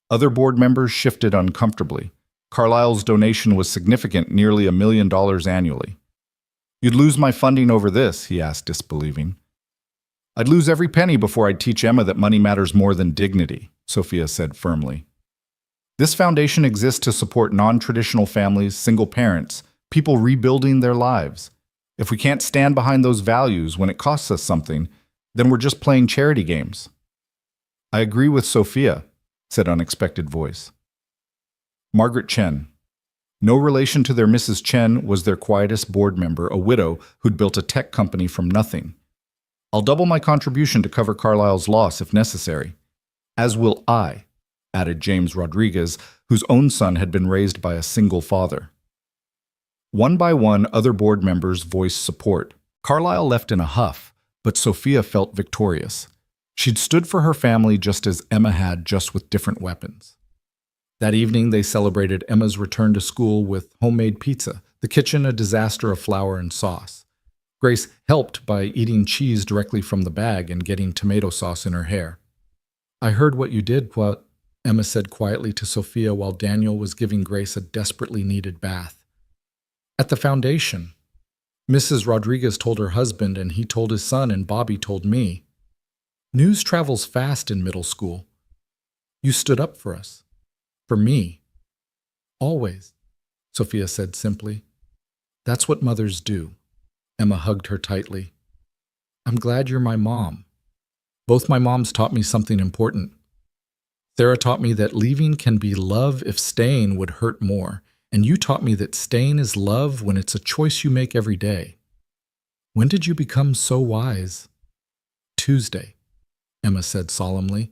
Other board members shifted uncomfortably. Carlyle's donation was significant, nearly $1 million annually. You'd lose my funding over this, he asked, disbelieving. I'd lose every penny before I'd teach Emma that money matters more than dignity, Sophia said firmly. This foundation exists to support non-traditional families, single parents, people rebuilding their lives. If we can't stand behind those values when it costs us something, then we're just playing charity games. I agree with Sophia, said unexpected voice. Margaret Chen. No relation to their Mrs. Chen, was their quietest board member, a widow who'd built a tech company from nothing. I'll double my contribution to cover Carlyle's loss if necessary. As will I, added James Rodriguez, whose own son had been raised by a single father. One by one, other board members voiced support. Carlyle left in a huff, but Sophia felt victorious. She'd stood for her family just as Emma had, just with different weapons. That evening, they celebrated Emma's return to school with homemade pizza, the kitchen a disaster of flour and sauce. Grace helped by eating cheese directly from the bag and getting tomato sauce in her hair. I heard what you did, Emma said quietly to Sophia while Daniel was giving Grace a desperately needed bath. At the foundation, Mrs. Rodriguez told her husband and he told his son and Bobby told me. News travels fast in middle school. You stood up for us. For me. Always, Sophia said simply. That's what mothers do. Emma hugged her tightly. I'm glad you're my mom. Both my moms taught me something important. Sarah taught me that leaving can be love if staying would hurt more, and you taught me that staying is love when it's a choice you make every day. When did you become so wise? Tuesday, Emma said solemnly,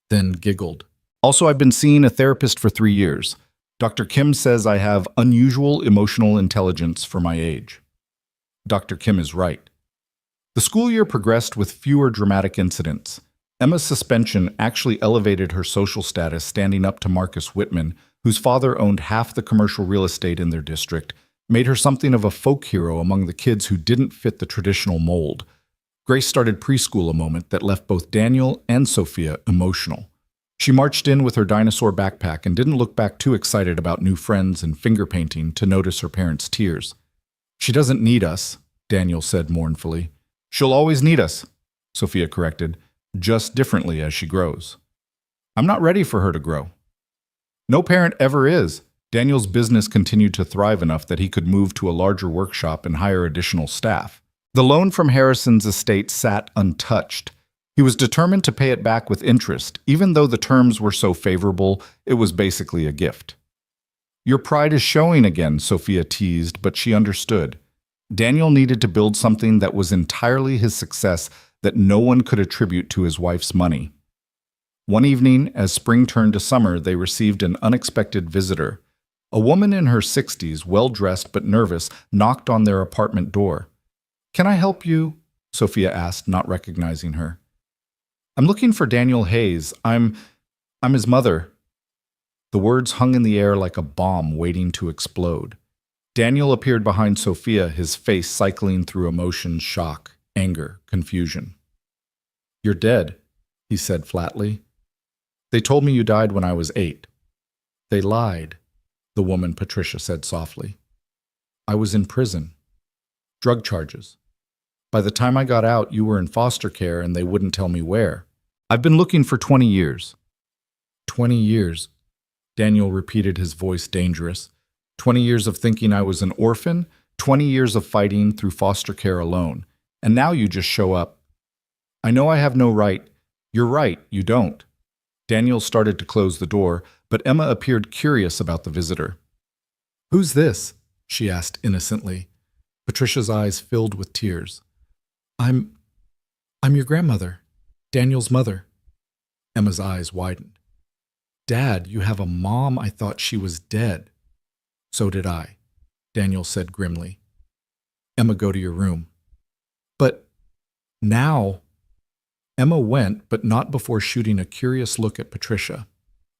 then giggled. Also, I've been seeing a therapist for 3 years. Dr. Kim says I have unusual emotional intelligence for my age. Dr. Kim is right. The school year progressed with fewer dramatic incidents. Emma's suspension actually elevated her social status, standing up to Marcus Whitman, whose father owned half the commercial real estate in their district, made her something of a folk hero among the kids who didn't fit the traditional mold. Grace started preschool, a moment that left both Daniel and Sophia emotional. She marched in with her dinosaur backpack and didn't look back too excited about new friends and finger painting to notice her parents' tears. She doesn't need us, Daniel said mournfully. She'll always need us, Sophia corrected, just differently as she grows. I'm not ready for her to grow. No parent ever is. Daniel's business continued to thrive enough that he could move to a larger workshop and hire additional staff. The loan from Harrison's estate sat untouched. He was determined to pay it back with interest. Even though the terms were so favorable, it was basically a gift. Your pride is showing again, Sophia teased, but she understood. Daniel needed to build something that was entirely his success, that no one could attribute to his wife's money. One evening, as spring turned to summer, they received an unexpected visitor. A woman in her 60s, well-dressed but nervous, knocked on their apartment door. Can I help you? Sophia asked, not recognizing her. I'm looking for Daniel Hayes. I'm his mother. The words hung in the air like a bomb waiting to explode. Daniel appeared behind Sophia, his face cycling through emotions, shock, anger, confusion. You're dead, he said flatly. They told me you died when I was 8. They lied, the woman Patricia said softly. I was in prison. Drug charges. By the time I got out, you were in foster care and they wouldn't tell me where. I've been looking for 20 years. 20 years, Daniel repeated, his voice dangerous. 20 years of thinking I was an orphan, 20 years of fighting through foster care alone. And now you just show up. I know I have no right. You're right, you don't. Daniel started to close the door, but Emma appeared curious about the visitor. Who's this? She asked innocently. Patricia's eyes filled with tears. I'm your grandmother, Daniel's mother. Emma's eyes widened. Dad, you have a mom? I thought she was dead. So did I, Daniel said grimly. Emma, go to your room. But now... Emma went, but not before shooting a curious look at Patricia.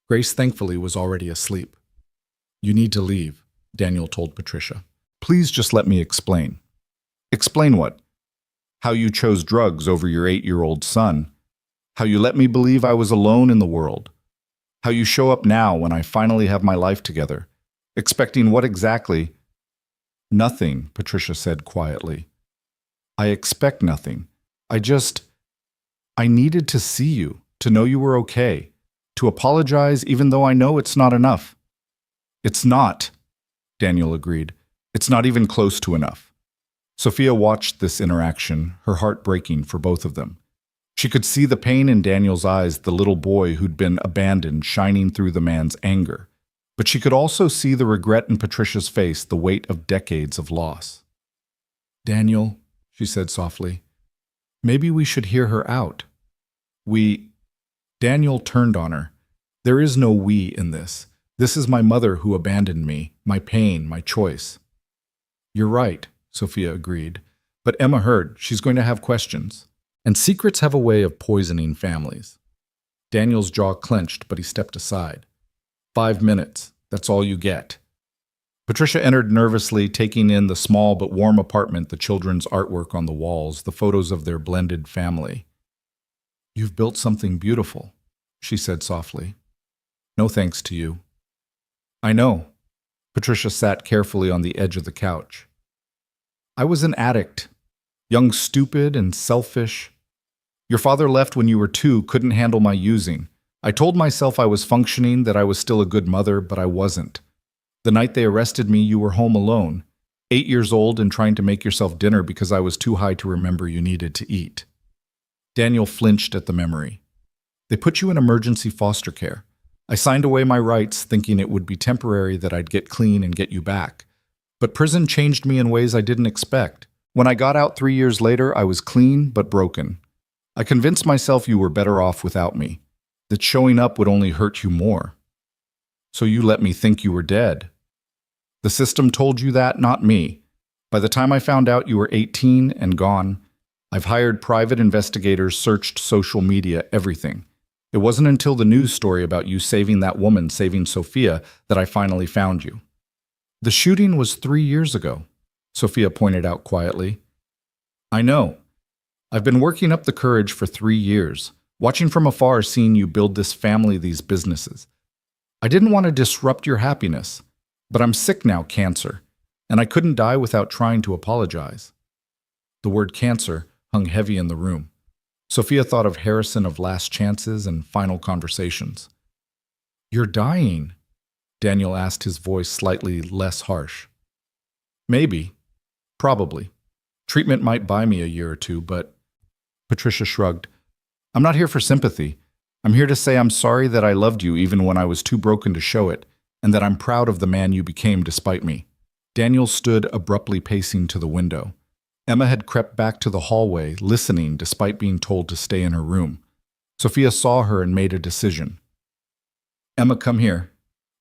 Grace, thankfully, was already asleep. You need to leave, Daniel told Patricia. Please just let me explain. Explain what? How you chose drugs over your 8-year-old son. How you let me believe I was alone in the world. How you show up now when I finally have my life together. Expecting what exactly? Nothing, Patricia said quietly. I expect nothing. I needed to see you, to know you were okay, to apologize even though I know it's not enough. It's not, Daniel agreed. It's not even close to enough. Sophia watched this interaction, her heart breaking for both of them. She could see the pain in Daniel's eyes, the little boy who'd been abandoned shining through the man's anger. But she could also see the regret in Patricia's face, the weight of decades of loss. Daniel, she said softly, maybe we should hear her out. Daniel turned on her. There is no we in this. This is my mother who abandoned me, my pain, my choice. You're right, Sophia agreed. But Emma heard. She's going to have questions. And secrets have a way of poisoning families. Daniel's jaw clenched, but he stepped aside. 5 minutes. That's all you get. Patricia entered nervously, taking in the small but warm apartment, the children's artwork on the walls, the photos of their blended family. You've built something beautiful, she said softly. No thanks to you. I know. Patricia sat carefully on the edge of the couch. I was an addict. Young, stupid, and selfish. Your father left when you were 2, couldn't handle my using. I told myself I was functioning, that I was still a good mother, but I wasn't. The night they arrested me, you were home alone, 8 years old and trying to make yourself dinner because I was too high to remember you needed to eat. Daniel flinched at the memory. They put you in emergency foster care. I signed away my rights, thinking it would be temporary, that I'd get clean and get you back. But prison changed me in ways I didn't expect. When I got out 3 years later, I was clean but broken. I convinced myself you were better off without me, that showing up would only hurt you more. So you let me think you were dead. The system told you that, not me. By the time I found out you were 18 and gone, I've hired private investigators, searched social media, everything. It wasn't until the news story about you saving that woman, saving Sophia, that I finally found you. The shooting was 3 years ago, Sophia pointed out quietly. I know. I've been working up the courage for 3 years, watching from afar, seeing you build this family, these businesses. I didn't want to disrupt your happiness, but I'm sick now, cancer, and I couldn't die without trying to apologize. The word cancer hung heavy in the room. Sophia thought of Harrison, of Last Chances and Final Conversations. You're dying, Daniel asked, his voice slightly less harsh. Maybe. Probably. Treatment might buy me a year or 2, but... Patricia shrugged. I'm not here for sympathy. I'm here to say I'm sorry that I loved you even when I was too broken to show it, and that I'm proud of the man you became despite me. Daniel stood abruptly, pacing to the window. Emma had crept back to the hallway, listening despite being told to stay in her room. Sophia saw her and made a decision. Emma, come here.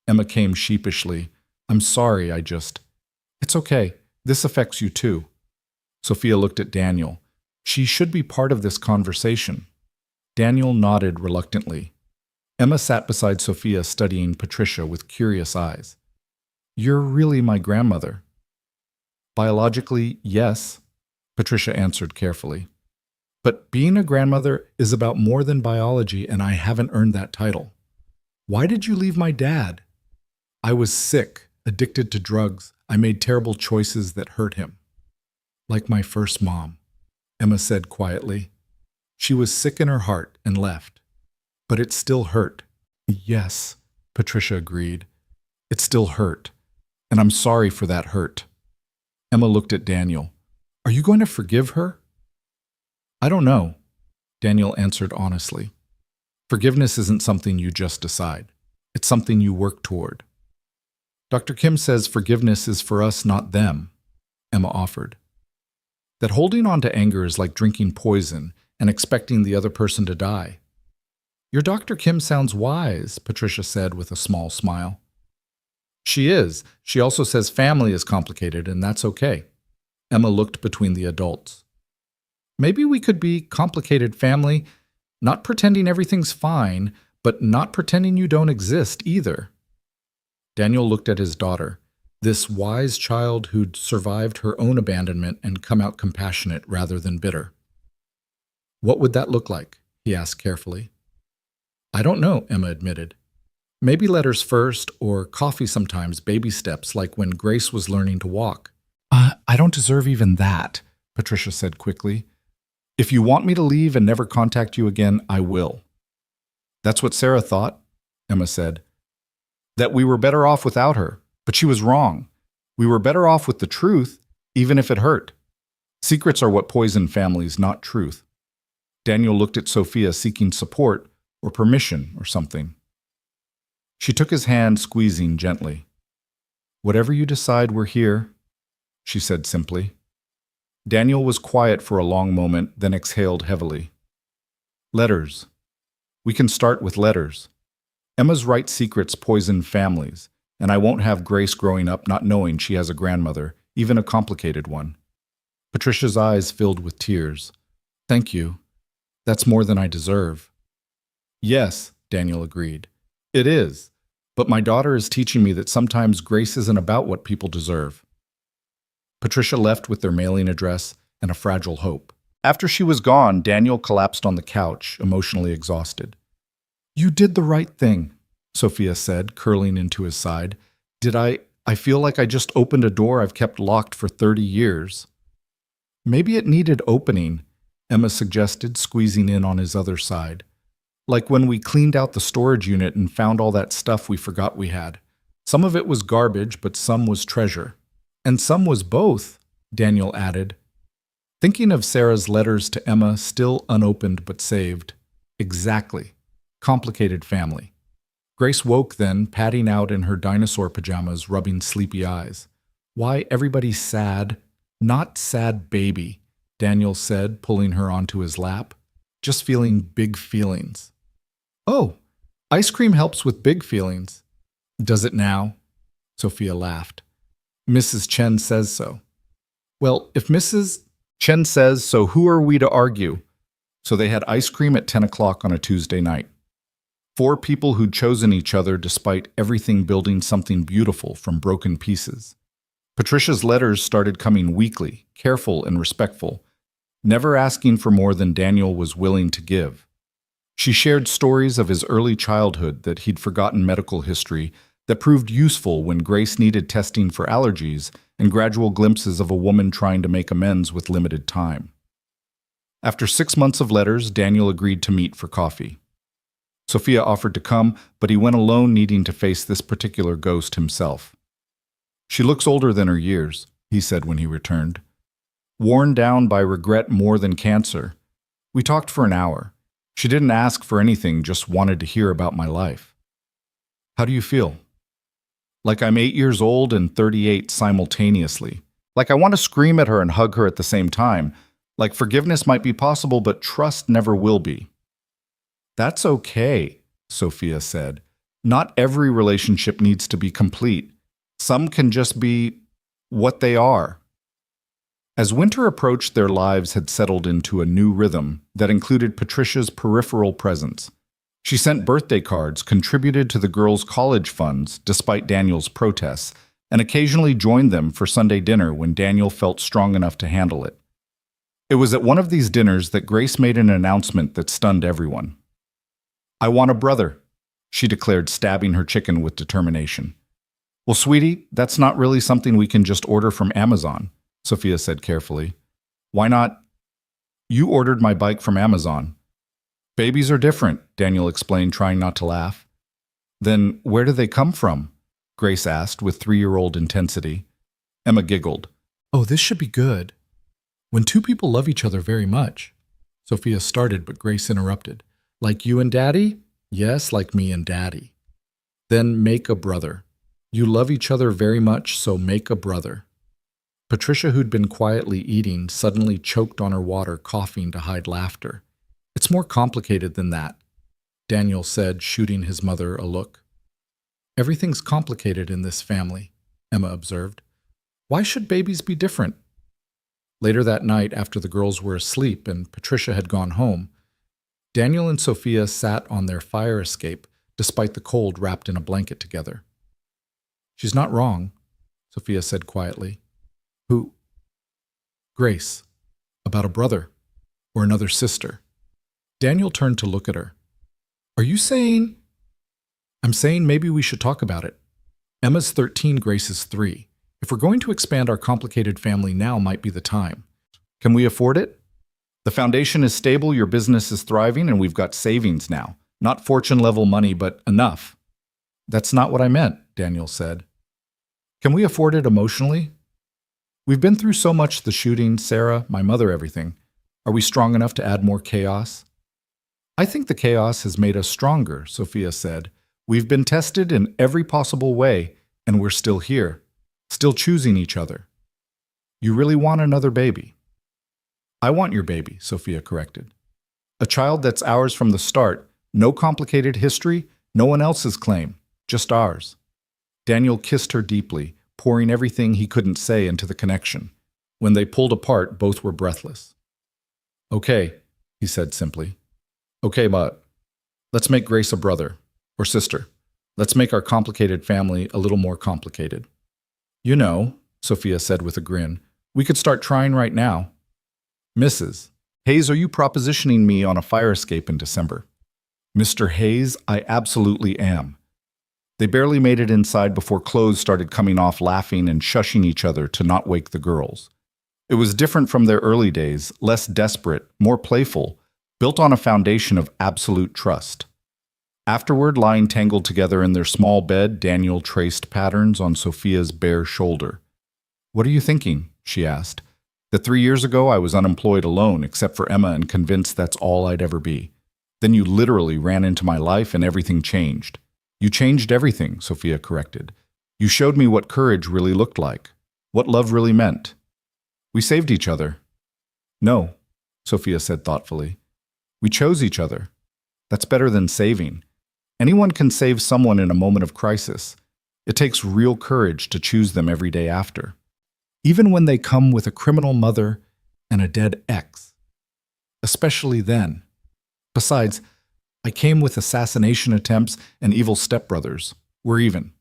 Emma came sheepishly. I'm sorry, It's okay. This affects you too. Sophia looked at Daniel. She should be part of this conversation. Daniel nodded reluctantly. Emma sat beside Sophia, studying Patricia with curious eyes. You're really my grandmother. Biologically, yes, Patricia answered carefully. But being a grandmother is about more than biology, and I haven't earned that title. Why did you leave my dad? I was sick, addicted to drugs. I made terrible choices that hurt him. Like my first mom, Emma said quietly. She was sick in her heart and left. But it still hurt. Yes, Patricia agreed. It still hurt. And I'm sorry for that hurt. Emma looked at Daniel. Are you going to forgive her? I don't know, Daniel answered honestly. Forgiveness isn't something you just decide. It's something you work toward. Dr. Kim says forgiveness is for us, not them, Emma offered. That holding on to anger is like drinking poison and expecting the other person to die. Your Dr. Kim sounds wise, Patricia said with a small smile. She is. She also says family is complicated, and that's okay. Emma looked between the adults. Maybe we could be complicated family, not pretending everything's fine, but not pretending you don't exist either. Daniel looked at his daughter, this wise child who'd survived her own abandonment and come out compassionate rather than bitter. What would that look like? He asked carefully. I don't know, Emma admitted. Maybe letters first, or coffee sometimes, baby steps, like when Grace was learning to walk. I don't deserve even that, Patricia said quickly. If you want me to leave and never contact you again, I will. That's what Sarah thought, Emma said. That we were better off without her, but she was wrong. We were better off with the truth, even if it hurt. Secrets are what poison families, not truth. Daniel looked at Sophia seeking support or permission or something. She took his hand, squeezing gently. Whatever you decide, we're here, she said simply. Daniel was quiet for a long moment, then exhaled heavily. Letters. We can start with letters. Emma's right secrets poison families, and I won't have Grace growing up not knowing she has a grandmother, even a complicated one. Patricia's eyes filled with tears. Thank you. That's more than I deserve. Yes, Daniel agreed. It is. But my daughter is teaching me that sometimes grace isn't about what people deserve. Patricia left with their mailing address and a fragile hope. After she was gone, Daniel collapsed on the couch, emotionally exhausted. You did the right thing, Sophia said, curling into his side. Did I feel like I just opened a door I've kept locked for 30 years. Maybe it needed opening, Emma suggested, squeezing in on his other side. Like when we cleaned out the storage unit and found all that stuff we forgot we had. Some of it was garbage, but some was treasure. And some was both, Daniel added. Thinking of Sarah's letters to Emma, still unopened but saved. Exactly. Complicated family. Grace woke then, padding out in her dinosaur pajamas, rubbing sleepy eyes. Why everybody's sad? Not sad baby, Daniel said, pulling her onto his lap. Just feeling big feelings. Oh, ice cream helps with big feelings. Does it now? Sophia laughed. Mrs. Chen says so. Well, if Mrs. Chen says so, who are we to argue? So they had ice cream at 10 o'clock on a Tuesday night. 4 people who'd chosen each other despite everything building something beautiful from broken pieces. Patricia's letters started coming weekly, careful and respectful, never asking for more than Daniel was willing to give. She shared stories of his early childhood, that he'd forgotten medical history, that proved useful when Grace needed testing for allergies, and gradual glimpses of a woman trying to make amends with limited time. After 6 months of letters, Daniel agreed to meet for coffee. Sophia offered to come, but he went alone, needing to face this particular ghost himself. She looks older than her years, he said when he returned. Worn down by regret more than cancer. We talked for an hour. She didn't ask for anything, just wanted to hear about my life. How do you feel? Like I'm 8 years old and 38 simultaneously. Like I want to scream at her and hug her at the same time. Like forgiveness might be possible, but trust never will be. That's okay, Sophia said. Not every relationship needs to be complete. Some can just be what they are. As winter approached, their lives had settled into a new rhythm that included Patricia's peripheral presence. She sent birthday cards, contributed to the girls' college funds despite Daniel's protests, and occasionally joined them for Sunday dinner when Daniel felt strong enough to handle it. It was at one of these dinners that Grace made an announcement that stunned everyone. I want a brother, she declared, stabbing her chicken with determination. Well, sweetie, that's not really something we can just order from Amazon, Sophia said carefully. Why not? You ordered my bike from Amazon. Babies are different, Daniel explained, trying not to laugh. Then where do they come from? Grace asked with 3-year-old intensity. Emma giggled. Oh, this should be good. When 2 people love each other very much. Sophia started, but Grace interrupted. Like you and Daddy? Yes, like me and Daddy. Then make a brother. You love each other very much, so make a brother. Patricia, who'd been quietly eating, suddenly choked on her water, coughing to hide laughter. It's more complicated than that, Daniel said, shooting his mother a look. Everything's complicated in this family, Emma observed. Why should babies be different? Later that night, after the girls were asleep and Patricia had gone home, Daniel and Sophia sat on their fire escape, despite the cold, wrapped in a blanket together. She's not wrong, Sophia said quietly. Who? Grace. About a brother. Or another sister. Daniel turned to look at her. Are you saying? I'm saying maybe we should talk about it. Emma's 13, Grace is 3. If we're going to expand our complicated family, now might be the time. Can we afford it? The foundation is stable, your business is thriving, and we've got savings now. Not fortune-level money, but enough. That's not what I meant, Daniel said. Can we afford it emotionally? We've been through so much, the shooting, Sarah, my mother, everything. Are we strong enough to add more chaos? I think the chaos has made us stronger, Sophia said. We've been tested in every possible way, and we're still here, still choosing each other. You really want another baby? I want your baby, Sophia corrected. A child that's ours from the start, no complicated history, no one else's claim, just ours. Daniel kissed her deeply, pouring everything he couldn't say into the connection. When they pulled apart, both were breathless. Okay, he said simply. Okay, but let's make Grace a brother or sister. Let's make our complicated family a little more complicated. You know, Sophia said with a grin, we could start trying right now. Mrs. Hayes, are you propositioning me on a fire escape in December? Mr. Hayes, I absolutely am. They barely made it inside before clothes started coming off, laughing and shushing each other to not wake the girls. It was different from their early days, less desperate, more playful, built on a foundation of absolute trust. Afterward, lying tangled together in their small bed, Daniel traced patterns on Sophia's bare shoulder. What are you thinking? She asked. That 3 years ago I was unemployed alone except for Emma and convinced that's all I'd ever be. Then you literally ran into my life and everything changed. You changed everything, Sophia corrected. You showed me what courage really looked like, what love really meant. We saved each other. No, Sophia said thoughtfully. We chose each other. That's better than saving. Anyone can save someone in a moment of crisis. It takes real courage to choose them every day after, even when they come with a criminal mother and a dead ex. Especially then. Besides, I came with assassination attempts and evil stepbrothers. We're even.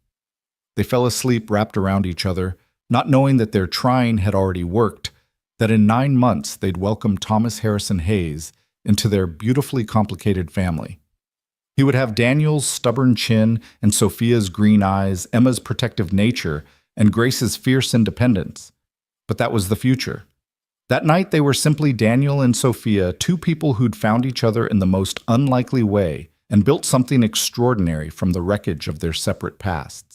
They fell asleep wrapped around each other, not knowing that their trying had already worked, that in 9 months they'd welcome Thomas Harrison Hayes into their beautifully complicated family. He would have Daniel's stubborn chin and Sophia's green eyes, Emma's protective nature, and Grace's fierce independence. But that was the future. That night they were simply Daniel and Sophia, two people who'd found each other in the most unlikely way and built something extraordinary from the wreckage of their separate pasts.